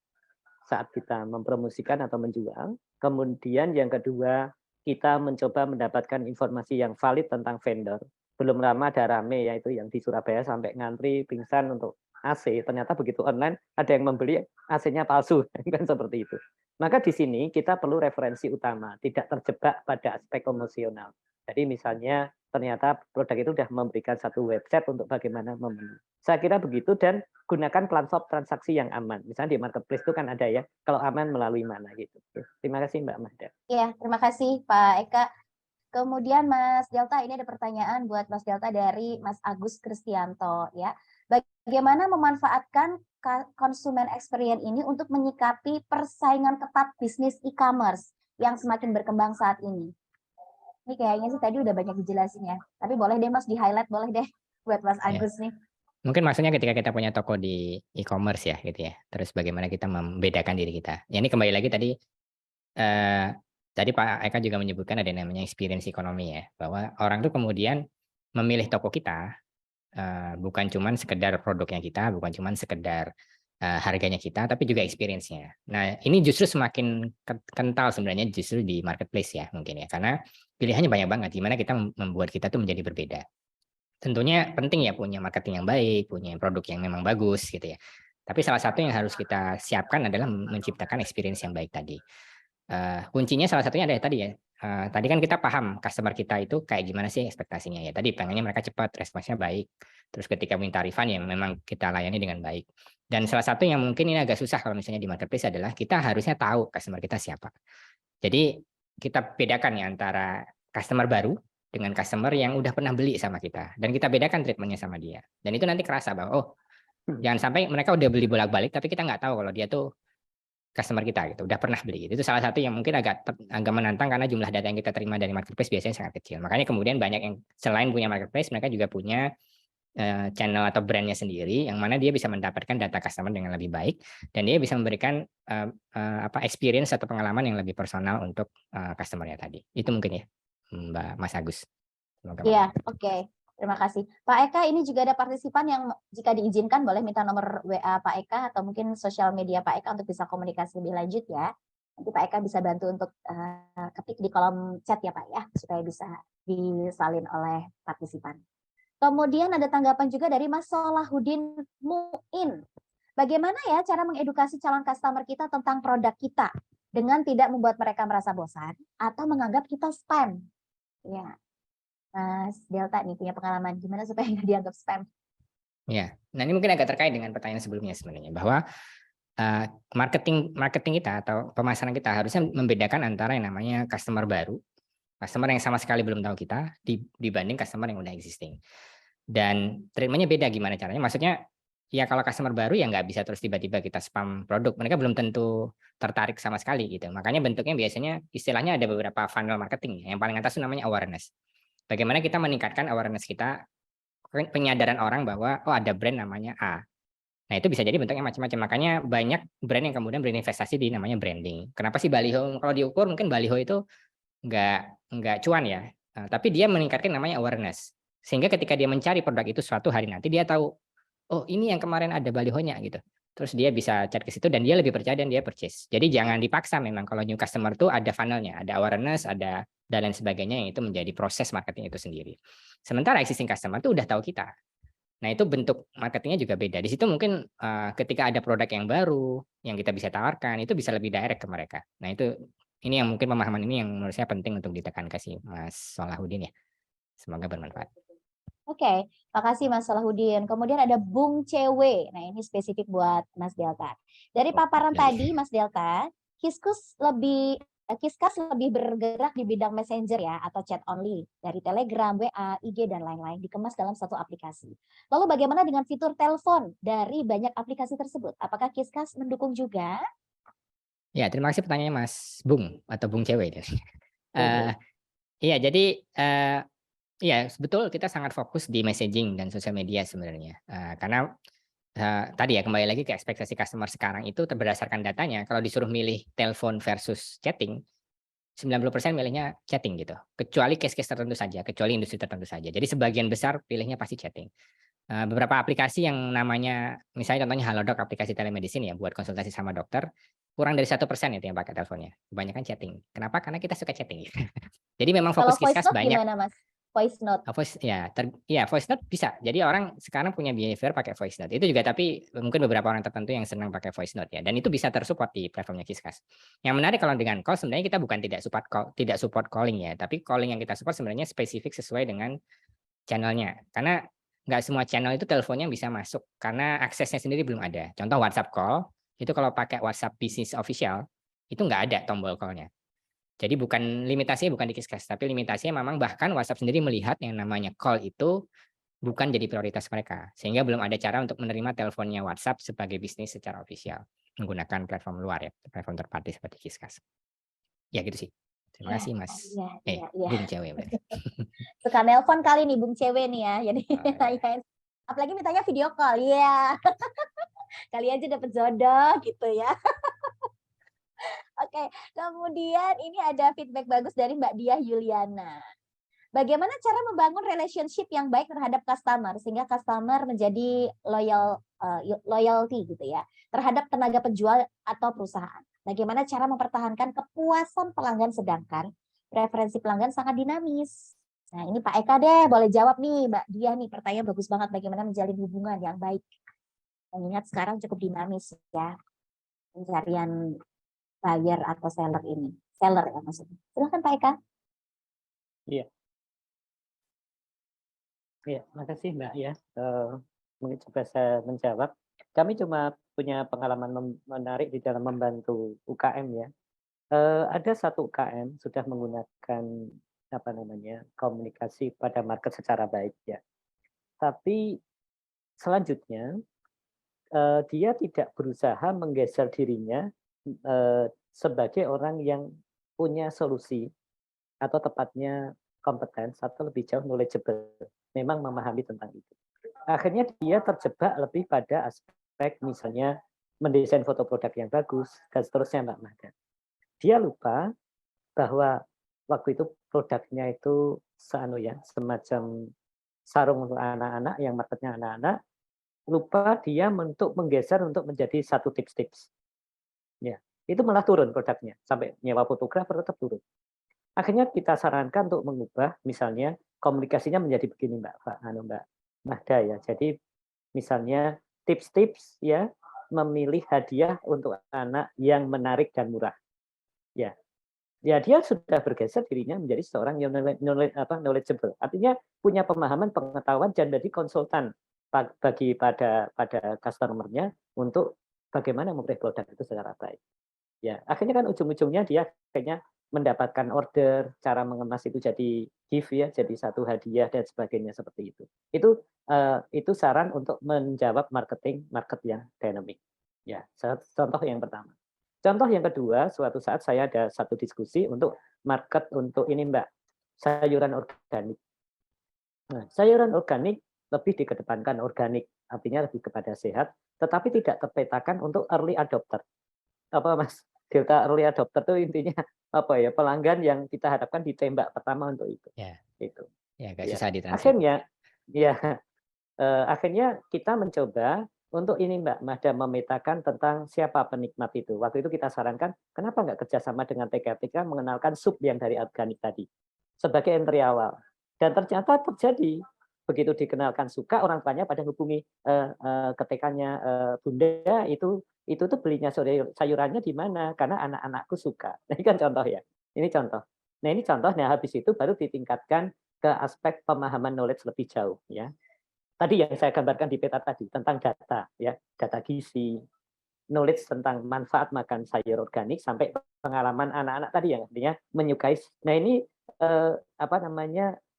saat kita mempromosikan atau menjual. Kemudian yang kedua kita mencoba mendapatkan informasi yang valid tentang vendor. Belum lama ada rame yaitu yang di Surabaya sampai ngantri pingsan untuk AC. Ternyata begitu online ada yang membeli AC-nya palsu kan seperti itu. Maka di sini kita perlu referensi utama, tidak terjebak pada aspek emosional. Jadi misalnya ternyata produk itu sudah memberikan satu website untuk bagaimana memenuhi. Saya kira begitu, dan gunakan platform transaksi yang aman. Misalnya di marketplace itu kan ada ya, kalau aman melalui mana gitu. Terima kasih Mbak Mahda. Iya, terima kasih Pak Eka. Kemudian Mas Delta, ini ada pertanyaan buat Mas Delta dari Mas Agus Kristianto ya. Bagaimana memanfaatkan konsumen experience ini untuk menyikapi persaingan ketat bisnis e-commerce yang semakin berkembang saat ini? Ini kayaknya sih tadi udah banyak dijelasin ya. Tapi boleh deh Mas di-highlight, boleh deh buat Mas Ya. Agus nih. Mungkin maksudnya ketika kita punya toko di e-commerce ya gitu ya. Terus bagaimana kita membedakan diri kita. Ya, ini kembali lagi tadi tadi Pak Eka juga menyebutkan ada yang namanya experience ekonomi ya. Bahwa orang tuh kemudian memilih toko kita bukan cuman sekedar produknya kita, bukan cuman sekedar harganya kita, tapi juga experience-nya. Nah, ini justru semakin kental sebenarnya justru di marketplace ya mungkin ya. Karena pilihannya banyak banget, gimana kita membuat kita tuh menjadi berbeda. Tentunya penting ya punya marketing yang baik, punya produk yang memang bagus gitu ya. Tapi salah satu yang harus kita siapkan adalah menciptakan experience yang baik tadi. Kuncinya salah satunya ada tadi ya. Tadi kan kita paham customer kita itu kayak gimana sih ekspektasinya ya. Tadi pengennya mereka cepat, responsnya baik. Terus ketika minta refund ya memang kita layani dengan baik. Dan salah satu yang mungkin ini agak susah kalau misalnya di marketplace adalah kita harusnya tahu customer kita siapa. Jadi kita bedakan ya antara customer baru dengan customer yang udah pernah beli sama kita. Dan kita bedakan treatmentnya sama dia. Dan itu nanti kerasa bahwa, oh jangan sampai mereka udah beli bolak-balik, tapi kita nggak tahu kalau dia tuh customer kita gitu, udah pernah beli gitu. Itu salah satu yang mungkin agak menantang karena jumlah data yang kita terima dari marketplace biasanya sangat kecil. Makanya kemudian banyak yang selain punya marketplace, mereka juga punya channel atau brandnya sendiri, yang mana dia bisa mendapatkan data customer dengan lebih baik, dan dia bisa memberikan experience atau pengalaman yang lebih personal untuk customer-nya tadi. Itu mungkin ya, Mbak Mas Agus. Iya, oke. Terima kasih. Pak Eka, ini juga ada partisipan yang jika diizinkan boleh minta nomor WA Pak Eka atau mungkin sosial media Pak Eka untuk bisa komunikasi lebih lanjut ya. Nanti Pak Eka bisa bantu untuk ketik di kolom chat ya Pak ya, supaya bisa disalin oleh partisipan. Kemudian ada tanggapan juga dari Mas Solahuddin Muin. Bagaimana ya cara mengedukasi calon customer kita tentang produk kita dengan tidak membuat mereka merasa bosan atau menganggap kita spam? Ya. Mas Delta nih punya pengalaman gimana supaya nggak dianggap spam? Ya, nah ini mungkin agak terkait dengan pertanyaan sebelumnya sebenarnya, bahwa marketing kita atau pemasaran kita harusnya membedakan antara yang namanya customer baru, customer yang sama sekali belum tahu kita, dibanding customer yang udah existing. Dan treatmentnya beda gimana caranya? Maksudnya ya kalau customer baru ya nggak bisa terus tiba-tiba kita spam produk, mereka belum tentu tertarik sama sekali gitu. Makanya bentuknya biasanya istilahnya ada beberapa funnel marketing. Yang paling atas itu namanya awareness. Bagaimana kita meningkatkan awareness kita, penyadaran orang bahwa oh ada brand namanya A. Nah itu bisa jadi bentuknya macam-macam. Makanya banyak brand yang kemudian berinvestasi di namanya branding. Kenapa sih baliho? Kalau diukur mungkin baliho itu nggak cuan ya, tapi dia meningkatkan namanya awareness. Sehingga ketika dia mencari produk itu suatu hari nanti dia tahu, oh ini yang kemarin ada balihonya gitu. Terus dia bisa chat ke situ dan dia lebih percaya dan dia purchase. Jadi jangan dipaksa, memang kalau new customer tuh ada funnelnya, ada awareness, ada dan lain sebagainya, yang itu menjadi proses marketing itu sendiri. Sementara existing customer tuh udah tahu kita. Nah itu bentuk marketingnya juga beda. Di situ mungkin ketika ada produk yang baru yang kita bisa tawarkan, itu bisa lebih direct ke mereka. Nah itu ini yang mungkin pemahaman ini yang menurut saya penting untuk ditekankan sih Mas Solahuddin ya. Semoga bermanfaat. Oke, makasih Mas Solahuddin. Kemudian ada Bung Cewe. Nah ini spesifik buat Mas Delta. Dari paparan tadi Mas Delta, Kiskas lebih bergerak di bidang messenger ya atau chat only dari Telegram, WA, IG dan lain-lain dikemas dalam satu aplikasi. Lalu bagaimana dengan fitur telepon dari banyak aplikasi tersebut? Apakah Kiskas mendukung juga? Ya, terima kasih pertanyaannya Mas Bung atau Bung Cewe. Iya, jadi iya betul kita sangat fokus di messaging dan sosial media sebenarnya. Karena tadi ya kembali lagi ke ekspektasi customer sekarang itu berdasarkan datanya, kalau disuruh milih telepon versus chatting, 90% milihnya chatting gitu. Kecuali case-case tertentu saja, kecuali industri tertentu saja. Jadi sebagian besar pilihnya pasti chatting. Beberapa aplikasi yang namanya, misalnya contohnya Halodoc, aplikasi telemedicine ya buat konsultasi sama dokter, kurang dari 1% itu yang pakai teleponnya. Kebanyakan chatting. Kenapa? Karena kita suka chatting. Jadi memang Kalau fokus voice Kiskas note banyak. gimana Mas? Voice note. Voice note bisa. Jadi orang sekarang punya behavior pakai voice note. Itu juga tapi mungkin beberapa orang tertentu yang senang pakai voice note ya. Dan itu bisa tersupport di platformnya Kiskas. Yang menarik kalau dengan call sebenarnya kita bukan tidak support calling ya, tapi calling yang kita support sebenarnya spesifik sesuai dengan channelnya. Karena nggak semua channel itu teleponnya bisa masuk karena aksesnya sendiri belum ada. Contoh WhatsApp call itu kalau pakai WhatsApp Business Official itu nggak ada tombol call-nya. Jadi limitasinya bukan di Kiskas, tapi limitasinya memang bahkan WhatsApp sendiri melihat yang namanya call itu bukan jadi prioritas mereka. Sehingga belum ada cara untuk menerima teleponnya WhatsApp sebagai bisnis secara ofisial menggunakan platform luar ya, platform third party seperti Kiskas. Ya gitu sih. Terima kasih Mas. Iya. Bung Cewek berarti. Suka nelpon kali nih Bung Cewek nih ya. Jadi iya. apalagi mintanya video call. Iya. Kali aja dapet jodoh gitu ya. Oke, kemudian ini ada feedback bagus dari Mbak Diah Yuliana. Bagaimana cara membangun relationship yang baik terhadap customer sehingga customer menjadi loyalty gitu ya terhadap tenaga penjual atau perusahaan. Bagaimana cara mempertahankan kepuasan pelanggan sedangkan preferensi pelanggan sangat dinamis. Nah, ini Pak Eka deh, boleh jawab nih Mbak Diah nih, pertanyaan bagus banget bagaimana menjalin hubungan yang baik. Mengingat sekarang cukup dinamis ya pencarian buyer atau seller ini. Seller ya maksudnya. Silakan Pak Eka. Iya, makasih Mbak ya. Mungkin coba saya menjawab. Kami cuma punya pengalaman menarik di dalam membantu UKM ya. Ada satu UKM sudah menggunakan komunikasi pada market secara baik ya. Tapi selanjutnya dia tidak berusaha menggeser dirinya sebagai orang yang punya solusi atau tepatnya kompetens atau lebih jauh knowledgeable, memang memahami tentang itu. Akhirnya dia terjebak lebih pada aspek misalnya mendesain foto produk yang bagus dan seterusnya Mbak Mahda. Dia lupa bahwa waktu itu produknya itu semacam sarung untuk anak-anak yang marketnya anak-anak, lupa dia untuk menggeser untuk menjadi satu tips-tips. Ya, itu malah turun produknya sampai nyewa fotografer tetap turun. Akhirnya kita sarankan untuk mengubah misalnya komunikasinya menjadi begini Mbak Mahda ya. Jadi misalnya tips-tips ya memilih hadiah untuk anak yang menarik dan murah. Ya. Ya dia sudah bergeser dirinya menjadi seorang yang knowledgeable. Artinya punya pemahaman, pengetahuan dan jadi konsultan bagi pada customer-nya untuk bagaimana memperoleh produk itu secara baik. Ya, akhirnya kan ujung-ujungnya dia akhirnya mendapatkan order, cara mengemas itu jadi gift ya, jadi satu hadiah dan sebagainya seperti itu. Itu saran untuk menjawab market yang dynamic. Ya, contoh yang pertama. Contoh yang kedua, suatu saat saya ada satu diskusi untuk market untuk ini Mbak, sayuran organik. Nah, sayuran organik lebih dikedepankan organik, artinya lebih kepada sehat, tetapi tidak terpetakan untuk early adopter. Apa Mas? Delta early adopter itu intinya apa ya? Pelanggan yang kita harapkan ditembak pertama untuk itu. Ya. Itu. Ya, agak Ya. susah ditranslate. Akhirnya kita mencoba untuk ini Mbak Mahda memetakan tentang siapa penikmat itu. Waktu itu kita sarankan, kenapa nggak kerjasama dengan TKTK mengenalkan sup yang dari organik tadi sebagai entry awal. Dan ternyata terjadi begitu dikenalkan suka orang tuanya pada hubungi ketikanya Bunda itu tuh belinya sayurannya di mana karena anak-anakku suka. Nah, ini kan contoh ya. Ini contoh. Nah, ini contoh. Nah, habis itu baru ditingkatkan ke aspek pemahaman knowledge lebih jauh ya. Tadi yang saya gambarkan di peta tadi tentang data ya, data gizi, knowledge tentang manfaat makan sayur organik sampai pengalaman anak-anak tadi yang artinya menyukai. Nah, ini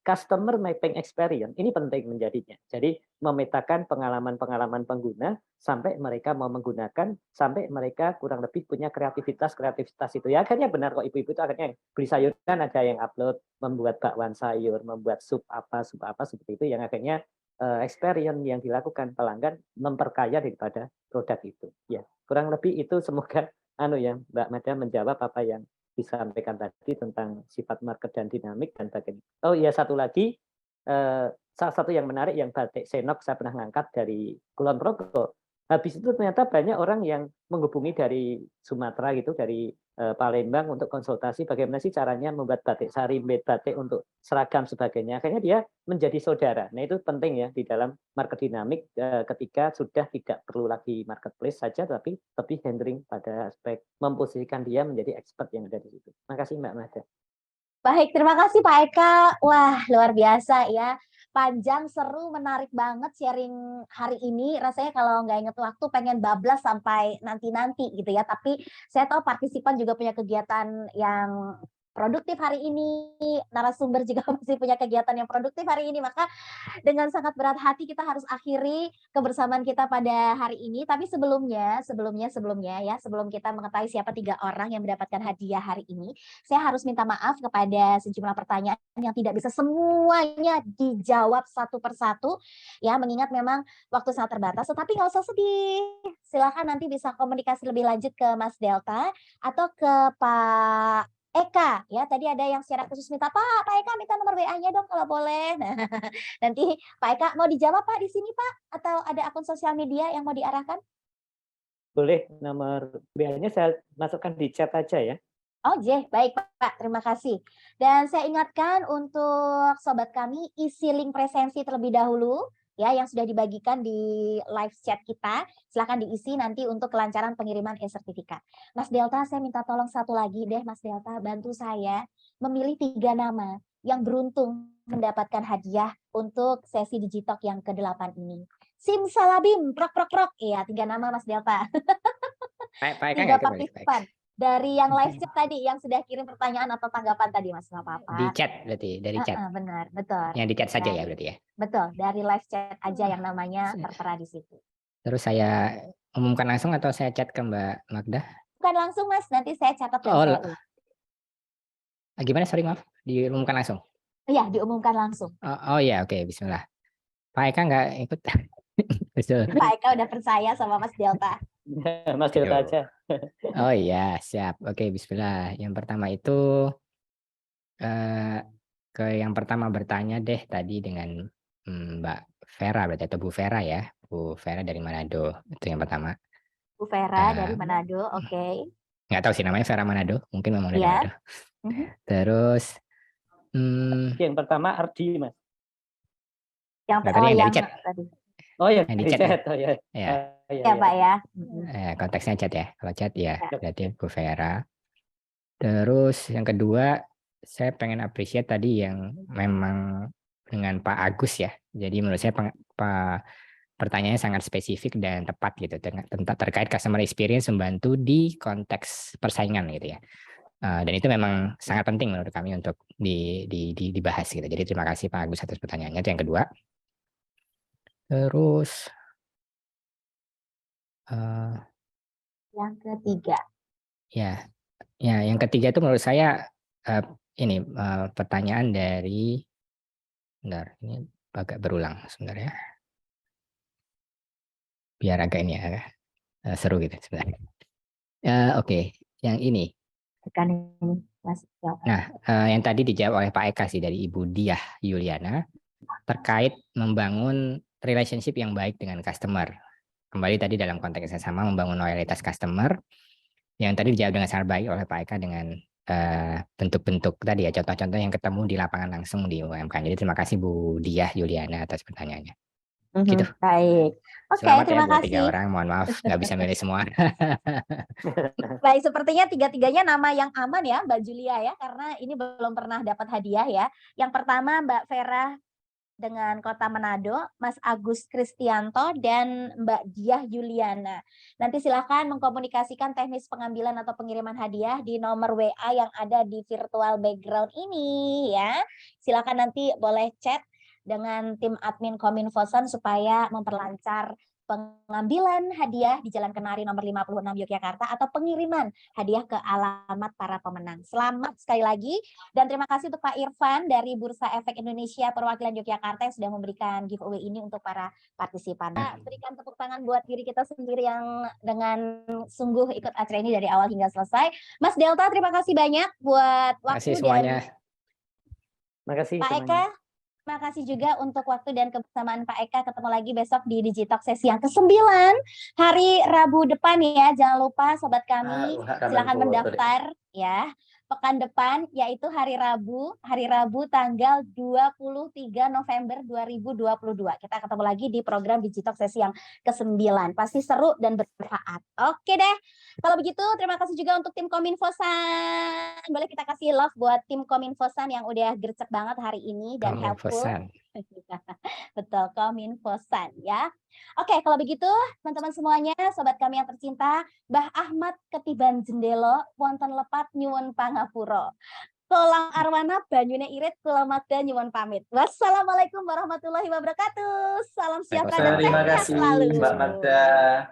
customer mapping experience ini penting menjadinya. Jadi memetakan pengalaman-pengalaman pengguna sampai mereka mau menggunakan, sampai mereka kurang lebih punya kreativitas itu. Ya akhirnya benar kok ibu-ibu itu akhirnya beli sayuran ada yang upload membuat bakwan sayur, membuat sup apa seperti itu yang akhirnya experience yang dilakukan pelanggan memperkaya daripada produk itu. Ya, kurang lebih itu semoga Mbak Mada menjawab apa yang disampaikan tadi tentang sifat market dan dinamik dan sebagainya. Oh iya satu lagi, salah satu yang menarik yang batik senok saya pernah ngangkat dari Kulon Progo. Habis itu ternyata banyak orang yang menghubungi dari Sumatera gitu, dari Palembang untuk konsultasi bagaimana sih caranya membuat batik sari, made batik untuk seragam sebagainya. Akhirnya dia menjadi saudara. Nah itu penting ya di dalam market dinamik ketika sudah tidak perlu lagi marketplace saja, tapi lebih handling pada aspek memposisikan dia menjadi expert yang ada di situ. Makasih Mbak Mada. Baik, terima kasih Pak Eka. Wah, luar biasa ya. Panjang, seru, menarik banget sharing hari ini. Rasanya kalau nggak inget waktu pengen bablas sampai nanti-nanti gitu ya. Tapi saya tahu partisipan juga punya kegiatan yang produktif hari ini. Narasumber juga masih punya kegiatan yang produktif hari ini. Maka dengan sangat berat hati kita harus akhiri kebersamaan kita pada hari ini. Tapi sebelumnya ya, sebelum kita mengetahui siapa 3 orang yang mendapatkan hadiah hari ini, saya harus minta maaf kepada sejumlah pertanyaan yang tidak bisa semuanya dijawab satu persatu ya, mengingat memang waktu sangat terbatas. Tetapi nggak usah sedih, silakan nanti bisa komunikasi lebih lanjut ke Mas Delta atau ke Pak Eka ya. Tadi ada yang secara khusus minta Pak Eka minta nomor WA-nya dong kalau boleh. Nah, nanti Pak Eka mau dijawab Pak di sini Pak, atau ada akun sosial media yang mau diarahkan? Boleh nomor WA-nya saya masukkan di chat aja ya. Oh, baik Pak, terima kasih. Dan saya ingatkan untuk sobat kami, isi link presensi terlebih dahulu ya yang sudah dibagikan di live chat kita. Silahkan diisi nanti untuk kelancaran pengiriman e-sertifikat. Mas Delta, saya minta tolong satu lagi deh Mas Delta, bantu saya memilih 3 nama yang beruntung mendapatkan hadiah untuk sesi Digitalk yang ke-8 ini. Simsalabim, prok prok prok. Iya, 3 nama Mas Delta. Pak Eka 3 nggak ikut, Pak Eka. partisipan. Dari yang live chat tadi, yang sudah kirim pertanyaan atau tanggapan tadi, Mas, nggak apa-apa. Di chat berarti, dari chat. Benar, betul. Yang di chat saja ya berarti ya. Betul, dari live chat aja yang namanya tertera di situ. Terus saya umumkan langsung atau saya chat ke Mbak Magda? Bukan langsung, Mas, nanti saya catat dan Oh, saya ulang. gimana? Sorry, maaf. Diumumkan langsung? Iya, diumumkan langsung. Oh ya, oke, bismillah. Pak Eka nggak ikut? Betul. Pak Eka udah percaya sama Mas Delta. Mas Delta aja. Oh iya, siap. Oke, bismillah. Yang pertama itu ke yang pertama bertanya deh tadi dengan Mbak Vera berarti atau Bu Vera ya. Bu Vera dari Manado. Itu yang pertama. Bu Vera dari Manado, oke. Nggak tahu sih namanya Vera Manado, mungkin memang dari Iya. Manado. Terus Yang pertama Ardi, Mas. Yang dari chat. tadi. Oh ya, Yang di di chat. chat. Oh ya. Ya. Ya, Pak ya. Konteksnya chat ya. Kalau chat ya berarti Bu Vera. Terus yang kedua saya pengen appreciate tadi yang memang dengan Pak Agus ya. Jadi menurut saya pertanyaannya sangat spesifik dan tepat gitu tentang terkait customer experience membantu di konteks persaingan gitu ya. Dan itu memang sangat penting menurut kami untuk dibahas gitu. Jadi terima kasih Pak Agus atas pertanyaannya. Itu yang kedua. Terus Yang ketiga. ya yang ketiga itu menurut saya ini pertanyaan dari bentar, ini agak berulang sebenarnya. Biar agak ini ya seru gitu sebenarnya. Oke, yang ini. Bukan ini, Mas Delta. Nah, yang tadi dijawab oleh Pak Eka sih dari Ibu Diah Yuliana terkait membangun relationship yang baik dengan customer. Kembali tadi dalam konteks yang sama membangun loyalitas customer yang tadi dijawab dengan sangat baik oleh Pak Eka dengan bentuk-bentuk tadi ya, contoh-contoh yang ketemu di lapangan langsung di UMKM. Jadi terima kasih Bu Diah Yuliana atas pertanyaannya. Gitu. Baik. Oke, Selamat terima ya buat kasih. 3 orang. Mohon maaf nggak bisa milih semua. Baik, sepertinya 3-3-nya nama yang aman ya, Mbak Julia ya, karena ini belum pernah dapat hadiah ya. Yang pertama Mbak Vera dengan Kota Manado, Mas Agus Kristianto, dan Mbak Diah Yuliana. Nanti silakan mengkomunikasikan teknis pengambilan atau pengiriman hadiah di nomor WA yang ada di virtual background ini ya. Silakan nanti boleh chat dengan tim admin Kominfosan supaya memperlancar pengambilan hadiah di Jalan Kenari nomor 56 Yogyakarta atau pengiriman hadiah ke alamat para pemenang. Selamat sekali lagi dan terima kasih untuk Pak Irfan dari Bursa Efek Indonesia Perwakilan Yogyakarta yang sudah memberikan giveaway ini untuk para partisipan. Nah, berikan tepuk tangan buat diri kita sendiri yang dengan sungguh ikut acara ini dari awal hingga selesai. Mas Delta, terima kasih banyak buat waktu semuanya. dan Makasih Pak semuanya. Eka. Terima kasih juga untuk waktu dan kebersamaan Pak Eka. Ketemu lagi besok di Digitalk sesi yang ke-9 hari Rabu depan ya. Jangan lupa sobat kami silakan mendaftar ya. Pekan depan yaitu hari Rabu tanggal 23 November 2022. Kita ketemu lagi di program Digitalk sesi yang ke-9. Pasti seru dan bermanfaat. Oke deh. Kalau begitu terima kasih juga untuk tim Kominfosan. Boleh kita kasih love buat tim Kominfosan yang udah gercep banget hari ini dan helpful. Kominfosan. Betul, Kominfosan ya. Oke, kalau begitu teman-teman semuanya, sobat kami yang tercinta, Mbah Ahmad ketiban jendelo wonten lepat nyuwun pangapura. Kolang arwana banyune irit kula magda nyuwun pamit. Wassalamualaikum warahmatullahi wabarakatuh. Salam sejahtera dan Terima sehat kasih selalu. Mbak Magda.